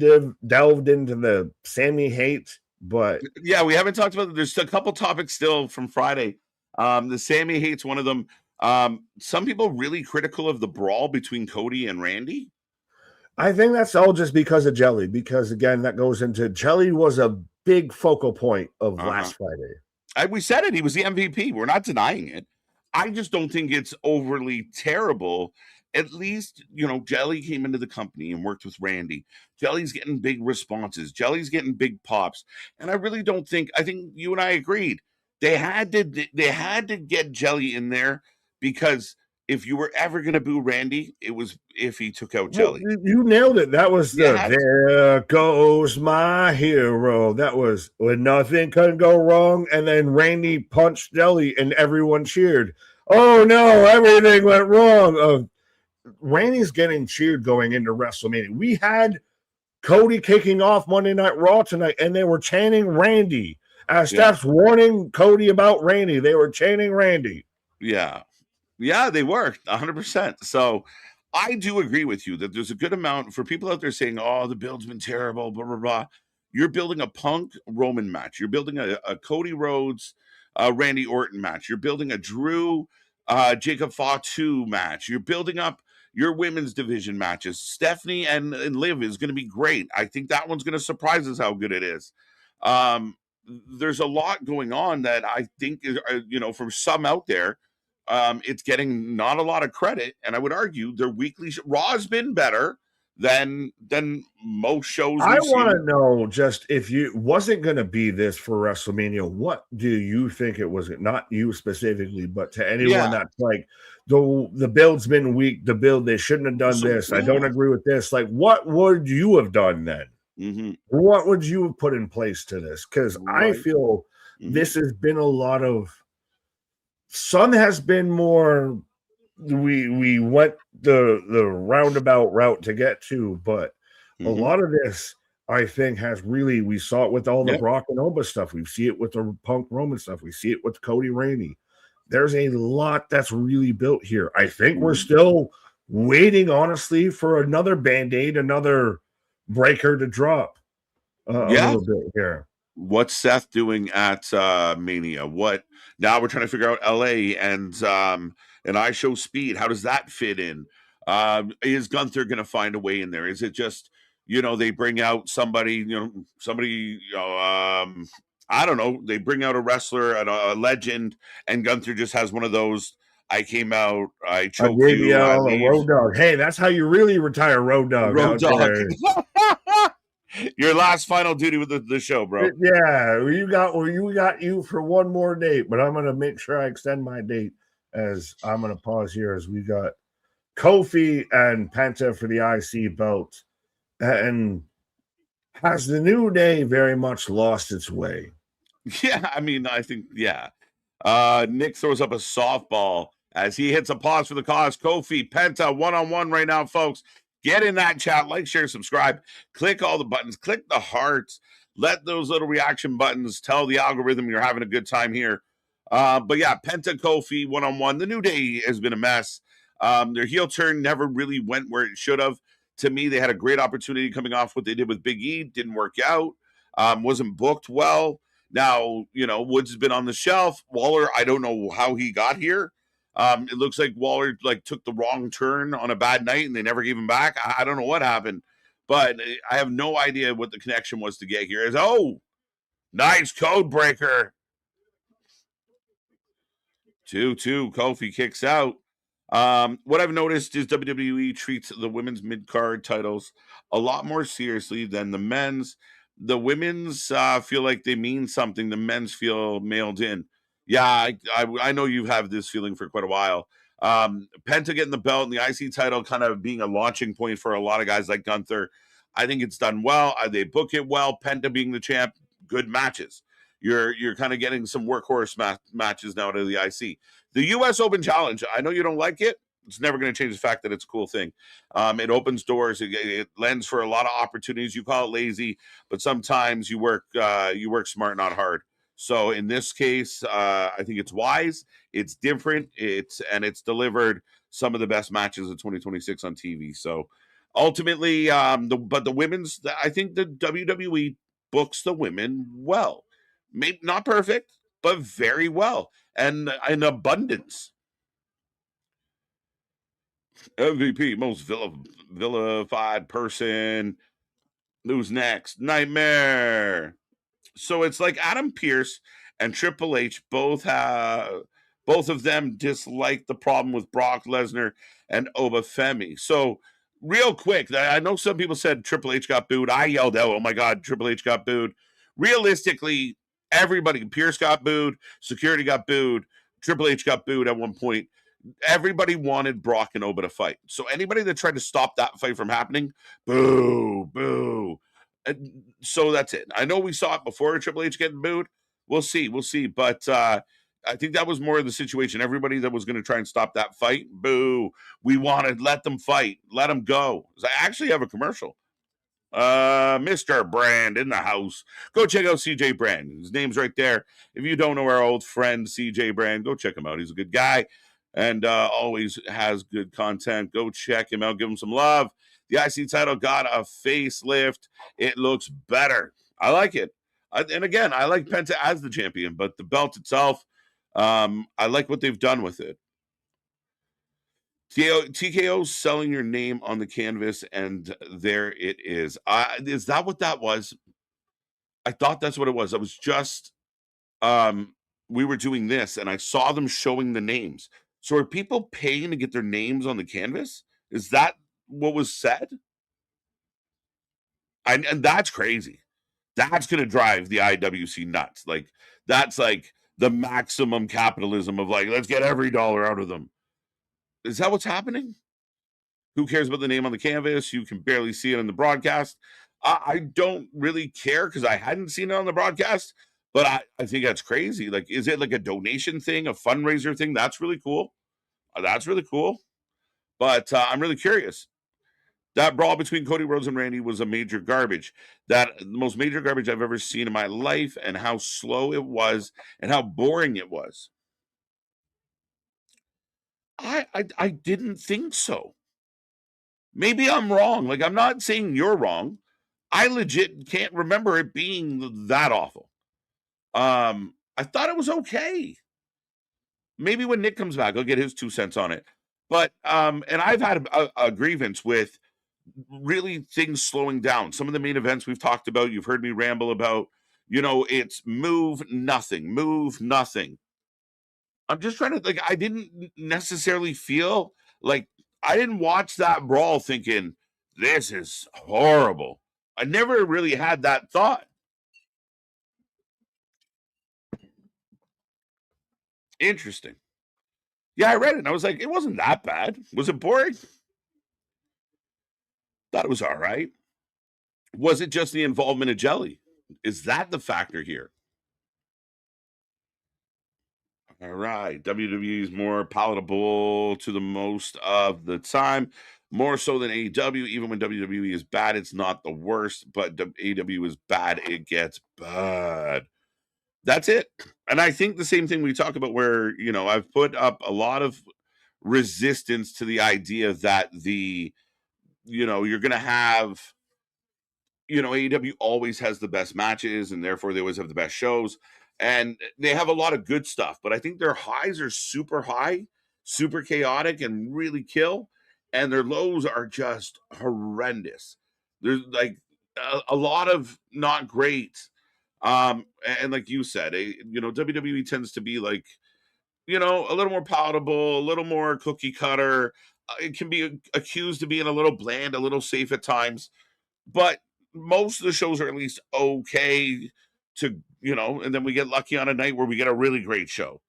delved into the Sammy hate, but yeah, we haven't talked about. There's a couple topics still from Friday. The Sammy hate's one of them. Some people really critical of the brawl between Cody and Randy. I think that's all just because of Jelly. Because again, that goes into Jelly was a big focal point of last Friday. We said it. He was the MVP. We're not denying it. I just don't think it's overly terrible. At least, Jelly came into the company and worked with Randy. Jelly's getting big responses. Jelly's getting big pops. And I really don't think, I think you and I agreed. They had to get Jelly in there because if you were ever going to boo Randy, it was if he took out Jelly. Well, you nailed it. That was there goes my hero. That was when nothing could go wrong. And then Randy punched Jelly and everyone cheered. Oh no, everything went wrong. Randy's getting cheered going into WrestleMania. We had Cody kicking off Monday Night Raw tonight, and they were chanting Randy. Steph's warning Cody about Randy. They were chanting Randy. Yeah. Yeah, they were 100%. So I do agree with you that there's a good amount for people out there saying, oh, the build's been terrible, blah, blah, blah. You're building a Punk Roman match. You're building a Cody Rhodes, Randy Orton match. You're building a Drew, Jacob Fatu match. You're building up your women's division matches. Stephanie and Liv is going to be great. I think that one's going to surprise us how good it is. There's a lot going on that I think, from some out there, it's getting not a lot of credit. And I would argue their weekly Raw has been better than most shows I we've want seen. to know, just if you wasn't going to be this for WrestleMania, what do you think it was? Not you specifically, but to anyone Yeah. that's like, the build's been weak. The build, they shouldn't have done So this. I don't yeah. agree with this. Like, what would you have done then? Mm-hmm. What would you have put in place to this? Because I Right. feel Mm-hmm. this has been a lot of. Some has been more. We went the roundabout route to get to, but a Mm-hmm. lot of this, I think, has really, we saw it with all the Yeah. Brock and Oba stuff. We see it with the Punk Roman stuff. We see it with Cody Rainey. There's a lot that's really built here. I think we're Mm-hmm. still waiting, honestly, for another band-aid, another breaker to drop a Yeah. little bit here. What's Seth doing at Mania? What now we're trying to figure out LA and I Show Speed. How does that fit in? Is Gunther gonna find a way in there? Is it just, they bring out somebody, I don't know, they bring out a wrestler and a legend, and Gunther just has one of those, I came out, I I choke gave you you, I all a leave. Road Dog. Hey, that's how you really retire Road Dog Road out dog. there. Your last final duty with the show, bro. Yeah, you got you for one more date, but I'm gonna make sure I extend my date, as I'm gonna pause here as we got Kofi and Penta for the IC belt. And has the New Day very much lost its way? Yeah, I mean, I think, yeah. Nick throws up a softball as he hits a pause for the cause. Kofi, Penta, one-on-one right now, folks. Get in that chat, like, share, subscribe, click all the buttons, click the hearts, let those little reaction buttons tell the algorithm you're having a good time here. But yeah, Penta, Kofi, one-on-one. The New Day has been a mess. Their heel turn never really went where it should have. To me, they had a great opportunity coming off what they did with Big E. Didn't work out. Wasn't booked well. Now, Woods has been on the shelf. Waller, I don't know how he got here. It looks like Waller took the wrong turn on a bad night and they never gave him back. I don't know what happened, but I have no idea what the connection was to get here. Nice code breaker. 2-2. Kofi kicks out. What I've noticed is WWE treats the women's mid card titles a lot more seriously than the men's. The women's feel like they mean something. The men's feel mailed in. Yeah, I know you have this feeling for quite a while. Penta getting the belt and the IC title kind of being a launching point for a lot of guys like Gunther. I think it's done well. They book it well. Penta being the champ, good matches. You're kind of getting some workhorse matches now to the IC. The U.S. Open Challenge, I know you don't like it. It's never going to change the fact that it's a cool thing. It opens doors. It lends for a lot of opportunities. You call it lazy, but sometimes you work smart, not hard. So in this case, I think it's wise. It's different. It's delivered some of the best matches of 2026 on TV. So ultimately, the women's, I think the WWE books the women well. Maybe not perfect, but very well and in abundance. MVP, most vilified person. Who's next? Nightmare. So it's like Adam Pearce and Triple H both of them dislike the problem with Brock Lesnar and Oba Femi. So real quick, I know some people said Triple H got booed. I yelled out, "Oh my God, Triple H got booed!" Realistically, everybody, Pierce got booed, security got booed, Triple H got booed at one point. Everybody wanted Brock and Oba to fight. So anybody that tried to stop that fight from happening, boo, boo. So that's it. I know we saw it before Triple H getting booed. We'll see. We'll see. But I think that was more of the situation. Everybody that was going to try and stop that fight, boo. We wanted, let them fight. Let them go. I actually have a commercial. Mr. Brand in the house. Go check out CJ Brand. His name's right there. If you don't know our old friend CJ Brand, go check him out. He's a good guy and always has good content. Go check him out. Give him some love. The IC title got a facelift. It looks better. I like it. And again, I like Penta as the champion, but the belt itself, I like what they've done with it. TKO selling your name on the canvas, and there it is. Is that what that was? I thought that's what it was. I was just we were doing this, and I saw them showing the names. So are people paying to get their names on the canvas? Is that what was said? And that's crazy. That's going to drive the IWC nuts. Like, that's like the maximum capitalism of like, let's get every dollar out of them. Is that what's happening? Who cares about the name on the canvas? You can barely see it in the broadcast. I don't really care because I hadn't seen it on the broadcast, but I think that's crazy. Like, is it like a donation thing, a fundraiser thing? That's really cool. That's really cool. But I'm really curious. That brawl between Cody Rhodes and Randy was a major garbage. That the most major garbage I've ever seen in my life, and how slow it was and how boring it was. I didn't think so. Maybe I'm wrong. Like, I'm not saying you're wrong. I legit can't remember it being that awful. I thought it was okay. Maybe when Nick comes back, I'll get his 2 cents on it. But and I've had a grievance with really things slowing down. Some of the main events we've talked about, you've heard me ramble about, it's move nothing, move nothing. I'm just trying to, like, I didn't necessarily feel like, I didn't watch that brawl thinking, this is horrible. I never really had that thought. Interesting. Yeah, I read it and I was like, it wasn't that bad. Was it boring? Thought it was all right. Was it just the involvement of Jelly? Is that the factor here? All right. WWE is more palatable to the most of the time, more so than AEW. Even when WWE is bad, it's not the worst, but AEW is bad, it gets bad. That's it. And I think the same thing we talk about where, I've put up a lot of resistance to the idea that you're going to have, AEW always has the best matches and therefore they always have the best shows. And they have a lot of good stuff, but I think their highs are super high, super chaotic, and really kill. And their lows are just horrendous. There's like a lot of not great. And like you said, WWE tends to be like, a little more palatable, a little more cookie cutter. It can be accused of being a little bland, a little safe at times, but most of the shows are at least okay to, and then we get lucky on a night where we get a really great show.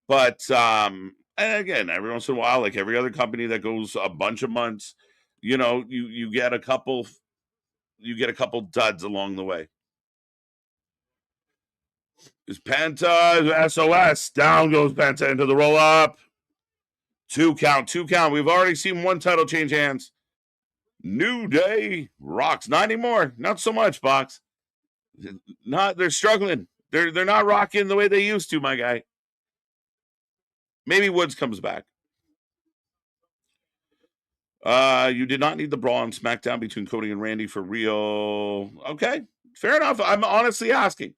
But and again, every once in a while, like every other company that goes a bunch of months, you get a couple duds along the way. Is Penta SOS. Down goes Penta into the roll up. 2 count. We've already seen one title change hands. New Day rocks. Not anymore. Not so much, Box. They're struggling. They're not rocking the way they used to, my guy. Maybe Woods comes back. You did not need the brawl on SmackDown between Cody and Randy for real. Okay, fair enough. I'm honestly asking.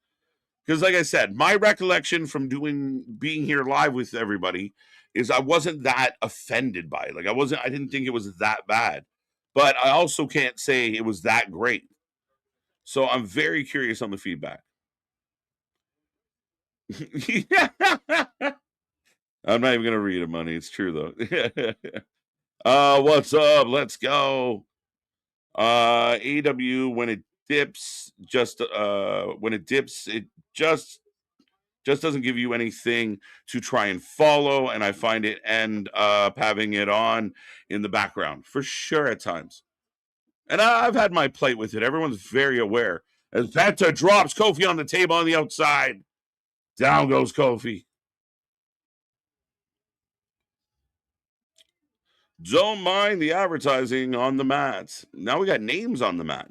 Because, like I said, my recollection from being here live with everybody is I wasn't that offended by it. Like I didn't think it was that bad. But I also can't say it was that great. So I'm very curious on the feedback. I'm not even gonna read it, money. It's true though. What's up? Let's go. AW when it dips, it just doesn't give you anything to try and follow, and I find it end up having it on in the background for sure at times. And I've had my plate with it. Everyone's very aware. As Penta drops Kofi on the table on the outside, down goes Kofi. Don't mind the advertising on the mat. Now we got names on the mat.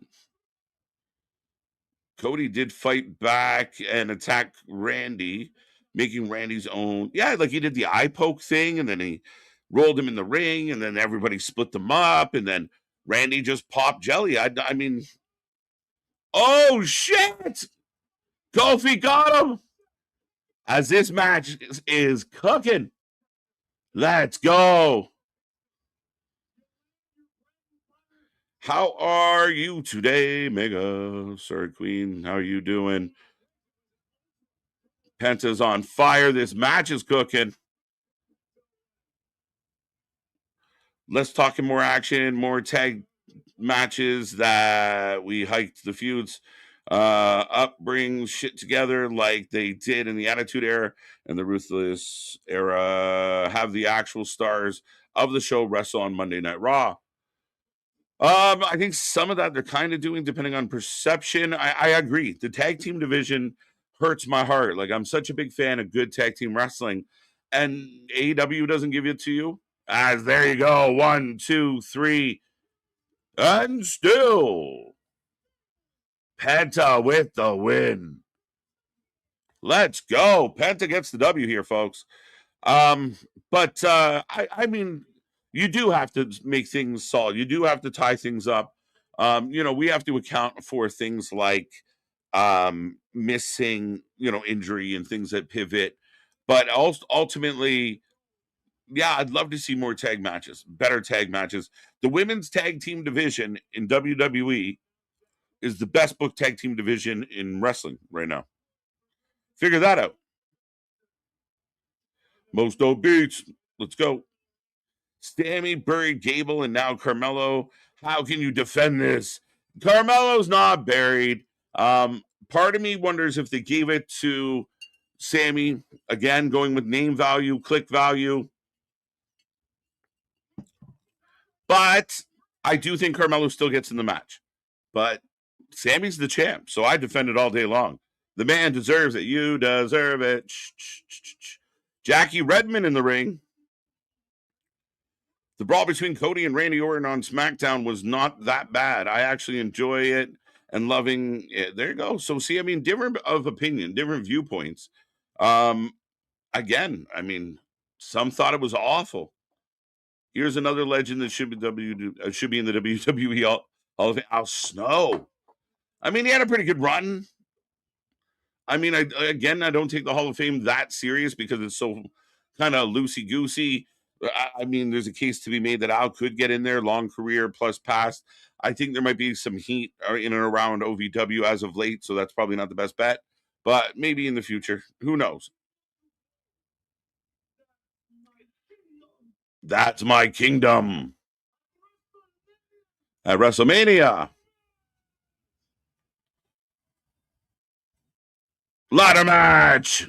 Cody did fight back and attack Randy, making Randy's own. Yeah, like he did the eye poke thing, and then he rolled him in the ring, and then everybody split them up, and then Randy just popped Jelly. I mean, oh shit! Kofi got him. As this match is cooking. Let's go. How are you today, Mega? Sorry, Queen. How are you doing? Penta's on fire. This match is cooking. Let's talk more action, more tag matches that we hiked the feuds up, bring shit together like they did in the Attitude Era and the Ruthless Era, have the actual stars of the show wrestle on Monday Night Raw. I think some of that they're kind of doing depending on perception. I agree. The tag team division hurts my heart. Like, I'm such a big fan of good tag team wrestling, and AEW doesn't give it to you. As there you go, 1, 2, 3, and still Penta with the win. Let's go. Penta gets the W here, folks. But I mean, you do have to make things solid. You do have to tie things up. We have to account for things like missing, injury and things that pivot. But also ultimately, yeah, I'd love to see more tag matches, better tag matches. The women's tag team division in WWE is the best book tag team division in wrestling right now. Figure that out. Most dope beats. Let's go. Stammy buried Gable and now Carmelo. How can you defend this? Carmelo's not buried. Part of me wonders if they gave it to Sammy, again, going with name value, click value. But I do think Carmelo still gets in the match. But Sammy's the champ, so I defend it all day long. The man deserves it. You deserve it. Jackie Redmond in the ring. The brawl between Cody and Randy Orton on SmackDown was not that bad. I actually enjoy it and loving it. There you go. So see, I mean, different of opinion, different viewpoints. Again, I mean, some thought it was awful. Here's another legend that should be in the WWE Hall of Fame. Al Snow. I mean, he had a pretty good run. I mean, I don't take the Hall of Fame that serious because it's so kind of loosey-goosey. I mean, there's a case to be made that Al could get in there, long career plus past. I think there might be some heat in and around OVW as of late, so that's probably not the best bet. But maybe in the future. Who knows? That's my kingdom. At WrestleMania. Ladder match.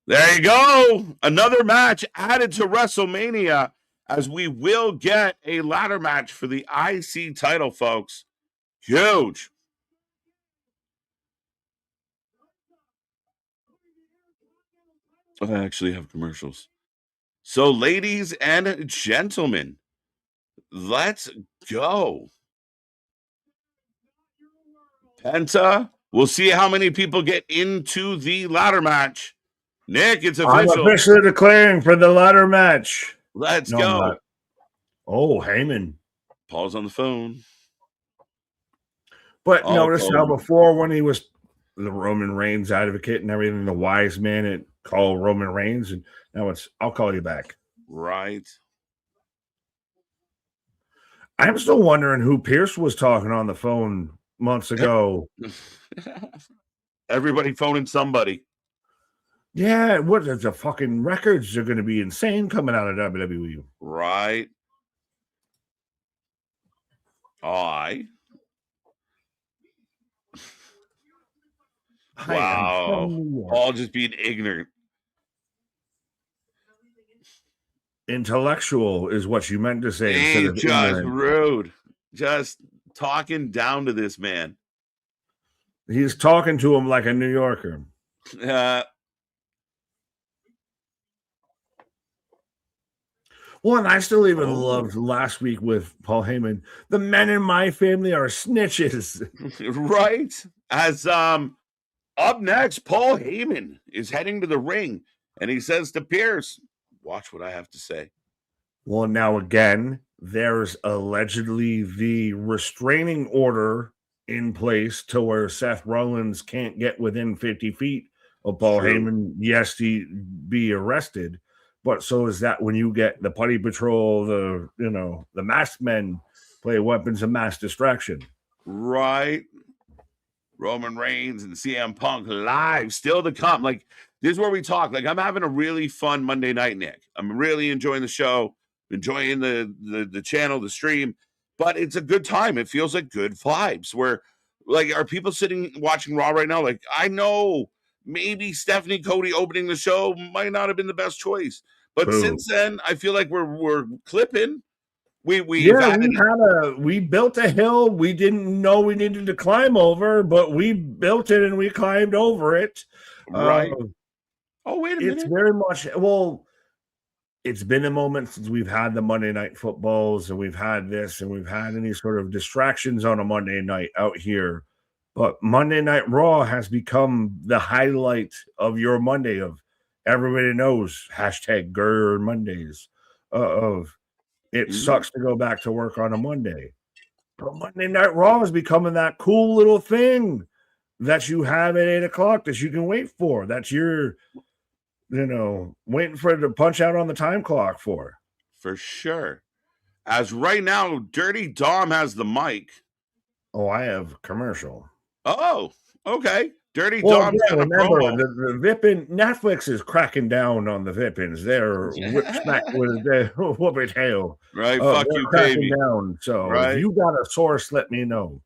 There you go. Another match added to WrestleMania, as we will get a ladder match for the IC title, folks. Huge. I actually have commercials. So, ladies and gentlemen, let's go. Penta. We'll see how many people get into the ladder match. Nick, it's official. I'm officially declaring for the ladder match. Let's go. Oh, Heyman. Paul's on the phone. But notice how before, when he was the Roman Reigns advocate and everything, the wise man, it called Roman Reigns, and now it's I'll call you back. Right. I'm still wondering who Pierce was talking on the phone months ago. Everybody phoning somebody. Yeah, what the fucking records are going to be insane coming out of WWE. Right. Wow. All just being ignorant. Intellectual is what you meant to say. Hey, just rude. Just talking down to this man. He's talking to him like a New Yorker. Well, and I still even loved last week with Paul Heyman. The men in my family are snitches. Right. As up next, Paul Heyman is heading to the ring, and he says to Pierce, watch what I have to say. Well, now again, there's allegedly the restraining order in place to where Seth Rollins can't get within 50 feet of Paul Heyman. Yes, he be arrested. But so is that when you get the Putty Patrol, the masked men play weapons of mass distraction. Right. Roman Reigns and CM Punk live still to come. Like, this is where we talk. Like, I'm having a really fun Monday night, Nick. I'm really enjoying the show, enjoying the channel, the stream. but it's a good time. It feels like good vibes. Where like, are people sitting watching Raw right now? Like, I know maybe Stephanie Cody opening the show might not have been the best choice, but Boo. since then, I feel like we're clipping. We've Yeah, added we built a hill we didn't know we needed to climb over, but we built it and we climbed over it. Uh, right. Oh, wait a it's minute. very much it's been a moment since we've had the Monday night footballs and we've had this and we've had any sort of distractions on a Monday night out here. But Monday Night Raw has become the highlight of your Monday of everybody knows hashtag Grr Mondays of it Mhm. sucks to go back to work on a Monday. But Monday Night Raw is becoming that cool little thing that you have at 8 o'clock that you can wait for. That's your, waiting for it to punch out on the time clock for. For sure. As right now, Dirty Dom has the mic. Oh, I have commercial. Oh, okay. Dirty Well, Dom's again, got a remember promo. the Vipin Netflix is cracking down on the Vipins. They're whip smack with their whoop it tail. Right, fuck They're you, cracking baby. down. So if Right. you got a source, let me know.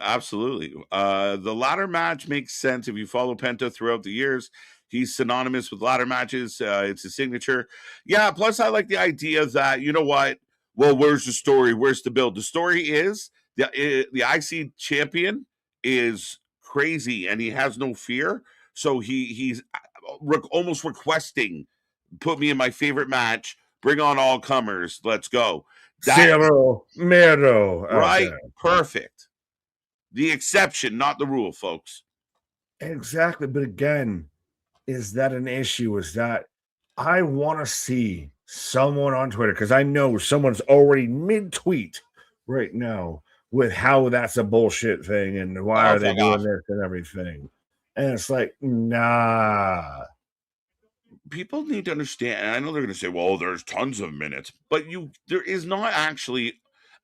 Absolutely. The ladder match makes sense if you follow Penta throughout the years. He's synonymous with ladder matches. It's his signature. Yeah. Plus, I like the idea that, you know what? Well, where's the story? Where's the build? The story is the IC champion is crazy and he has no fear. So he's almost requesting, put me in my favorite match. Bring on all comers. Let's go. That Zero Mero out right, there. perfect. The exception, not the rule, folks. Exactly. But again, is that an issue? Is that I want to see someone on Twitter because I know someone's already mid tweet right now with how that's a bullshit thing and why Oh, are they fuck doing off. this and everything. And it's like, nah. People need to understand, and I know they're going to say, well, there's tons of minutes, but there is not actually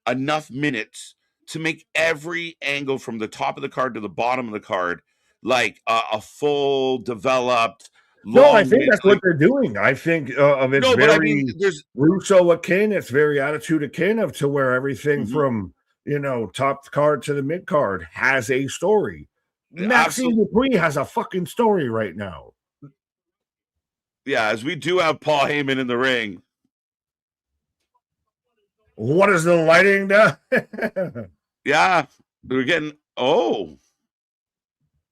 enough minutes to make every angle from the top of the card to the bottom of the card like a full developed No, I long think minute. that's what they're doing. I think of it's No, but I mean, very there's Russo akin. It's very attitude akin of to where everything mhm, from top card to the mid card has a story. Maxine absolutely, Dupree has a fucking story right now. yeah, as we do have Paul Heyman in the ring. What is the lighting done? Yeah, we're getting, oh,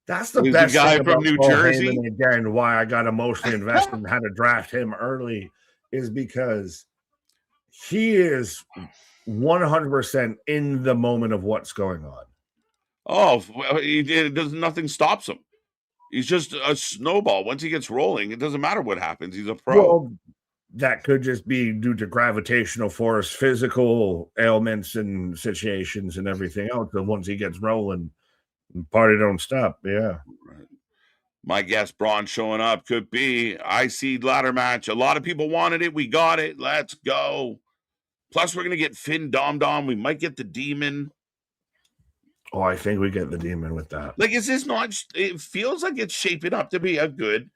That's the is the best thing guy from about New Paul Jersey? Heyman. Again, why I got emotionally invested in how to draft him early is because he is 100% in the moment of what's going on. Oh, well, nothing stops him. He's just a snowball. Once he gets rolling, it doesn't matter what happens. He's a pro. Well, that could just be due to gravitational force, physical ailments and situations and everything else. And once he gets rolling, party don't stop. Yeah. Right. My guess, Braun showing up could be IC ladder match. A lot of people wanted it. We got it. Let's go. Plus, we're gonna get Finn Dom Dom. We might get the Demon. Oh, I think we get the demon with that. Like, is this not? It feels like it's shaping up to be a good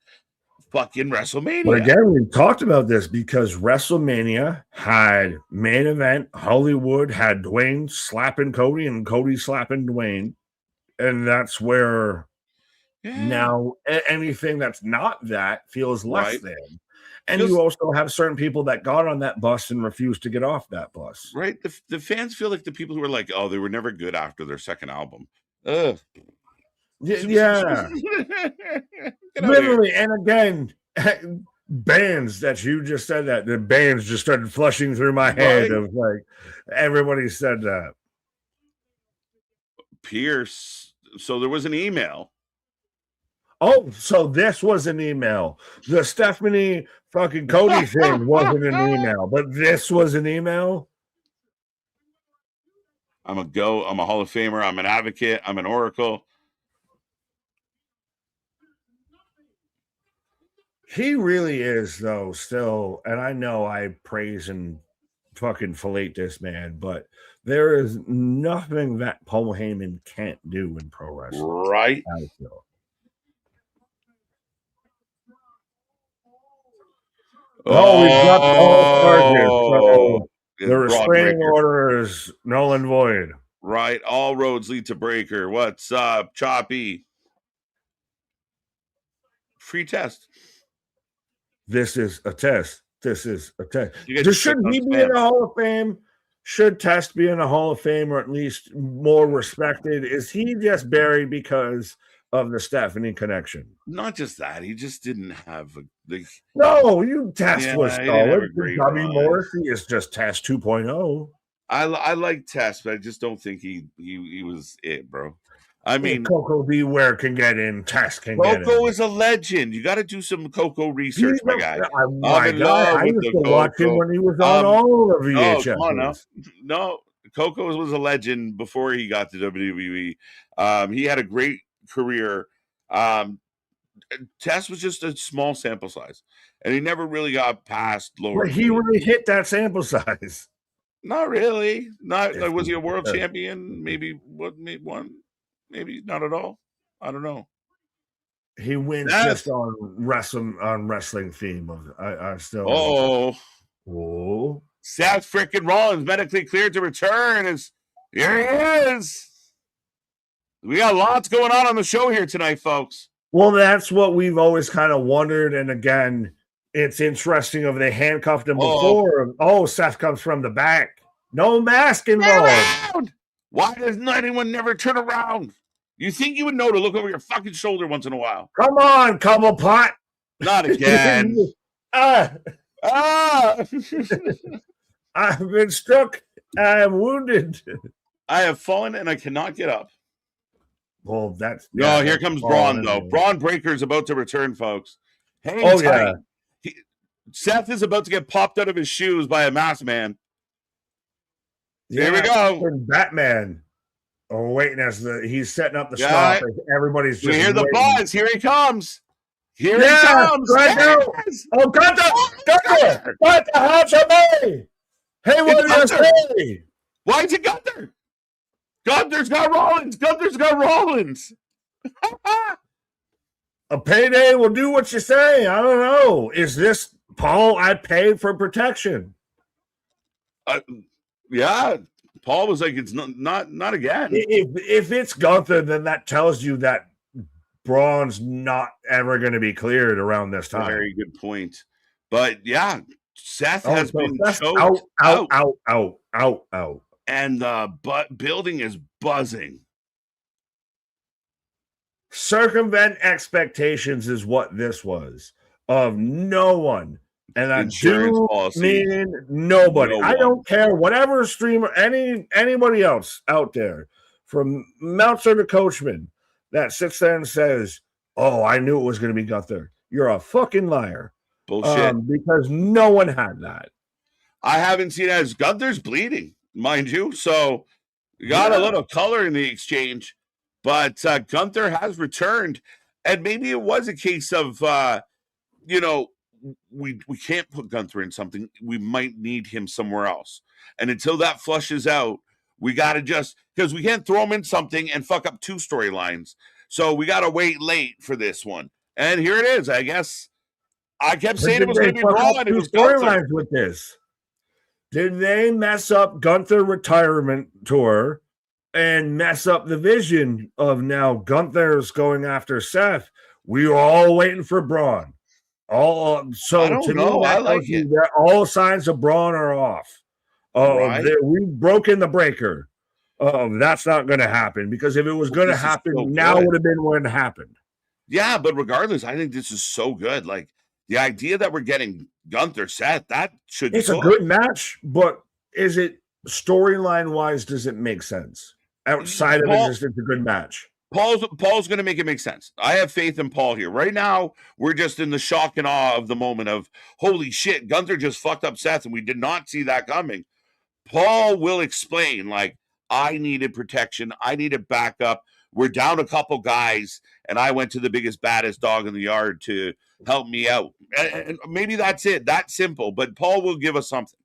fucking But WrestleMania. again, we talked about this because WrestleMania had main event, Hollywood had Dwayne slapping Cody and Cody slapping Dwayne. And that's where Yeah. now anything that's not that feels less Right. than. And you Feels also have certain people that got on that bus and refused to get off that bus. right. The fans feel like the people who are like, oh, they were never good after their second album. Ugh. Yeah, Get out of here. literally. And again, bands that you just said that the bands just started flushing through my head Right. of like everybody said that. Pierce. So there was an email. Oh, so this was an email. The Stephanie fucking Cody thing wasn't an email, but this was an email. I'm a Hall of Famer. I'm an advocate. I'm an oracle. He really is, though, still. And I know I praise and fucking fillet this man, but there is nothing that Paul Heyman can't do in pro wrestling. Right. I feel. Oh, we've got the all stars here. So Oh, The Braun restraining Breaker. order is null and void. Right. All roads lead to Breaker. What's up, Choppy? Free test. This is a test. This is a test. You get Should clicked on he be spam. in the Hall of Fame? Should Test be in the Hall of Fame, or at least more respected? Is he just buried because of the Stephanie connection? Not just that, he just didn't have the. No, you Test Yeah, was he didn't have a solid. great W. run. Morrissey is just Test 2.0. I like Test, but I just don't think he was it, bro. I mean, Coco Beware can get in. Test can get in. Coco is a legend. You got to do some Coco research, my guy. My guy, I used to watch him when he was on all the VHS. Oh, come on now. No, Coco was a legend before he got to WWE. He had a great career. Test was just a small sample size, and he never really got past lower. But he really hit that sample size. Not really. Not like, was he a world champion? Maybe maybe one. Maybe not at all. I don't know. He wins just on wrestling theme. I still. Oh, Seth freaking Rollins medically cleared to return. Here he is. We got lots going on the show here tonight, folks. Well, that's what we've always kind of wondered. And again, it's interesting if they handcuffed him before. Oh, Seth comes from the back. No mask involved. Why does anyone never turn around? You think you would know to look over your fucking shoulder once in a while? Come on, Cobblepot. Not again. I've been struck. I am wounded. I have fallen and I cannot get up. Well, that's here comes Braun though. Braun Breaker is about to return, folks. Hang tight. Yeah. Seth is about to get popped out of his shoes by a masked man. Here we go. Batman. Oh, waiting as he's setting up the stop. Everybody's just. We hear the buzz. Here he comes. Here he comes. Yes. Oh, Gunther! What the hell's your name? Hey, what do you say? Why is it Gunther? Gunther's got Rollins. Gunther's got Rollins. A payday will do what you say. I don't know. Is this Paul? I paid for protection. Yeah. Paul was like, it's not again. If it's Gunther, then that tells you that Braun's not ever going to be cleared around this time. Very good point. But yeah, Seth has been choked out. And the building is buzzing. Circumvent expectations is what this was of no one. And I do mean nobody. I don't care whatever streamer, anybody else out there, from Meltzer to Coachman, that sits there and says, "Oh, I knew it was going to be Gunther." You're a fucking liar. Bullshit. Because no one had that. I haven't seen it as Gunther's bleeding, mind you. So you got a little color in the exchange, but Gunther has returned, and maybe it was a case of we can't put Gunther in something. We might need him somewhere else. And until that flushes out, we got to because we can't throw him in something and fuck up two storylines. So we got to wait late for this one. And here it is. I guess I kept saying it was going to be Raw, and it was storylines with this. Did they mess up Gunther retirement tour and mess up the vision of now Gunther's going after Seth? We were all waiting for Braun. I don't know. I like it. That all signs of Braun are off. We've broken the breaker. That's not going to happen, because if it was going to happen, now would have been when it happened. Yeah, but regardless, I think this is so good. Like the idea that we're getting Gunther Seth, that should. It's a good match, but is it storyline wise? Does it make sense outside of it? It's a good match. Paul's going to make it make sense. I have faith in Paul here. Right now, we're just in the shock and awe of the moment of, holy shit, Gunther just fucked up Seth, and we did not see that coming. Paul will explain, like, I needed protection. I needed backup. We're down a couple guys, and I went to the biggest, baddest dog in the yard to help me out. And maybe that's it. That's simple. But Paul will give us something.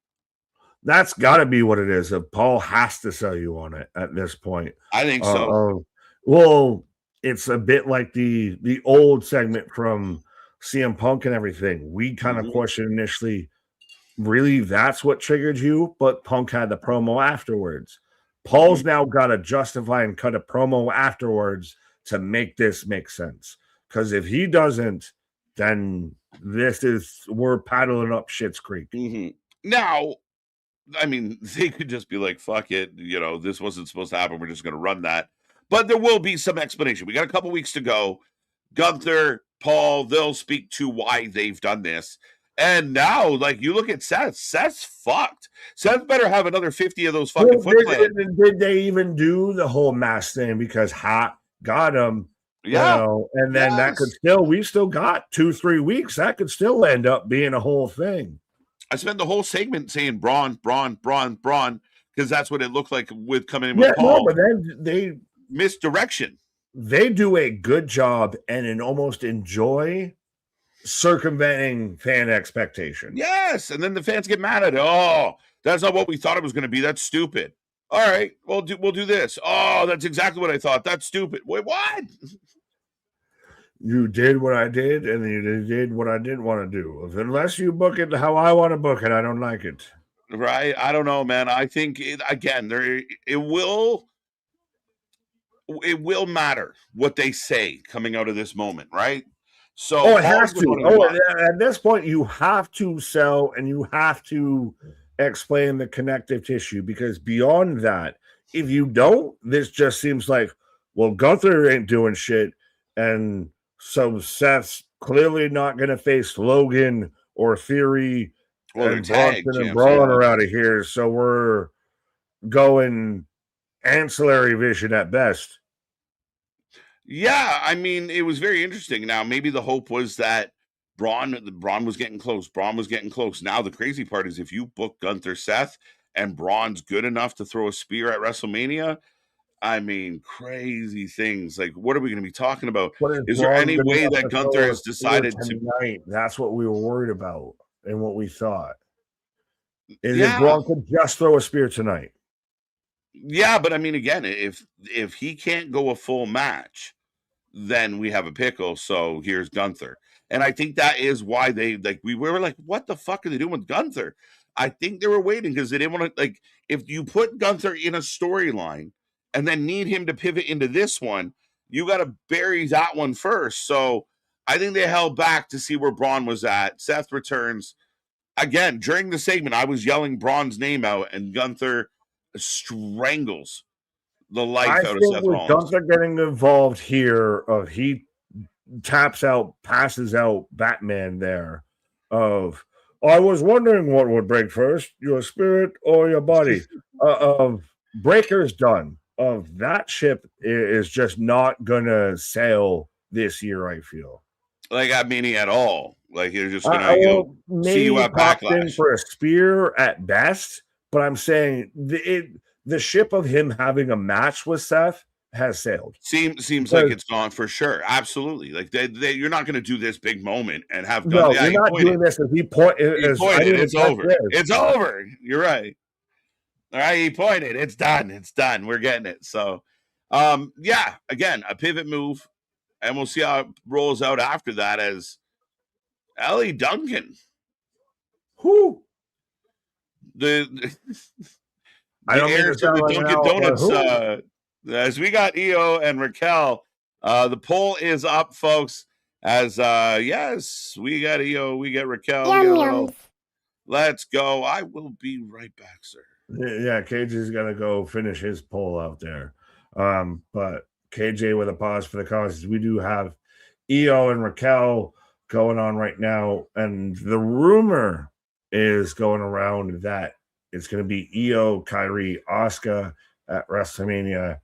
That's got to be what it is. Paul has to sell you on it at this point. I think so. Well, it's a bit like the old segment from CM Punk and everything. We kind of questioned initially, really that's what triggered you, but Punk had the promo afterwards. Paul's now got to justify and cut a promo afterwards to make this make sense. Because if he doesn't, then we're paddling up Shit's Creek. Now, I mean, they could just be like, fuck it, this wasn't supposed to happen. We're just going to run that. But there will be some explanation. We got a couple weeks to go. Gunther, Paul, they'll speak to why they've done this. And now, like, you look at Seth's fucked. Seth better have another 50 of those fucking Foot Clan. Did they even do the whole mask thing? Because Hot got him. Yeah. And then that could we still got 2-3 weeks. That could still end up being a whole thing. I spent the whole segment saying Braun, because that's what it looked like with coming in with Paul. No, but then they misdirection. They do a good job and almost enjoy circumventing fan expectation. Yes, and then the fans get mad at it. Oh, that's not what we thought it was going to be. That's stupid. All right, we'll do this. Oh, that's exactly what I thought. That's stupid. Wait, what? You did what I did, and you did what I didn't want to do. Unless you book it how I want to book it, I don't like it. Right? I don't know, man. I think it will matter what they say coming out of this moment, right? So it has to. At this point, you have to sell and you have to explain the connective tissue, because beyond that, if you don't, this just seems like, well, Gunther ain't doing shit, and so Seth's clearly not going to face Logan or Theory, and Bronson and Braun are out of here, so we're going ancillary vision at best. Yeah, I mean, it was very interesting. Now, maybe the hope was that Braun was getting close. Braun was getting close. Now, the crazy part is if you book Gunther Seth and Braun's good enough to throw a spear at WrestleMania, I mean, crazy things. Like, what are we going to be talking about? Is there any way that Gunther has decided tonight? That's what we were worried about and what we thought. Is it Braun could just throw a spear tonight? Yeah, but I mean, again, if he can't go a full match, then we have a pickle. So here's Gunther. And I think that is why we were like, what the fuck are they doing with Gunther? I think they were waiting because they didn't want to, like, if you put Gunther in a storyline and then need him to pivot into this one, you got to bury that one first. So I think they held back to see where Braun was at. Seth returns. Again, during the segment, I was yelling Braun's name out, and Gunther strangles the life out of Seth Rollins. Gunther getting involved here, he taps out, passes out Batman there. I was wondering what would break first, your spirit or your body. Breaker's done. That ship is just not gonna sail this year, I feel. Like, I mean, at all. Like, you're just gonna see you at Backlash for a spear at best. But I'm saying the ship of him having a match with Seth has sailed. Seems like it's gone for sure. Absolutely. Like you're not going to do this big moment and have Gunther. No, you're not doing this. If he pointed, it's over. It's over. You're right. All right, he pointed. It's done. It's done. We're getting it. So, yeah. Again, a pivot move, and we'll see how it rolls out after that. As Ellie Duncan, who. I don't heir to the Dunkin' Donuts. As we got Io and Raquel, the poll is up, folks. As yes, we got Io, we got Raquel. Let's go. I will be right back, sir. Yeah, KJ's gonna go finish his poll out there. But KJ with a pause for the causes. We do have Io and Raquel going on right now, and the rumor is going around that it's going to be Io, Kyrie, Asuka at WrestleMania.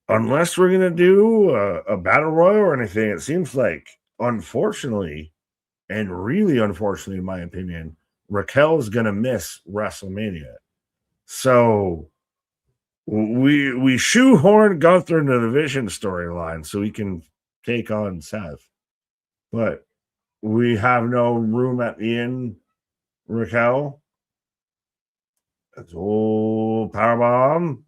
Unless we're going to do a battle royal or anything, it seems like, unfortunately, and really unfortunately, in my opinion, Raquel's going to miss WrestleMania. So we shoehorn Gunther into the Vision storyline so he can take on Seth. But we have no room at the inn, Raquel. That's old powerbomb.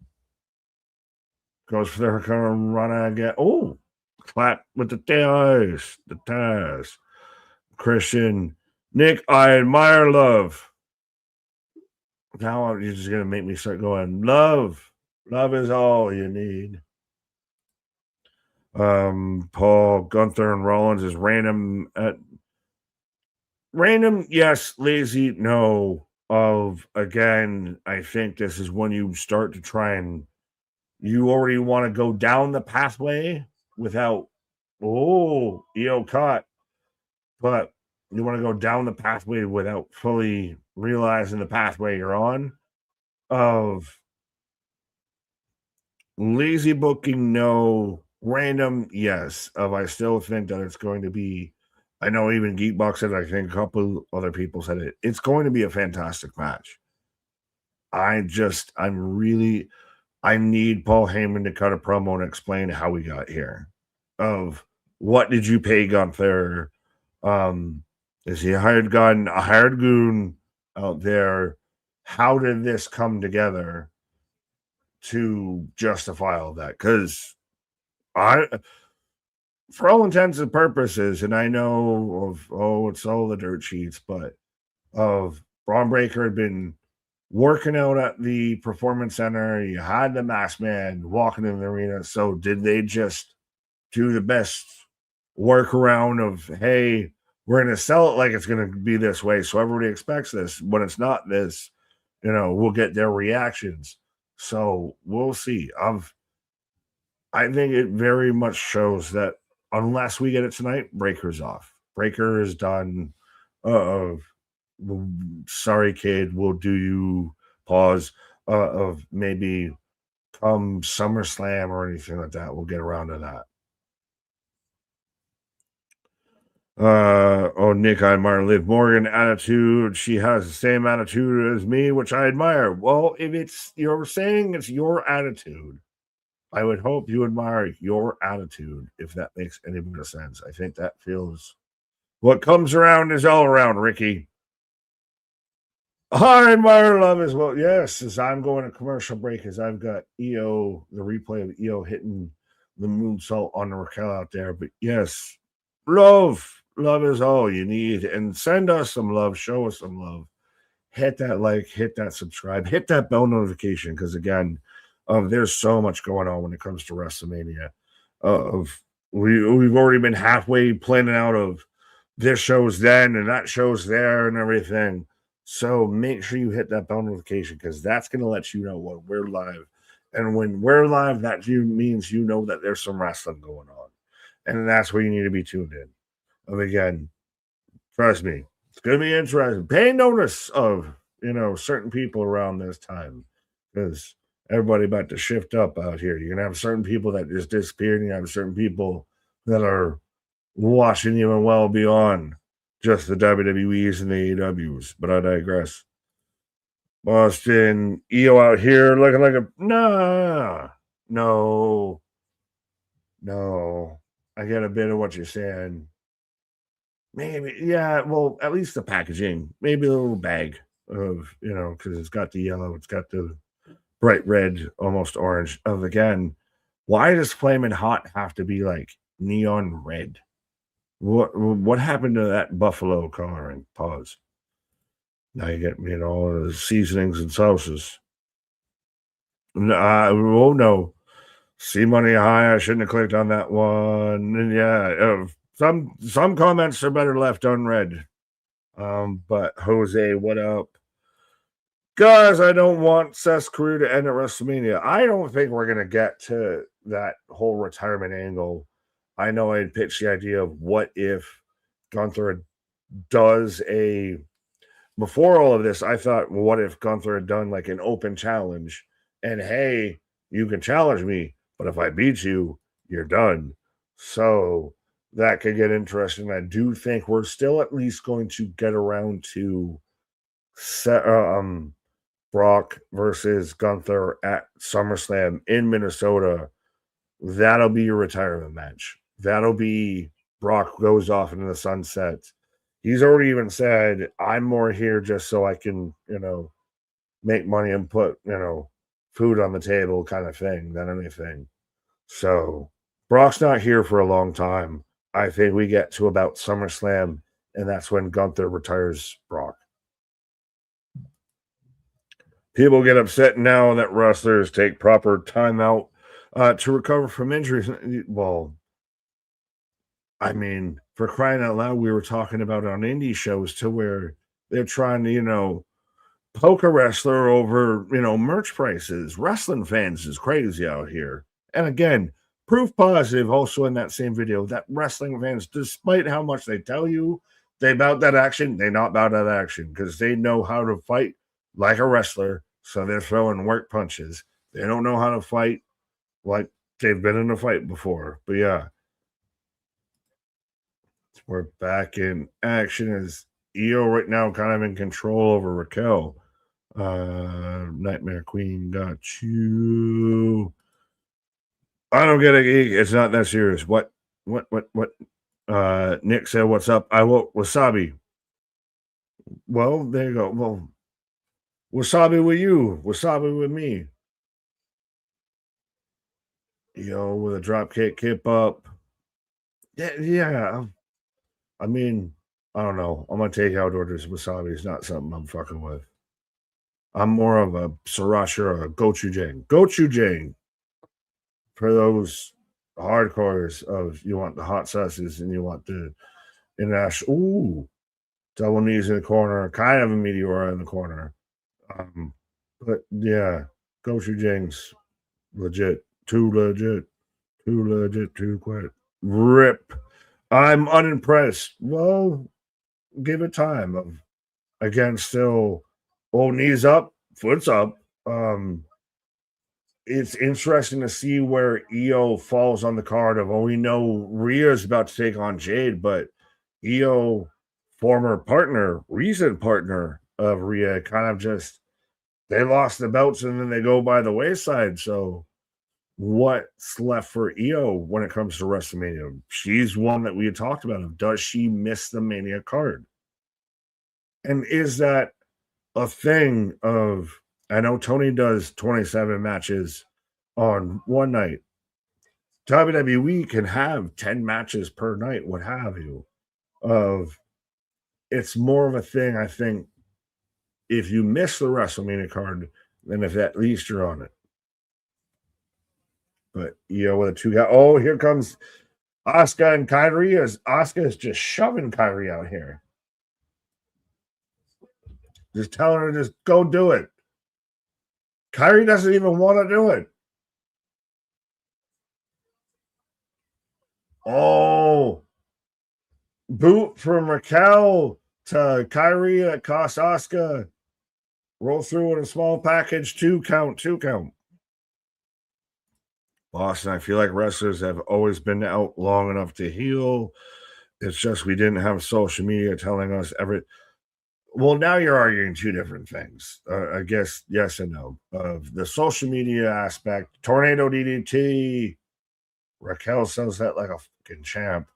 Goes for the Hurricane Run again. Oh, clap with the tires. The tires. Christian Nick, I admire love. Now you're just gonna make me start going, love. Love is all you need. Paul, Gunther, and Rollins is random. Random, yes. Lazy, no. Again, I think this is when you start to try and you already want to go down the pathway without, EO caught, but you want to go down the pathway without fully realizing the pathway you're on. Of lazy booking, no. Random, yes. I still think that it's going to be. I know even Geekbox said. I think a couple other people said it. It's going to be a fantastic match. I need Paul Heyman to cut a promo and explain how we got here. Of what did you pay Gunther? Is he a hired gun, a hired goon out there? How did this come together to justify all that? Because for all intents and purposes, and I know it's all the dirt sheets, but Braun Breaker had been working out at the Performance Center. You had the masked man walking in the arena. So did they just do the best workaround of, hey, we're going to sell it like it's going to be this way, so everybody expects this. When it's not this, we'll get their reactions. So we'll see. I think it very much shows that unless we get it tonight, Breaker's off. Breaker is done. Sorry, kid. We'll do you pause of maybe come SummerSlam or anything like that. We'll get around to that. Nick, I admire Liv Morgan attitude. She has the same attitude as me, which I admire. Well, if you're saying it's your attitude, I would hope you admire your attitude, if that makes any bit of sense. I think that feels what comes around is all around, Ricky. I admire love as well. Yes, as I'm going to commercial break, as I've got EO, the replay of EO hitting the moonsault on the Raquel out there. But yes, love is all you need. And send us some love, show us some love. Hit that like, hit that subscribe, hit that bell notification, because again, there's so much going on when it comes to WrestleMania. We've already been halfway planning out of this show's then and that show's there and everything. So make sure you hit that bell notification, because that's going to let you know when we're live. And when we're live, that means that there's some wrestling going on. And that's where you need to be tuned in. And again, trust me, it's going to be interesting. Pay notice of, certain people around this time, because everybody about to shift up out here. You're going to have certain people that just disappeared, and you have certain people that are watching even well beyond just the WWEs and the AEWs, but I digress. Boston, EO out here looking like no. I get a bit of what you're saying. Maybe, yeah, well, at least the packaging, maybe a little bag of, because it's got the yellow, it's got the bright red, almost orange. Again, why does Flamin' Hot have to be like neon red? What happened to that buffalo coloring? Pause. Now you get all the seasonings and sauces. No. See money high. I shouldn't have clicked on that one. And yeah, some comments are better left unread. But Jose, what up? Guys, I don't want Seth's career to end at WrestleMania. I don't think we're gonna get to that whole retirement angle. I know I'd pitched the idea of what if Gunther does before all of this, I thought, well, what if Gunther had done like an open challenge and hey, you can challenge me, but if I beat you, you're done. So that could get interesting. I do think we're still at least going to get around to Brock versus Gunther at SummerSlam in Minnesota. That'll be your retirement match. That'll be Brock goes off into the sunset. He's already even said, I'm more here just so I can, make money and put, food on the table kind of thing than anything. So Brock's not here for a long time. I think we get to about SummerSlam And that's when Gunther retires Brock. People get upset now that wrestlers take proper time out to recover from injuries. Well, I mean, for crying out loud, we were talking about on indie shows to where they're trying to, poke a wrestler over, merch prices. Wrestling fans is crazy out here. And again, proof positive also in that same video that wrestling fans, despite how much they tell you they bout that action, they not bout that action because they know how to fight like a wrestler. So they're throwing work punches. They don't know how to fight like they've been in a fight before. But yeah, we're back in action as EO right now kind of in control over Raquel. Nightmare Queen got you. I don't get it. It's not that serious. What? Nick said, "What's up?" I want wasabi. Well, there you go. Well, wasabi with you, wasabi with me. With a drop kick, hip up. Yeah. I mean, I don't know. I'm gonna take out orders. Wasabi is not something I'm fucking with. I'm more of a sriracha or a gochujang. Gochujang for those hardcores of you want the hot sauces and you want the international. Ooh, double knees in the corner, kind of a meteor in the corner. But yeah, gochujang's legit, too legit, too quick. Rip. I'm unimpressed. Well, give it time. Again, still old knees up, foot's up. It's interesting to see where EO falls on the card of, we know Rhea's about to take on Jade, but EO, former partner, recent partner of Rhea, kind of just, they lost the belts and then they go by the wayside. So what's left for EO when it comes to WrestleMania? She's one that we had talked about. Does she miss the Mania card? And is that a thing of, I know Tony does 27 matches on one night. WWE can have 10 matches per night, what have you. It's more of a thing, I think, if you miss the WrestleMania card, then if at least you're on it. But with a two guy, here comes Asuka and Kyrie. As Asuka is just shoving Kyrie out here. Just telling her, just go do it. Kyrie doesn't even want to do it. Oh, boot from Raquel to Kyrie that cost Asuka. Roll through in a small package, 2 count. Boston, I feel like wrestlers have always been out long enough to heal. It's just we didn't have social media telling us every. Well, now you're arguing two different things. I guess yes and no. Of the social media aspect, tornado DDT. Raquel sells that like a fucking champ.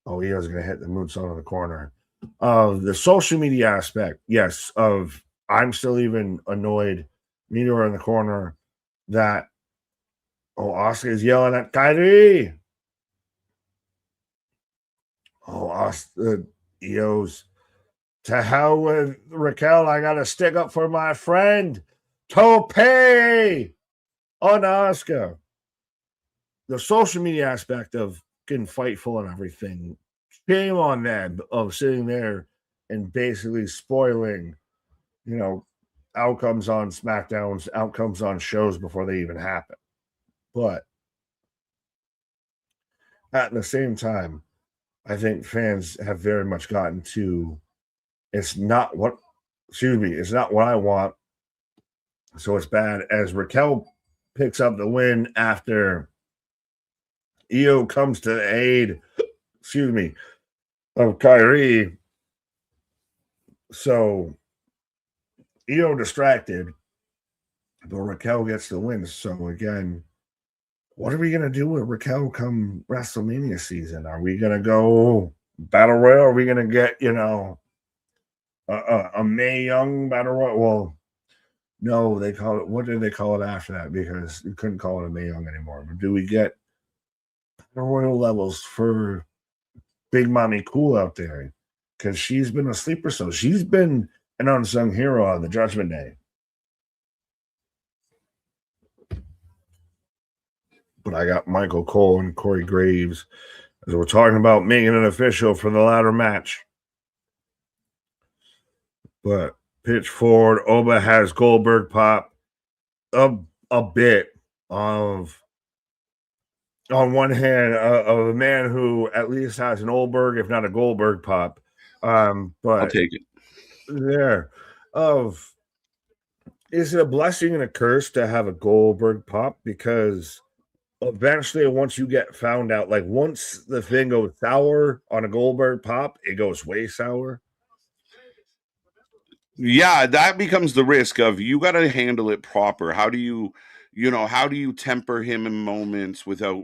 Oh, he was going to hit the moonsault in the corner. The social media aspect, yes. I'm still even annoyed. Meteor in the corner that. Oh, Oscar is yelling at Kyrie. Oh, Oscar, EO's. To hell with Raquel. I got to stick up for my friend. Tope on Oscar. The social media aspect of getting fightful and everything. Shame on them of sitting there and basically spoiling, outcomes on SmackDowns, outcomes on shows before they even happen. But at the same time, I think fans have very much gotten to it's not what I want. So it's bad as Raquel picks up the win after EO comes to the aid, of Kyrie. So EO distracted, but Raquel gets the win. So again, what are we going to do with Raquel come WrestleMania season? Are we going to go Battle Royal? Are we going to get, a Mae Young Battle Royal? Well, no, they call it, what did they call it after that? Because you couldn't call it a Mae Young anymore. But do we get Battle Royal levels for Big Mommy Cool out there? because she's been a sleeper. So she's been an unsung hero on the Judgment Day. But I got Michael Cole and Corey Graves as we're talking about making it official for the ladder match. But pitch forward, Oba has Goldberg pop a bit of, on one hand, of a man who at least has an Oldberg, if not a Goldberg pop. But I'll take it. There of, is it a blessing and a curse to have a Goldberg pop? Because eventually, once you get found out, like once the thing goes sour on a Goldberg pop, it goes way sour. Yeah, that becomes the risk of you got to handle it proper. How do you temper him in moments without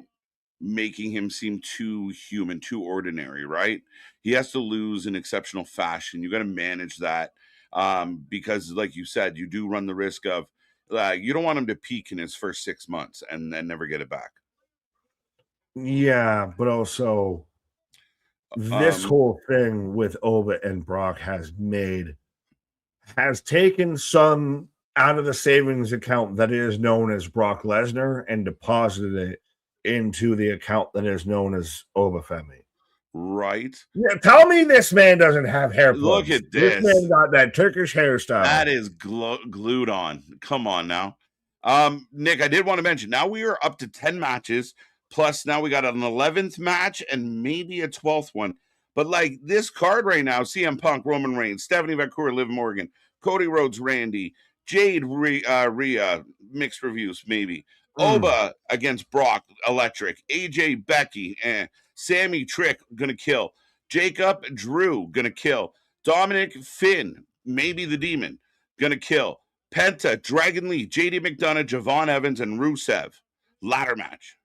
making him seem too human, too ordinary, right? He has to lose in exceptional fashion. You got to manage that because, like you said, you do run the risk of you don't want him to peak in his first 6 months and then never get it back. Yeah, but also this whole thing with Oba and Brock has taken some out of the savings account that is known as Brock Lesnar and deposited it into the account that is known as Oba Femi. Right. Yeah, tell me this man doesn't have hair plugs. Look at this. This man got that Turkish hairstyle. That is glued on. Come on now. Nick, I did want to mention, now we are up to 10 matches, plus now we got an 11th match and maybe a 12th one. But like this card right now, CM Punk, Roman Reigns, Stephanie McMahon, Liv Morgan, Cody Rhodes, Randy, Jade, Rhea, mixed reviews, maybe. Oba against Brock, electric. AJ, Becky, Sammy, Trick, gonna kill. Jacob, Drew, gonna kill. Dominic, Finn, maybe the Demon, gonna kill. Penta, Dragon Lee, JD McDonough, Javon Evans, and Rusev. Ladder match.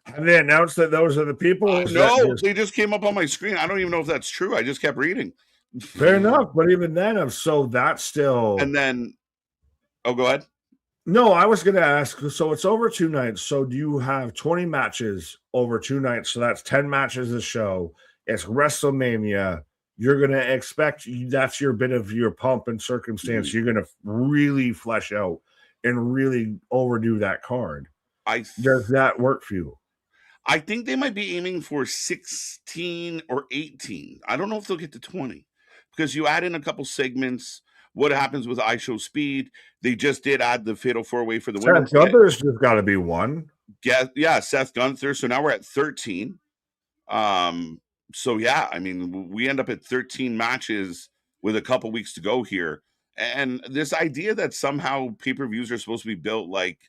Have they announced that those are the people? No, they just came up on my screen. I don't even know if that's true. I just kept reading. Fair enough, but even then, so that's still. And then, go ahead. No, I was going to ask. So it's over 2 nights. So do you have 20 matches over 2 nights? So that's 10 matches a show. It's WrestleMania. You're going to expect that's your bit of your pump and circumstance. You're going to really flesh out and really overdo that card. Does that work for you? I think they might be aiming for 16 or 18. I don't know if they'll get to 20 because you add in a couple segments. What happens with iShowSpeed? They just did add the Fatal 4-Way for the women. Seth Gunther's just got to be one. Yeah, Seth Gunther. So now we're at 13. So yeah, I mean, we end up at 13 matches with a couple weeks to go here. And this idea that somehow pay-per-views are supposed to be built like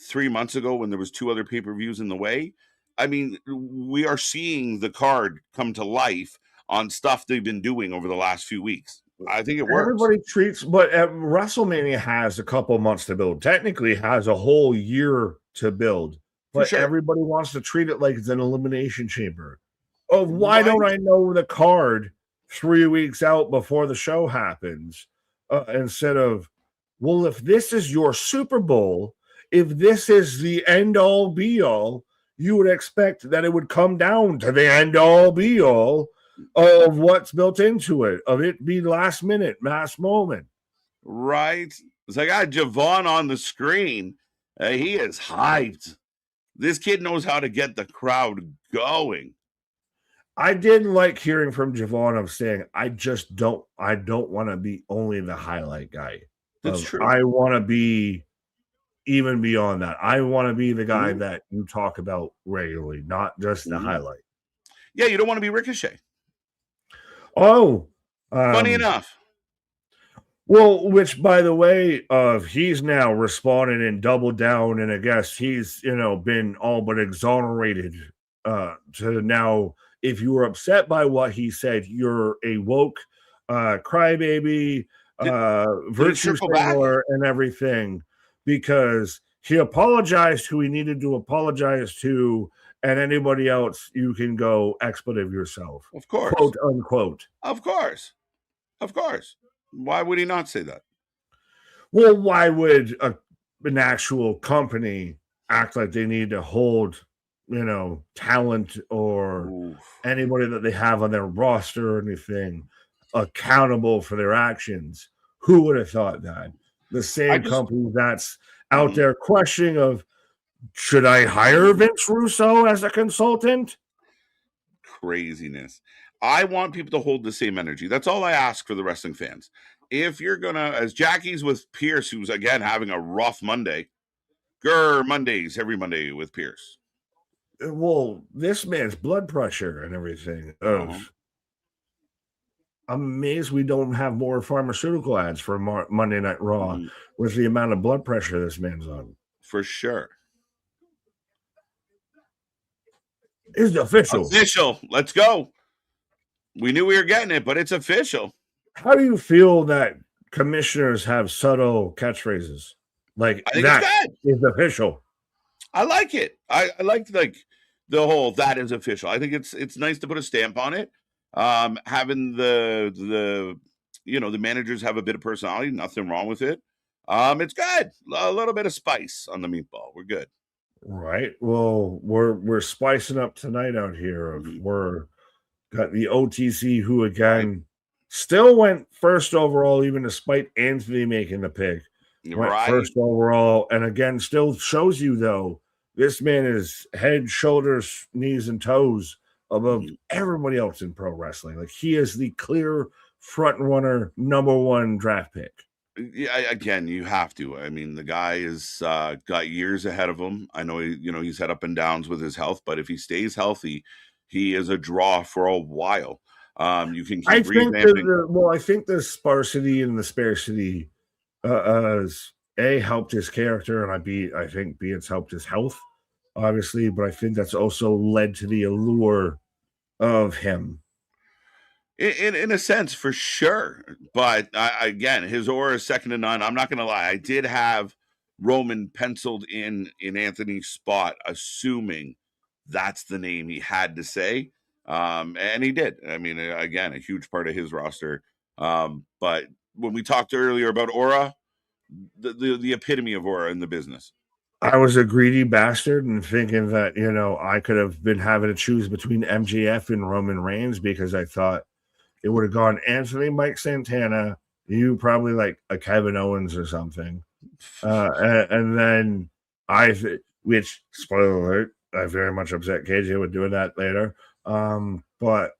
3 months ago when there was 2 other pay-per-views in the way. I mean, we are seeing the card come to life on stuff they've been doing over the last few weeks. I think it works. Everybody treats, but WrestleMania has a couple months to build. Technically, has a whole year to build, but everybody wants to treat it like it's an elimination chamber. Oh, why don't I know the card 3 weeks out before the show happens? Instead of, well, if this is your Super Bowl, if this is the end all be all, you would expect that it would come down to the end all be all of what's built into it, of it be last minute, last moment. Right. It's like I got Javon on the screen. He is hyped. This kid knows how to get the crowd going. I did like hearing from Javon of saying, I don't want to be only the highlight guy. That's true. I want to be even beyond that. I want to be the guy that you talk about regularly, not just the highlight. Yeah, you don't want to be Ricochet. Oh. Funny enough. Well, which, by the way, he's now responded and doubled down, and I guess he's, been all but exonerated to now. If you were upset by what he said, you're a woke crybaby, virtue signaler, and everything, because he apologized who he needed to apologize to, and anybody else, you can go expletive yourself. Of course. Quote, unquote. Of course. Of course. Why would he not say that? Well, why would an actual company act like they need to hold talent or Oof. anybody that they have on their roster or anything accountable for their actions. Who would have thought that? The I same just company that's out mhm. there questioning of, should I hire Vince Russo as a consultant? Craziness. I want people to hold the same energy. That's all I ask for the wrestling fans. If you're gonna, as Jackie's with Pierce, who's again having a rough Monday, Mondays every Monday with Pierce. Well, this man's blood pressure and everything. Uh-huh. I'm amazed we don't have more pharmaceutical ads for Monday Night Raw Mhm. with the amount of blood pressure this man's on. For sure. It's official. Official. Let's go. We knew we were getting it, but it's official. How do you feel that commissioners have subtle catchphrases like I think it's that good. is official? I like it. I like the whole that is official. I think it's nice to put a stamp on it. Having the managers have a bit of personality, nothing wrong with it. It's good. A little bit of spice on the meatball. We're good. Right. Well, we're spicing up tonight out here. Mhm. We're got the OTC, who Right. again still went first overall, even despite Anthony making the pick. Went Right. first overall, and again, still shows you though, this man is head, shoulders, knees, and toes above Mhm. everybody else in pro wrestling. Like he is the clear front runner, number one draft pick. Yeah, again, you have to. I mean, the guy is got years ahead of him. I know he's had up and downs with his health, but if he stays healthy, he is a draw for a while. You can I keep think revamping. I think the sparsity and the scarcity has A helped his character, and I think B it's helped his health, obviously, but I think that's also led to the allure of him. In a sense, for sure. But again, his aura is second to none. I'm not going to lie. I did have Roman penciled in Anthony's spot, assuming that's the name he had to say, and he did. I mean, again, a huge part of his roster. But when we talked earlier about aura, the epitome of aura in the business. I was a greedy bastard and thinking that, I could have been having to choose between MJF and Roman Reigns because I thought it would have gone Anthony, Mike Santana, you probably like a Kevin Owens or something. And then which spoiler alert, I very much upset KJ with doing that later. But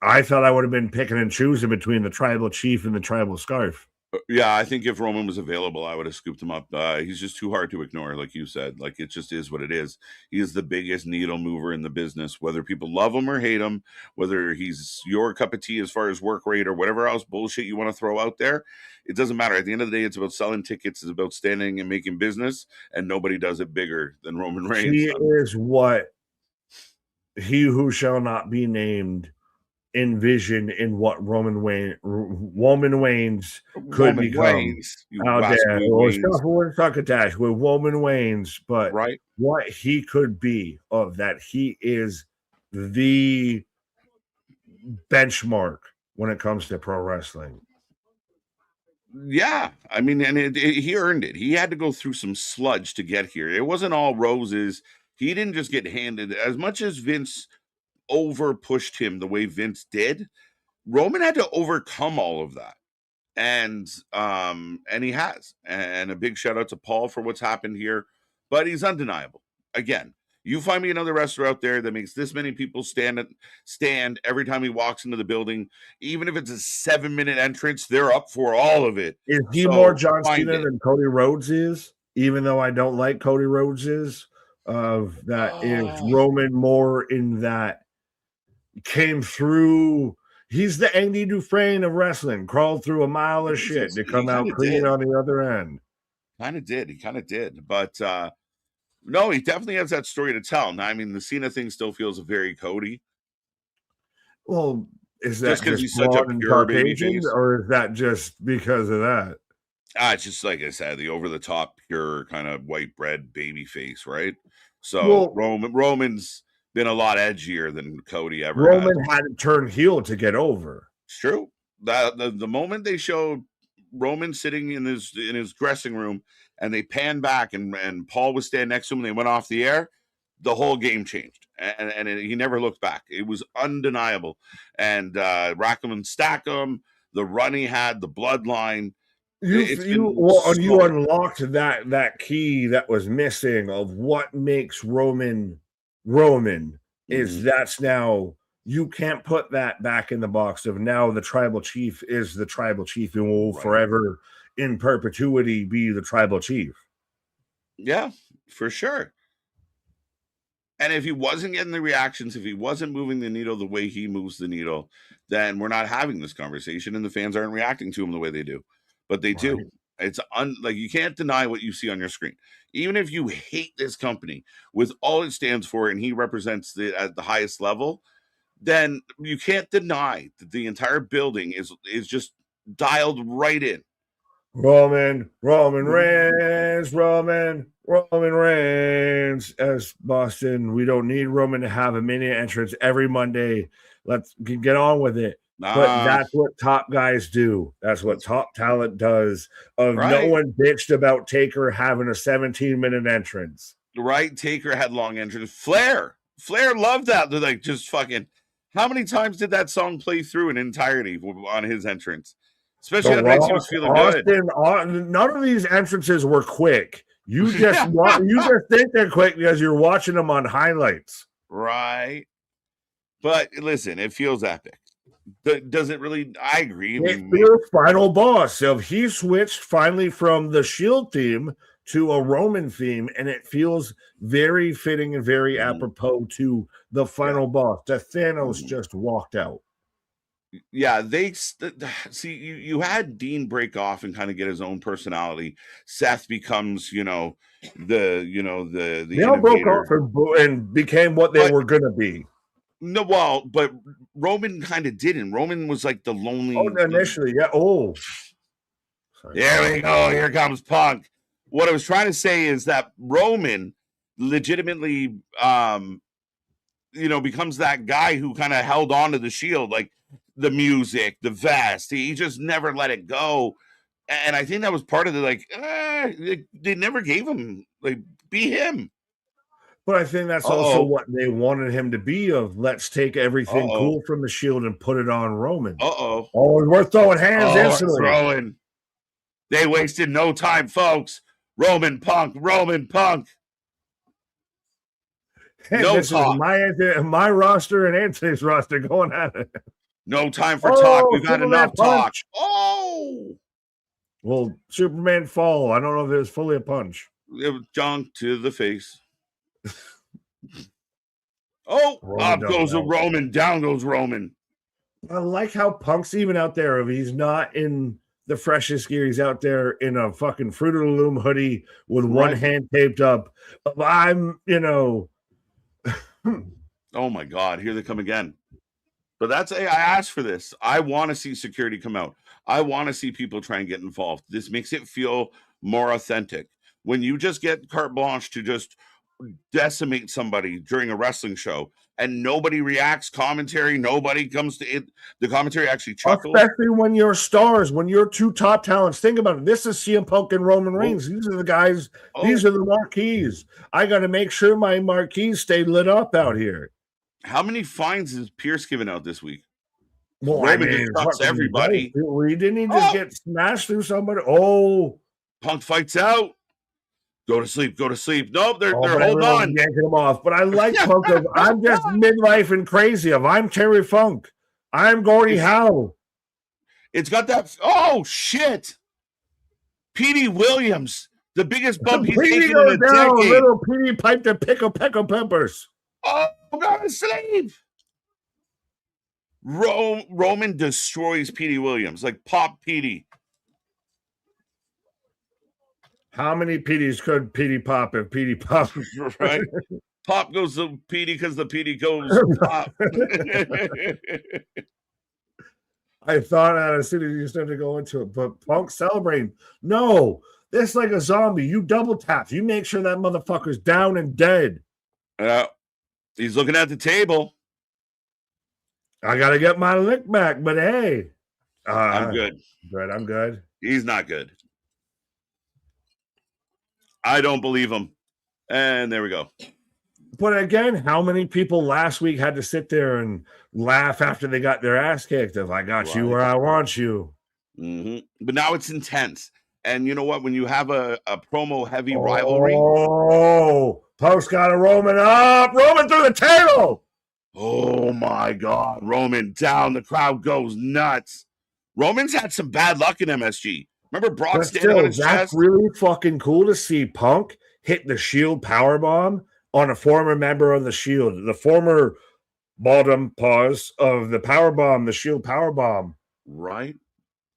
I thought I would have been picking and choosing between the tribal chief and the tribal scarf. Yeah, I think if Roman was available, I would have scooped him up. He's just too hard to ignore, like you said. Like it just is what it is. He is the biggest needle mover in the business, whether people love him or hate him, whether he's your cup of tea as far as work rate or whatever else bullshit you want to throw out there. It doesn't matter. At the end of the day, it's about selling tickets, it's about standing and making business, and nobody does it bigger than Roman He Reigns. is what he who shall not be named envisioned in what Roman Waynes could Roman become. Reigns, you Out there, rascally or Waynes, stuff succotash with Roman Waynes, but right? what he could be of that, he is the benchmark when it comes to pro wrestling. Yeah, I mean, and he earned it. He had to go through some sludge to get here. It wasn't all roses. He didn't just get handed as much as Vince over pushed him the way Vince did. Roman had to overcome all of that, and he has. And a big shout out to Paul for what's happened here, but he's undeniable. Again, you find me another wrestler out there that makes this many people stand every time he walks into the building, even if it's a 7-minute entrance, they're up for all of it. Is he more So John find Cena it. than Cody Rhodes is? Even though I don't like Cody Rhodes of that is Oh, Roman more in that came through. He's the Andy Dufresne of wrestling, crawled through a mile of shit to he come kind out of clean did. on the other end. Kind of did. He kind of did. But no, he definitely has that story to tell. Now, I mean, the Cena thing still feels very Cody, Well, is just that because just he's such a blonde and pure baby Caucasian, face. or is that just because of that? It's just like I said, the over the top, pure kind of white bread baby face, right? So Well, Roman's been a lot edgier than Cody ever has. Roman had to turn heel to get over. It's true. That the moment they showed Roman sitting in his dressing room and they panned back and Paul was standing next to him and they went off the air, the whole game changed, and he never looked back. It was undeniable. And rack 'em and stack 'em, the run he had, the bloodline. It's been You so unlocked that key that was missing of what makes Roman Roman is that's now you can't put that back in the box of now the tribal chief is the tribal chief and will forever in perpetuity be the tribal chief. Yeah, for sure. And if he wasn't getting the reactions, if he wasn't moving the needle the way he moves the needle, then we're not having this conversation and the fans aren't reacting to him the way they do. But they do. It's like you can't deny what you see on your screen. Even if you hate this company with all it stands for and he represents it at the highest level, then you can't deny that the entire building is just dialed right in. Roman Reigns, Roman Reigns. As Boston, we don't need Roman to have a mini entrance every Monday. Let's get on with it. But that's what top guys do. That's what top talent does. No one bitched about Taker having a 17-minute entrance. Right? Taker had long entrance. Flair loved that. They're like, just fucking. How many times did that song play through in entirety on his entrance? Especially on nights he was feeling good. None of these entrances were quick. You just think they're quick because you're watching them on highlights. Right. But listen, it feels epic. Does it really? I agree. It feels final boss. So he switched finally from the Shield theme to a Roman theme, and it feels very fitting and very apropos to the final boss. The Thanos just walked out. Yeah, they see you had Dean break off and kind of get his own personality. Seth becomes, the they all broke off and became what they were gonna be. No, well, but Roman kind of didn't. Roman was like the lonely. Oh, initially, yeah. Oh, there we go. Here comes Punk. What I was trying to say is that Roman legitimately, becomes that guy who kind of held on to the Shield, like the music, the vest. He just never let it go. And I think that was part of the they never gave him be him. But I think that's also what they wanted him to be of let's take everything cool from the Shield and put it on Roman. Oh, we're throwing hands instantly. They wasted no time, folks. Roman Punk. Hey, no this talk. Is my roster and Anthony's roster going at it. No time for talk. We've had enough talk. Well, Superman fall. I don't know if it was fully a punch. It was junk to the face. Up goes Roman. Down goes Roman. I like how Punk's even out there. If he's not in the freshest gear, he's out there in a fucking Fruit of the Loom hoodie with one hand taped up. Oh my God, here they come again. But I asked for this. I want to see security come out. I want to see people try and get involved. This makes it feel more authentic. When you just get carte blanche to just decimate somebody during a wrestling show and nobody reacts, nobody comes to it, the commentary actually chuckles. Especially when you're stars, when you're two top talents. Think about it. This is CM Punk and Roman Reigns. These are the guys. These are the marquees. I got to make sure my marquees stay lit up out here. How many fines is Pierce giving out this week? Well, Roman just trucks everybody. Didn't he just get smashed through somebody? Punk fights out. Go to sleep. Nope, they're holding on. Yanking him off. But I like Punk. I'm just midlife and crazy. I'm Terry Funk. I'm Gordie Howe. It's got that. Oh, shit. Petey Williams. The biggest bump he's taken in a decade. Little Petey pipe to pickle peppers. Oh, go to sleep. Roman destroys Petey Williams. Like Pop Petey. How many Petey's could Petey pop if Petey pop? Right. Pop goes to Petey because the Petey goes pop. I thought that as soon as you started to go into it, but Punk celebrating. No, this is like a zombie. You double tap. You make sure that motherfucker's down and dead. He's looking at the table. I got to get my lick back, but hey. I'm good. I'm good. He's not good. I don't believe him. And there we go. But again, how many people last week had to sit there and laugh after they got their ass kicked of I got you where I want you? But now it's intense. And you know what? When you have a promo heavy rivalry. Oh, Punk's got a Roman up. Roman through the table. Oh my God. Roman down. The crowd goes nuts. Roman's had some bad luck in MSG. Remember Brock standing on his chest? That's really fucking cool to see Punk hit the Shield powerbomb on a former member of the Shield, the former bottom pause of the powerbomb, the Shield powerbomb. Right.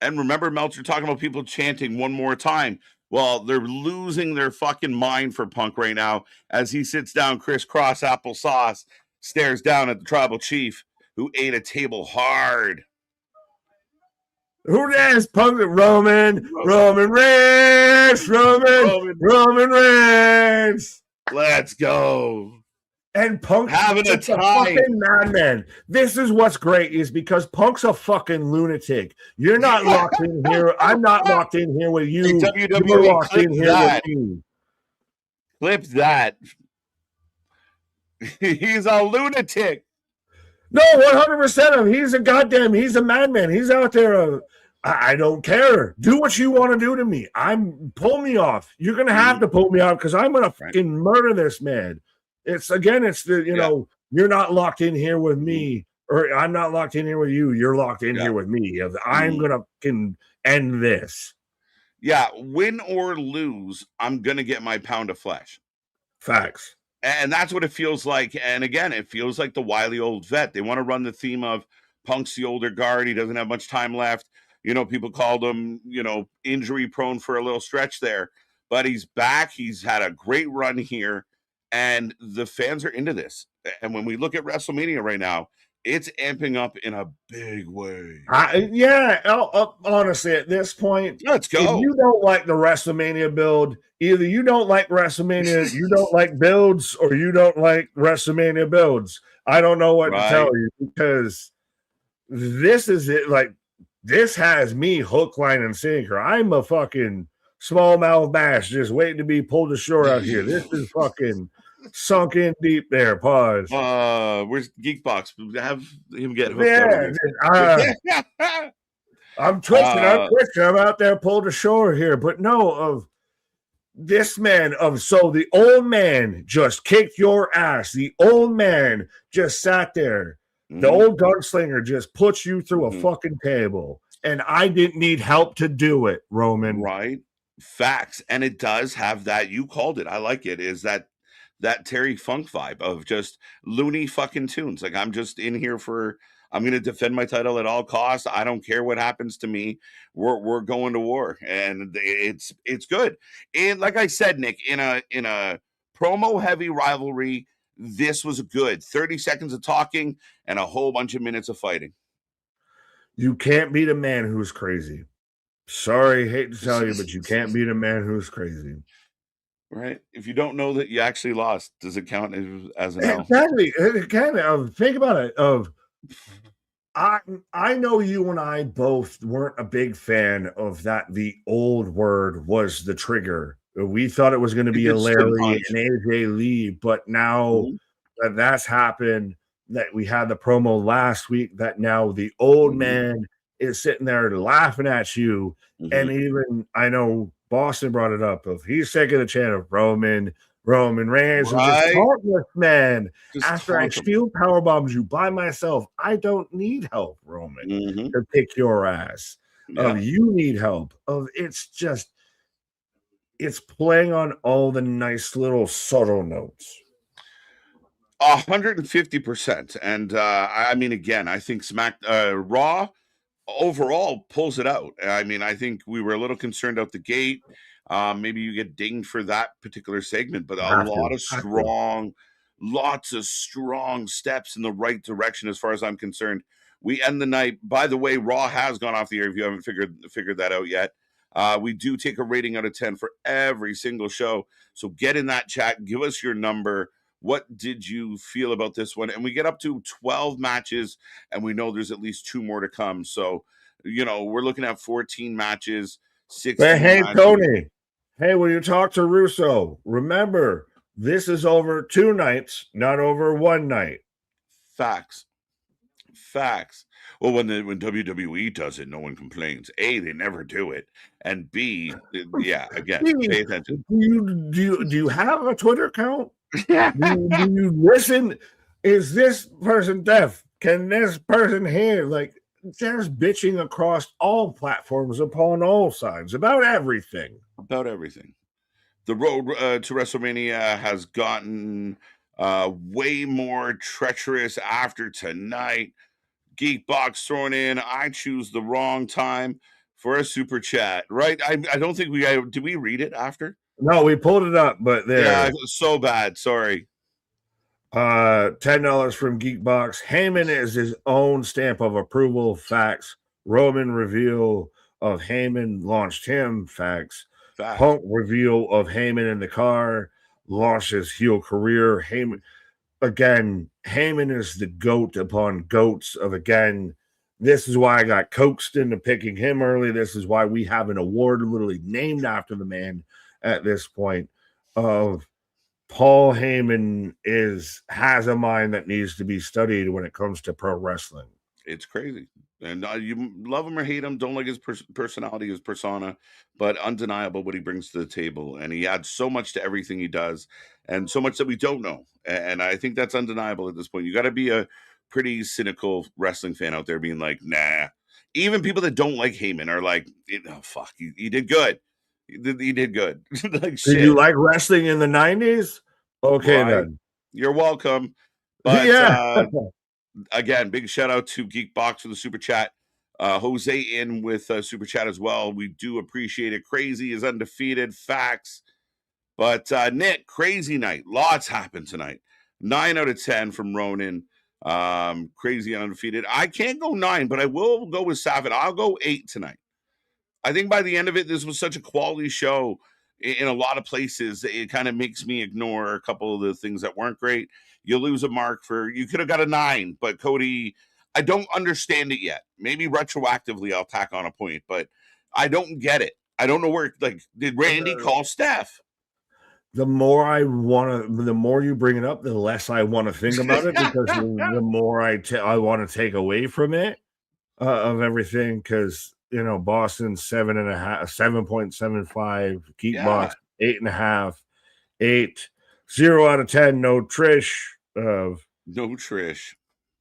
And remember Meltzer talking about people chanting one more time. Well, they're losing their fucking mind for Punk right now as he sits down crisscross applesauce, stares down at the tribal chief who ate a table hard. Who dares Punk? Roman Reigns, Roman Reigns. Let's go. And Punk having a time. Fucking madman. This is what's great is because Punk's a fucking lunatic. You're not locked in here. I'm not locked in here with you. Hey, WWE, you're locked in here with me. Clip that. He's a lunatic. No, 100% he's a madman. He's out there. I don't care. Do what you want to do to me. Pull me off. You're gonna have to pull me off because I'm gonna fucking murder this man. It's the you're not locked in here with me, or I'm not locked in here with you. You're locked in here with me. I'm gonna fucking end this. Yeah, win or lose, I'm gonna get my pound of flesh. Facts. And that's what it feels like. And again, it feels like the wily old vet. They want to run the theme of Punk's the older guard. He doesn't have much time left. People called him, injury prone for a little stretch there. But he's back. He's had a great run here. And the fans are into this. And when we look at WrestleMania right now, it's amping up in a big way. Honestly, at this point, let's go. If you don't like the WrestleMania build, either you don't like WrestleMania, you don't like builds, or you don't like WrestleMania builds. I don't know what to tell you because this is it. Like, this has me hook, line, and sinker. I'm a fucking smallmouth bass just waiting to be pulled ashore out here. This is fucking sunk in deep there. Pause. Where's Geekbox? Have him get hooked. I'm twitching. I'm out there pulled ashore here. But no, of this man, the old man just kicked your ass. The old man just sat there. The old gunslinger just puts you through a fucking table. And I didn't need help to do it, Roman. Right. Facts. And it does have that, you called it, I like it, is that Terry Funk vibe of just loony fucking tunes. Like, I'm just in here I'm going to defend my title at all costs. I don't care what happens to me. We're going to war. And it's good. And like I said, Nick, in a promo heavy rivalry, this was good. 30 seconds of talking and a whole bunch of minutes of fighting. You can't beat a man who's crazy. Sorry, hate to tell you, but you can't beat a man who's crazy. Right? If you don't know that you actually lost, does it count as an L? Exactly. Think about it. I know you and I both weren't a big fan of that. The old word was the trigger. We thought it was going to be a Larry and AJ Lee, but now that that's happened, that we had the promo last week, that now the old man is sitting there laughing at you. And even, I know Boston brought it up, of he's taking the chant of Roman Reigns, and just taunt this man. After I Shield powerbombs you by myself, I don't need help, Roman, to pick your ass. You need help. It's playing on all the nice little subtle notes. 150%. And I mean, again, I think Raw overall pulls it out. I mean, I think we were a little concerned out the gate. Maybe you get dinged for that particular segment, but lots of strong steps in the right direction as far as I'm concerned. We end the night. By the way, Raw has gone off the air if you haven't figured that out yet. We do take a rating out of 10 for every single show. So get in that chat. Give us your number. What did you feel about this one? And we get up to 12 matches, and we know there's at least 2 more to come. So, we're looking at 14 matches, 16 Hey, matches. Tony. Hey, when you talk to Russo, remember, This is over 2 nights, not over 1 night. Facts. Well, when WWE does it, no one complains. A, they never do it, and B, yeah, again, pay attention. Do you have a Twitter account? Yeah. Do you listen? Is this person deaf? Can this person hear? Like, there's bitching across all platforms upon all sides about everything. About everything. The road to WrestleMania has gotten way more treacherous after tonight. Geekbox thrown in. I choose the wrong time for a super chat, right? I don't think did we read it after? No, we pulled it up, but there. Yeah, it was so bad. Sorry. $10 from Geekbox. Heyman is his own stamp of approval. Facts. Roman reveal of Heyman launched him. Facts. Punk reveal of Heyman in the car launches heel career. Heyman is the goat upon goats of again. This is why I got coaxed into picking him early. This is why we have an award literally named after the man at this point. Of Paul Heyman has a mind that needs to be studied when it comes to pro wrestling. It's crazy. And you love him or hate him, don't like his personality, his persona, but undeniable what he brings to the table. And he adds so much to everything he does, and so much that we don't know. And I think that's undeniable at this point. You got to be a pretty cynical wrestling fan out there being like, nah. Even people that don't like Heyman are like, oh, fuck, he did good. He did good. Like, shit. Did you like wrestling in the 90s? Okay, then. You're welcome. But yeah. Again, big shout out to Geekbox for the super chat. Jose in with super chat as well. We do appreciate it. Crazy is undefeated. Facts. But Nick, crazy night. Lots happened tonight. 9 out of 10 from Ronan. Crazy and undefeated. I can't go 9, but I will go with Savin. I'll go 8 tonight. I think by the end of it, this was such a quality show in a lot of places. It kind of makes me ignore a couple of the things that weren't great. You lose a mark you could have got a 9, but Cody, I don't understand it yet. Maybe retroactively I'll tack on a point, but I don't get it. I don't know where, like, did Randy call Steph? The more you bring it up, the less I want to think about it, because the more I want to take away from it, of everything, because, Boston 7.5, 7.75, Geekbox 8.5, 8, 0 out of 10, no Trish. No Trish.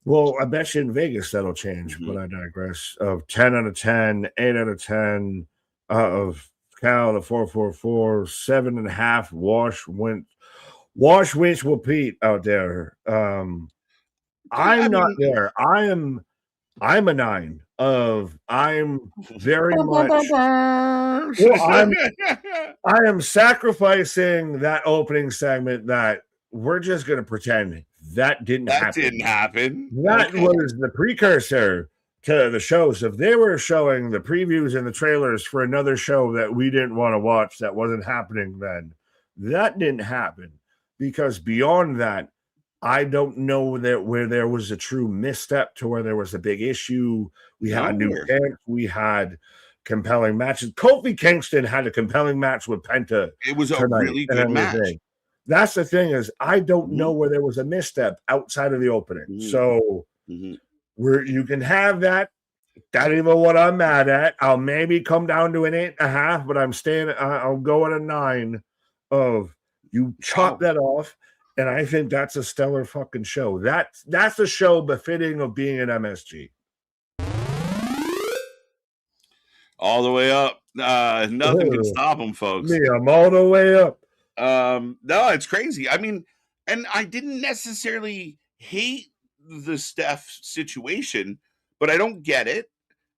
Well, I bet you in Vegas that'll change, but I digress. Of 10 out of 10, 8 out of 10, of Cal, the 444, 7.5, Wash Winch will Pete out there. I'm not there. I'm a 9 I'm very much I am sacrificing that opening segment that we're just going to pretend that didn't happen. That was the precursor to the show. So if they were showing the previews and the trailers for another show that we didn't want to watch, that wasn't happening then, that didn't happen. Because beyond that, I don't know where there was a true misstep to where there was a big issue. We had new camps. We had compelling matches. Kofi Kingston had a compelling match with Penta. It was a really good match. That's the thing, is I don't know where there was a misstep outside of the opening. So you can have that. That even what I'm mad at. I'll maybe come down to an 8.5, but I'll go at a 9. Of you chop that off. And I think that's a stellar fucking show. That's a show befitting of being an MSG. All the way up. Nothing can stop them, folks. Me, I'm all the way up. No, it's crazy. I mean, and I didn't necessarily hate the Steph situation, but I don't get it.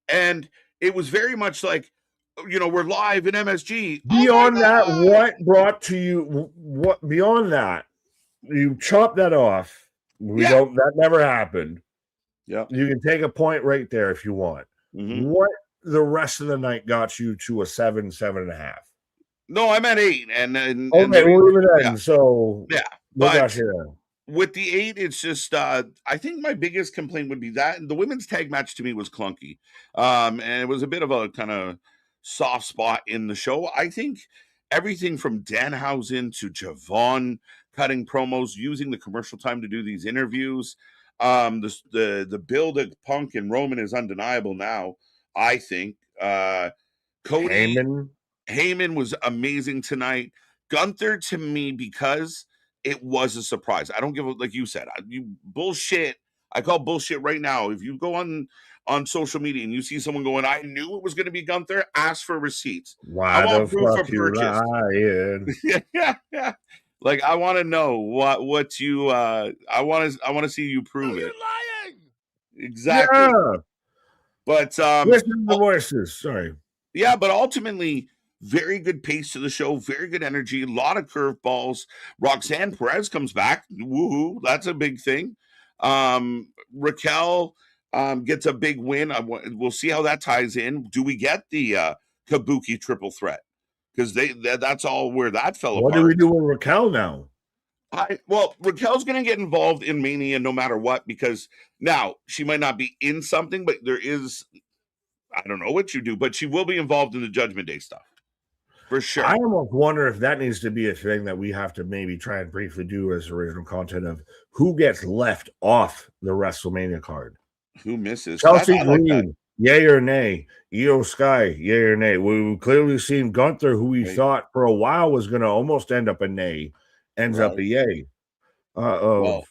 And it was very much like, we're live in MSG. Beyond that, what brought to you? What beyond that? You chop that off. That never happened. Yeah. You can take a point right there if you want. What the rest of the night got you to a 7, 7.5? No, I'm at 8. And we'll leave it in. So but with the 8, it's just I think my biggest complaint would be that the women's tag match to me was clunky. And it was a bit of a kind of soft spot in the show. I think everything from Danhausen to Javon cutting promos, using the commercial time to do these interviews. The build of Punk and Roman is undeniable now, I think. Cody Heyman. Heyman was amazing tonight. Gunther, to me, because it was a surprise. I don't give a, like you said, you bullshit. I call bullshit right now. If you go on social media and you see someone going, I knew it was going to be Gunther, ask for receipts. I Why the want proof fuck of you purchase. lying? Yeah. Like I want to know what you I want to see you prove it. Lying. Exactly. Yeah. But Listen to the voices. Sorry. yeah, but ultimately, very good pace to the show, very good energy, a lot of curveballs. Roxanne Perez comes back. Woohoo, that's a big thing. Raquel gets a big win. We'll see how that ties in. Do we get the Kabuki triple threat? Because that's all where that fell What do apart. we do with Raquel now? Well, Raquel's going to get involved in Mania no matter what, because now she might not be in something, but there is, I don't know what you do, but she will be involved in the Judgment Day stuff for sure. I almost wonder if that needs to be a thing that we have to maybe try and briefly do as original content of who gets left off the WrestleMania card. Who misses? Chelsea I like Green, yay or nay? Io Sky, yay or nay? We've clearly seen Gunther, who we thought for a while was going to almost end up a nay, ends up a yay. Well,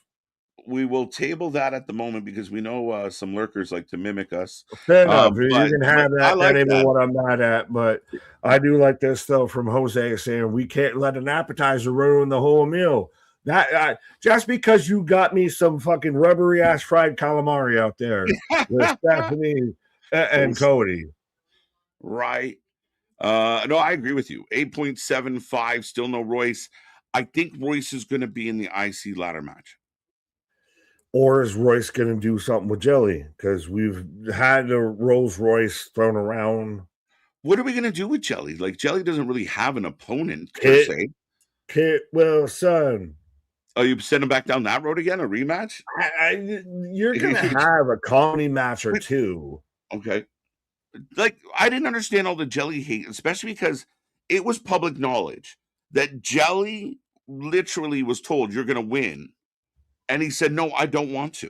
we will table that at the moment because we know some lurkers like to mimic us. Fair enough. You can have that. I like that ain't that. what I'm mad at, but I do like this though from Jose saying we can't let an appetizer ruin the whole meal. That just because you got me some fucking rubbery ass fried calamari out there with Stephanie and Cody, right? No, I agree with you. 8.75, still no Royce. I think Royce is going to be in the IC ladder match. Or is Royce going to do something with Jelly? Because we've had the Rolls Royce thrown around. What are we going to do with Jelly? Like, Jelly doesn't really have an opponent, per se. Kit Wilson. Oh, you send him back down that road again? A rematch? You're going to have a comedy match or two. Okay. Like, I didn't understand all the Jelly hate, especially because it was public knowledge that Jelly literally was told, you're going to win. And he said, no, I don't want to.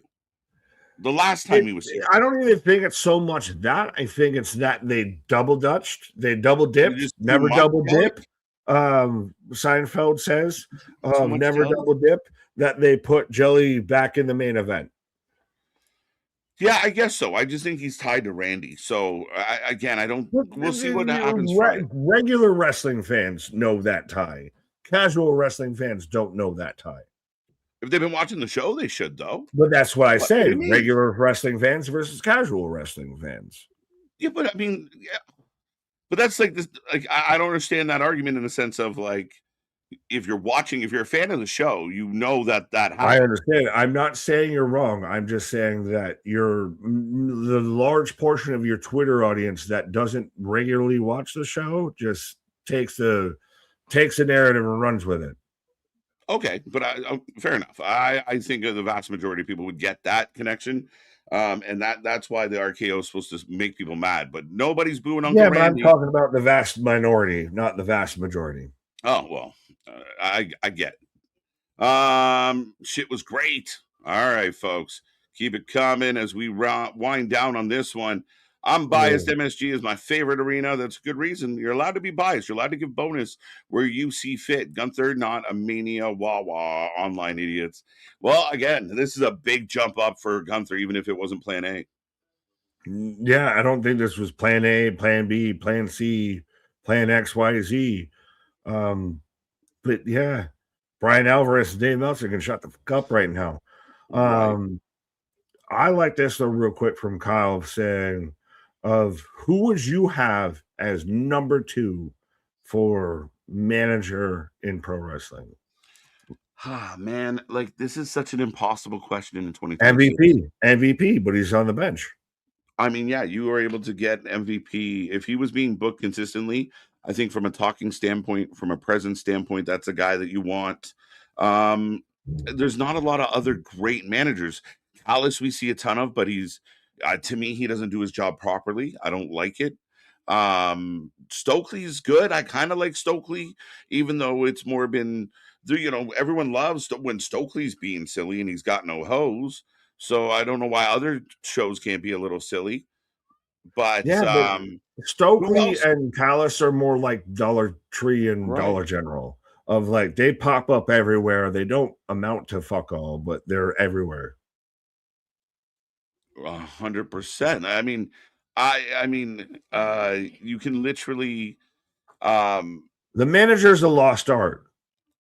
The last time he was here. I don't even think it's so much that. I think it's that they double dutched. They double dipped. Never double dip. Seinfeld says, never double dip. That they put Jelly back in the main event. Yeah, I guess so. I just think he's tied to Randy. So, I don't. We'll see what happens. Regular wrestling fans know that tie. Casual wrestling fans don't know that tie. If they've been watching the show, they should, though. But that's what I say. Regular wrestling fans versus casual wrestling fans. Yeah, but I mean, yeah. But that's like this. Like, I don't understand that argument in the sense of like, if you're a fan of the show, you know that happened. I understand. I'm not saying you're wrong. I'm just saying that the large portion of your Twitter audience that doesn't regularly watch the show just takes the narrative and runs with it. Okay, but fair enough. I think the vast majority of people would get that connection, and that's why the RKO is supposed to make people mad. But nobody's booing Uncle Randy. Yeah, but I'm talking about the vast minority, not the vast majority. Oh well, I get it. Shit was great. All right, folks, keep it coming as we wind down on this one. Unbiased MSG is my favorite arena. That's a good reason. You're allowed to be biased. You're allowed to give bonus where you see fit. Gunther, not a mania, online idiots. Well, again, this is a big jump up for Gunther, even if it wasn't plan A. Yeah, I don't think this was plan A, plan B, plan C, plan X, Y, Z. But yeah, Brian Alvarez and Dave Meltzer can shut the fuck up right now. I like this though, real quick from Kyle saying, of who would you have as number 2 for manager in pro wrestling? Ah, man, like this is such an impossible question in 2020. MVP, but he's on the bench. I mean, yeah, you were able to get MVP if he was being booked consistently. I think from a talking standpoint, from a presence standpoint, that's a guy that you want. There's not a lot of other great managers. Callis, we see a ton of, but he's to me, he doesn't do his job properly. I don't like it. Stokely's good. I kind of like Stokely, even though it's more been everyone loves when Stokely's being silly and he's got no hose. So I don't know why other shows can't be a little silly. But Yeah, but who Stokely else? and Callis are more like Dollar Tree and Right. Dollar General. Of like they pop up everywhere. They don't amount to fuck all, but they're everywhere. 100%. You can literally, um, The manager's a lost art.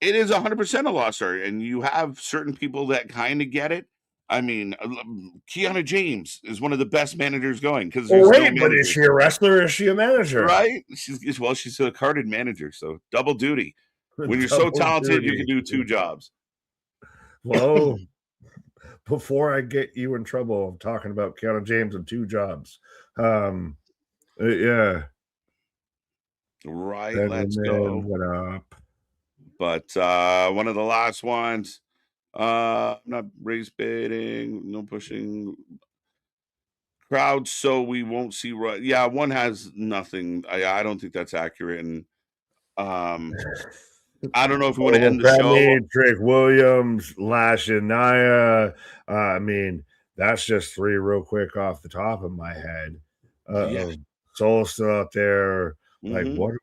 it is 100% a loss, sir, and you have certain people that kind of get it. Kiana James is one of the best managers going because Oh, there's no wait, but is managers, she a wrestler or is she a manager? right? She's a carded manager, so double duty. When you're so Double talented, you can duty. do two jobs. Well, before I get you in trouble, I'm talking about Keanu James and two jobs. Yeah. Right, Then the let's man go. went up. But one of the last ones, not race baiting, no pushing crowd, so we won't see. Yeah, one has nothing. I don't think that's accurate, and I don't know if we want to Over end the show. Femi, Drake Williams, Lashania. That's just three real quick off the top of my head. Yeah. Soul still out there. Like, Mm-hmm. what?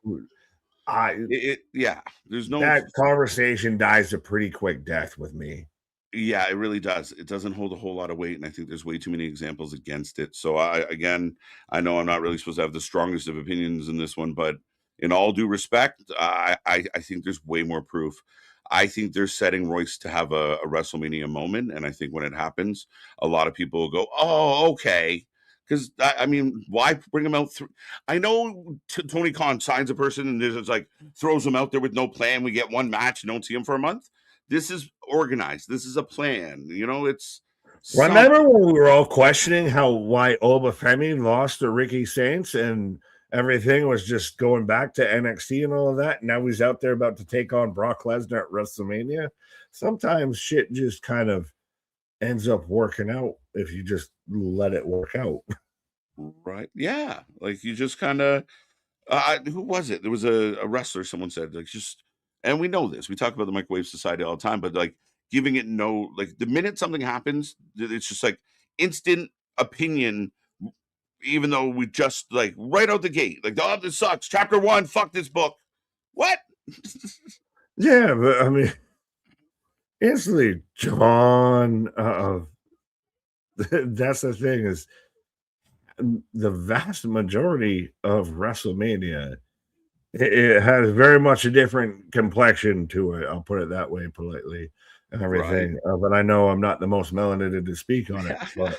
Yeah. There's no. That conversation dies a pretty quick death with me. Yeah, it really does. It doesn't hold a whole lot of weight, and I think there's way too many examples against it. So I know I'm not really supposed to have the strongest of opinions in this one, but in all due respect, I think there's way more proof. I think they're setting Royce to have a WrestleMania moment, and I think when it happens, a lot of people will go, "Oh, okay." Because why bring him out? I know Tony Khan signs a person and it's like throws him out there with no plan. We get one match and don't see him for a month. This is organized. This is a plan. It's something. Remember when we were all questioning why Obafemi lost to Ricky Saints and everything was just going back to NXT and all of that? Now he's out there about to take on Brock Lesnar at WrestleMania. Sometimes shit just kind of ends up working out if you just let it work out. Right. Yeah. Like you just kind of, who was it? There was a wrestler, someone said, like, and we know this, we talk about the microwave society all the time, but like giving it no, like the minute something happens, it's just like instant opinion, even though we just like right out the gate, like, oh, this sucks. Chapter 1, fuck this book. What? Yeah, but instantly, John, that's the thing is the vast majority of WrestleMania, it has very much a different complexion to it. I'll put it that way politely and everything. Right. But I know I'm not the most melanated to speak on it. But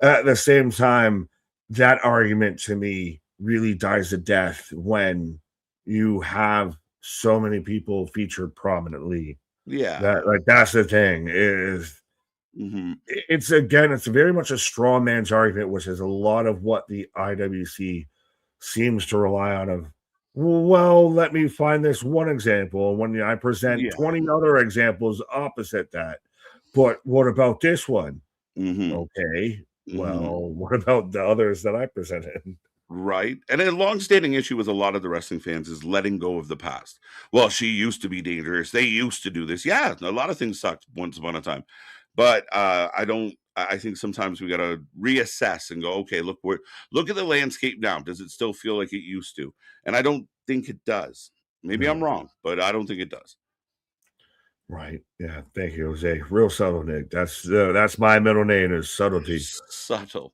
at the same time, that argument to me really dies a death when you have so many people featured prominently. Yeah. That's the thing is Mm-hmm. it's very much a straw man's argument, which is a lot of what the IWC seems to rely on. Of well, let me find this one example, and when I present Yeah. 20 other examples opposite that, but what about this one? Mm-hmm. Okay, Mm-hmm. well, what about the others that I presented? Right. And a long-standing issue with a lot of the wrestling fans is letting go of the past. Well, she used to be dangerous. They used to do this. Yeah, a lot of things sucked once upon a time. But I think sometimes we got to reassess and go, okay, look at the landscape now. Does it still feel like it used to? And I don't think it does. Maybe I'm No. wrong, but I don't think it does. Right. Yeah. Thank you, Jose. Real subtle, Nick. That's my middle name is subtlety. Subtle.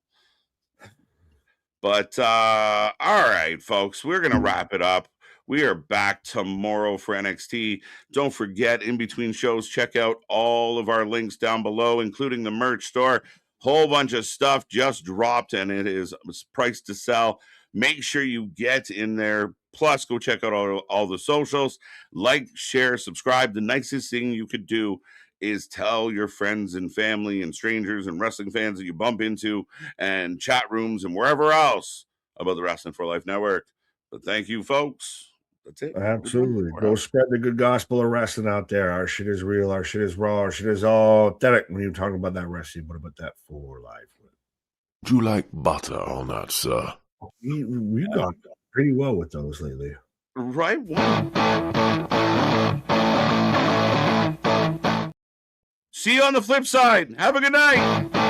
But all right, folks, we're gonna wrap it up. We are back tomorrow for NXT. Don't forget, in between shows, check out all of our links down below, including the merch store. Whole bunch of stuff just dropped, and it's priced to sell. Make sure you get in there. Plus, go check out all the socials. Like, share, subscribe. The nicest thing you could do is tell your friends and family and strangers and wrestling fans that you bump into and chat rooms and wherever else about the Wrestling for Life Network. But thank you, folks. That's it. Absolutely. Go spread the good gospel of wrestling out there. Our shit is real. Our shit is raw. Our shit is authentic. When you're talking about that wrestling, what about that for life? Would you like butter on that, sir? We've gone pretty well with those lately. Right. See you on the flip side. Have a good night.